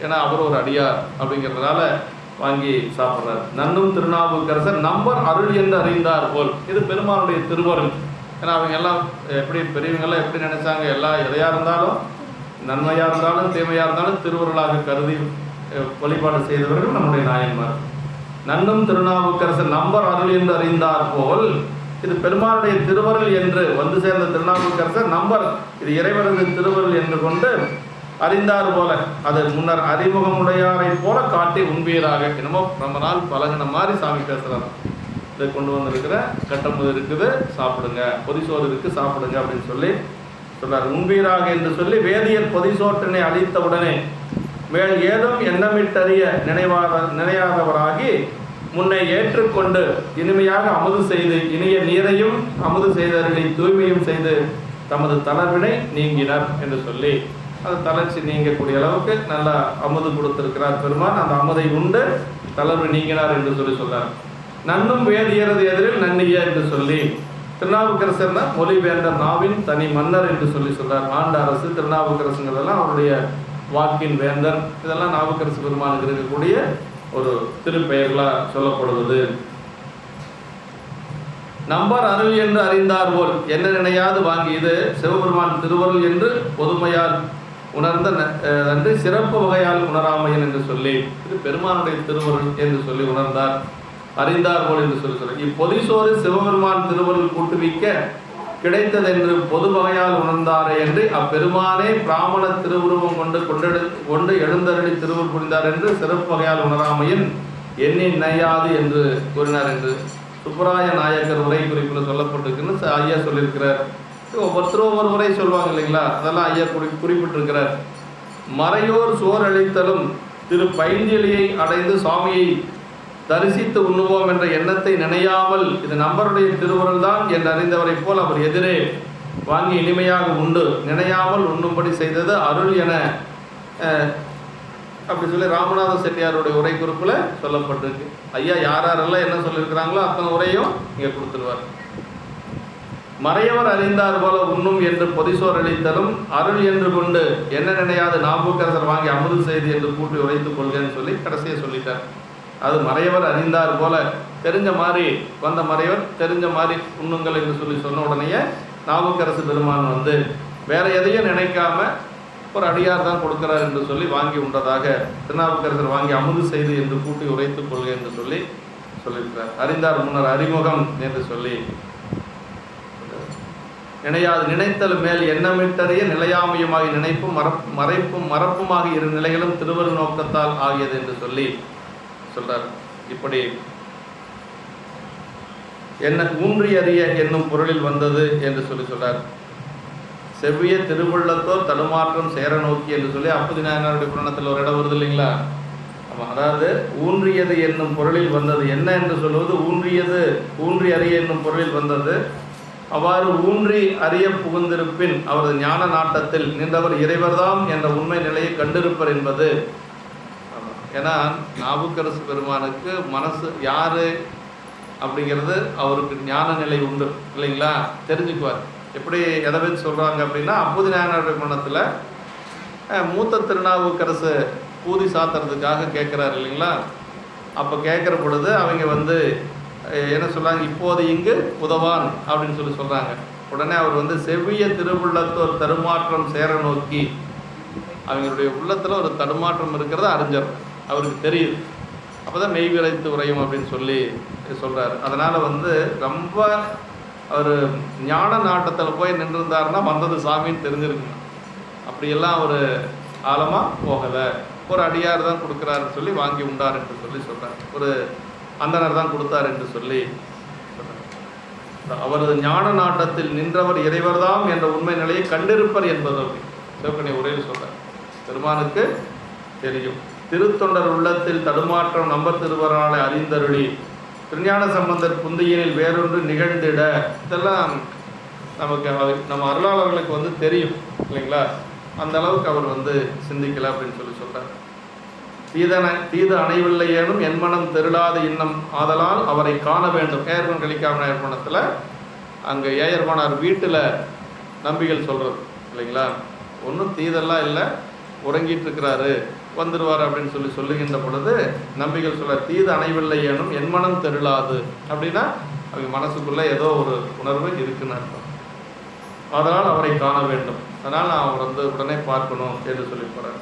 ஏன்னா அவர் ஒரு அடியார் அப்படிங்கிறதுனால வாங்கி சாப்பிட்றார். நன்னும் திருநாவுக்கரசர் நம்பர் அருள் என்று அறிந்தார் போல். இது பெருமானுடைய திருவருள். ஏன்னா அவங்க எல்லாம் எப்படி பெரியவங்கெல்லாம் எப்படி நினைச்சாங்க? எதையாக இருந்தாலும் நன்மையாக இருந்தாலும் தீமையாக இருந்தாலும் திருவருளாக கருதி வழிபாடு செய்தவர்கள் நம்முடைய நாயன்மார். நன்னும் திருநாவுக்கரசர் நம்பர் அருள் என்று அறிந்தார் போல் இது பெருமானுடைய திருவருள் என்று வந்து சேர்ந்த திருநாவுக்கரசர் நம்பர் இது இறைவனது திருவருள் என்று கொண்டு அறிந்தார் போல அது முன்னர் அறிமுகமுடையாரை போல காட்டி உண்பீராக. என்னமோ ரொம்ப நாள் பழகின மாதிரி சாமி பேசுகிறார். இதை கொண்டு வந்திருக்கிற கட்டமுது இருக்குது சாப்பிடுங்க, பொதிசோறு இருக்குது சாப்பிடுங்க அப்படின்னு சொல்லி சொல்றார். உண்பீராக என்று சொல்லி வேதியர் பொதிசோற்றினை அளித்த உடனே மேல் ஏதும் எண்ணமிட்டறிய நினையாதவராகி முன்னை ஏற்றுக்கொண்டு இனிமையாக அமுது செய்து இனிய நீரையும் அமுது செய்தவர்களை தூய்மையும் செய்து தமது தளர்வினை நீங்கினர் என்று சொல்லி அது தளர்ச்சி நீங்கக்கூடிய அளவுக்கு நல்லா அமுது கொடுத்திருக்கிறார் பெருமான். அந்த அமுதை உண்டு தளர்வு நீங்கினார் என்று சொல்லி சொல்றார். நன்னும் வேதியரது எதிரில் நன்னிய என்று சொல்லி திருநாவுக்கரசர்னா மொழிபெயர்ந்த நாவின் தனி மன்னர் என்று சொல்லி சொல்றார். ஆண்ட அரசு திருநாவுக்கரசுங்கிறதெல்லாம் அவருடைய வாக்கின் வேந்தர். இதெல்லாம் நாவுக்கரசு பெருமானுக்கு இருக்கக்கூடிய ஒரு திருப்பெயர்களாக சொல்லப்படுவது. நம்பர் அருள் என்று அறிந்தார் போல் என்ன நினையாது வாங்கி இது சிவபெருமான் திருவருள் என்று பொதுமையால் உணர்ந்த நன்றி சிறப்பு வகையால் உணராமையன் என்று சொல்லி இது பெருமானுடைய திருவருள் என்று சொல்லி உணர்ந்தார். அறிந்தார் போல் என்று சொல்லி இப்பொதிசோறு சிவபெருமான் திருவருள் கூட்டுவிக்க கிடைத்ததென்று பொது வகையால் உணர்ந்தாரே என்று அப்பெருமானே பிராமண திருவுருவம் கொண்டு எழுந்தருளி திருவுருள் புரிந்தார் என்று சிறப்பு வகையால் உணராமையின் எண்ணி நையாது என்று கூறினார் என்று சுப்பராய நாயக்கர் உரை குறிப்பில் சொல்லப்பட்டிருக்குன்னு ஐயா சொல்லியிருக்கிறார். ஒவ்வொருத்தரும் ஒவ்வொரு உரை சொல்லுவாங்க இல்லைங்களா? அதெல்லாம் ஐயா குறிப்பிட்டிருக்கிறார். மறையோர் சோர் அளித்தலும் திரு பைஞ்சிலியை அடைந்து சுவாமியை தரிசித்து உண்ணுவோம் என்ற எண்ணத்தை நினையாமல் இது நம்பருடைய திருவுருள் தான் என்று அறிந்தவரை போல் அவர் எதிரே வாங்கி இனிமையாக உண்டு நினையாமல் உண்ணும்படி செய்தது அருள் என அப்படி சொல்லி ராமநாத செட்டியாருடைய உரை குறிப்பில் சொல்லப்பட்டிருக்கு. ஐயா யாரெல்லாம் என்ன சொல்லியிருக்கிறாங்களோ அத்தனை உரையும் இங்கே கொடுத்துருவார். மறையவர் அறிந்தார் போல உண்ணும் என்று பொதிசோர் அளித்தலும் அருள் என்று கொண்டு என்ன நினையாது நாவுக்கரசர் வாங்கி அமுது செய்து என்று கூட்டி உரைத்துக் கொள்கன்னு சொல்லி கடைசியை சொல்லிட்டார். அது மறையவர் அறிந்தார் போல தெரிஞ்ச மாதிரி வந்த மறையவர் தெரிஞ்ச மாதிரி உண்ணுங்கள் என்று சொல்லி சொன்ன உடனேயே நாவுக்கரசு பெருமான் வந்து வேற எதையும் நினைக்காம ஒரு அடியார் தான் கொடுக்கிறார் என்று சொல்லி வாங்கி உண்டதாக திருநாவுக்கரசர் வாங்கி அமுது செய்து என்று கூட்டி உரைத்துக் கொள்க என்று சொல்லி சொல்லியிருக்கிறார். அறிந்தார் முன்னர் அறிமுகம் என்று சொல்லி நினையாது நினைத்தல் மேல் எண்ணமிட்டறிய நிலையாமையுமாகி நினைப்பும் மறப்புமாக இரு நிலைகளும் திருவரு நோக்கத்தால் ஆகியது என்று சொல்லி சொல்றார். இப்படி என்ன ஊன்றி அறிய என்னும் பொருளில் வந்தது என்று சொல்றார். செவ்விய திருவுள்ளத்தோர் தடுமாற்றம் சேர நோக்கி என்று சொல்லி அப்பதி நாயனாருடைய புராணத்தில் ஒரு இடம் வருது இல்லைங்களா? அதாவது ஊன்றியது என்னும் பொருளில் வந்தது. என்ன என்று சொல்வது ஊன்றியது, ஊன்றி அறிய என்னும் பொருளில் வந்தது. அவ்வாறு ஊன்றி அறிய புகுந்திருப்பின் அவரது ஞான நாட்டத்தில் நின்றவர் இறைவர்தாம் என்ற உண்மை நிலையை கண்டிருப்பர் என்பது. ஏன்னா நாவுக்கரசு பெருமானுக்கு மனசு யாரு அப்படிங்கிறது அவருக்கு ஞான நிலை உண்டு இல்லைங்களா, தெரிஞ்சுக்குவார். எப்படி எதை வச்சு சொல்கிறாங்க அப்படின்னா, அப்போது நாயனாருடைய மனத்தில் மூத்த திருநாவுக்கரசு பூதி சாத்துறதுக்காக கேட்குறாரு இல்லைங்களா. அப்போ கேட்குற பொழுது அவங்க என்ன சொல்கிறாங்க, இப்போது இங்கு உதவான் அப்படின்னு சொல்கிறாங்க. உடனே அவர் செவ்விய திருவுள்ளத்தோர் தடுமாற்றம் சேர நோக்கி, அவங்களுடைய உள்ளத்தில் ஒரு தடுமாற்றம் இருக்கிறத அறிஞர் அவருக்கு தெரியுது. அப்போ தான் மெய் விரைத்து உரையும் அப்படின்னு சொல்கிறார். அதனால் ரொம்ப அவர் ஞான நாட்டத்தில் போய் நின்றுருந்தாருன்னா வந்தது சாமின்னு தெரிஞ்சிருக்குங்க. அப்படியெல்லாம் அவர் ஆழமாக போகலை. ஒரு அடியார் தான் கொடுக்குறாருன்னு சொல்லி வாங்கி உண்டார் என்று சொல்கிறார். ஒரு அந்தனர் தான் கொடுத்தார் என்று சொல்லி அவரது ஞான நாட்டத்தில் நின்றவர் இறைவர்தாம் என்ற உண்மை நிலையை கண்டிருப்பர் என்பது சிவகணி உரையில் சொல்கிறார். பெருமானுக்கு தெரியும். திருத்தொண்டர் உள்ளத்தில் தடுமாற்றம் நம்பர் திருவராளை அறிந்தருளி திருஞான சம்பந்தர் புந்தியினில் வேறொன்று நிகழ்ந்திட, இதெல்லாம் நமக்கு நம்ம அருளாளர்களுக்கு தெரியும் இல்லைங்களா. அந்த அளவுக்கு அவர் சிந்திக்கல அப்படின்னு சொல்கிறார். தீது அணைவில்லை ஏனும் என் மனம் தெருளாத இன்னம் ஆதலால் அவரை காண வேண்டும். ஏயர்மன் கலிக்காம ஏற்பணத்தில் அங்கே ஏயர்மனார் வீட்டில் நம்பிகள் சொல்கிறது இல்லைங்களா. ஒன்றும் தீதெல்லாம் இல்லை, உறங்கிட்டு இருக்கிறாரு, வந்துடுவார் அப்படின்னு சொல்லுகின்ற பொழுது நம்பிகள் சொல்ல, தீது அணைவில்லை ஏனும் என் மனம் தெருளாது அப்படின்னா அவங்க மனசுக்குள்ளே ஏதோ ஒரு உணர்வு இருக்குன்னு அர்த்தம். அதனால் அவரை காண வேண்டும், அதனால் நான் அவர் உடனே பார்க்கணும் என்று போகிறார்.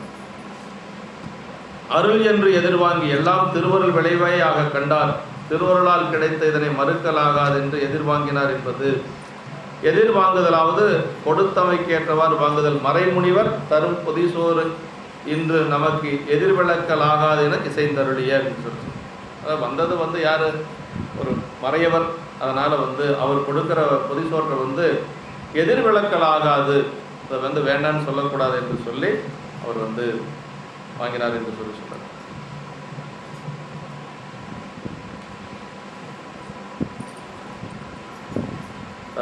அருள் என்று எதிர்வாங்கி எல்லாம் திருவருள் விளைவாயாக கண்டார். திருவருளால் கிடைத்த இதனை மறுக்கலாகாது என்று எதிர்வாங்கினார் என்பது. எதிர்வாங்குதலாவது கொடுத்தமைக்கேற்றவாறு வாங்குதல். மறைமுனிவர் தரும் பொதிசோறு இன்று நமக்கு எதிர்விளக்கலாகாது என இசைந்தருளிய அப்படின்னு சொல்லி, அதாவது வந்தது யார், ஒரு மறையவர். அதனால் அவர் கொடுக்குற பொதிசோற்றை எதிர்விளக்கலாகாது, அதை வேண்டான்னு சொல்லக்கூடாது என்று சொல்லி அவர் வாங்கினார் என்று சொல்கிறார்.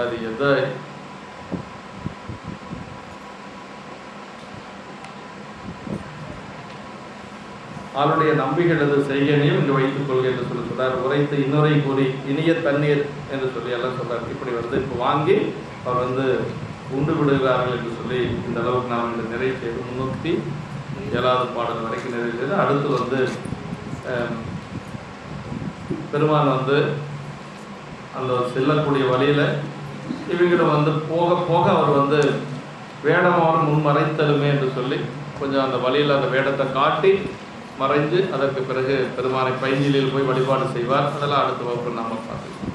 அது எதை அவருடைய நம்பிகளது செய்கனையும் இங்கு வைத்துக் கொள்கை என்று சொல்கிறார். உரைத்து இன்னொரை கூறி இனிய தண்ணீர் என்று சொல்லி எல்லாம் சொல்றார். இப்படி இப்போ வாங்கி அவர் உண்டு விடுகிறார்கள் என்று சொல்லி இந்த அளவுக்கு நாம் இந்த நிறைவு செய்து 307வது பாடல் வரைக்கும் நிறைவு செய்து, அடுத்து பெருமான் அந்த செல்லக்கூடிய வழியில் இவங்களும் போக போக அவர் வேடமான முன் மறைத்தலுமே என்று சொல்லி கொஞ்சம் அந்த வழியில் அந்த வேடத்தை காட்டி மறைஞ்சு அதற்கு பிறகு பெருமானை பைஞ்சிலில் போய் வழிபாடு செய்வார். அதெல்லாம் அடுத்த வகுப்பு நாம் பார்த்துக்கலாம்.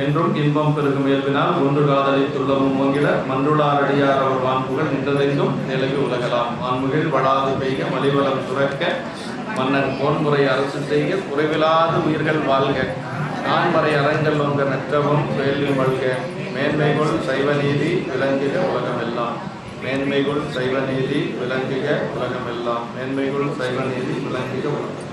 என்றும் இன்பம் பெருகும் இயல்பினால் ஒன்று காதலை துள்ளமும் ஓங்கிட மன்றுளார் அடியார் அவர் வான்புகள் நின்றதெங்கும் நிலவி உலகலாம். வான்முகில் வடாது பெய்க மலிவளம் சுரக்க மன்னன் போன்முறை அரசு செய்க குறைவிலாது உயிர்கள் வாழ்க. நான்மறை அரங்கல் உங்க நற்றவும் வேள்வி மல்க. மேன்மைகள் சைவ நீதி விளங்குக உலகமெல்லாம். மேன்மைகள் சைவ நீதி விளங்குக உலகமெல்லாம். மேன்மைகள் சைவ நீதி விளங்குக உலகம்.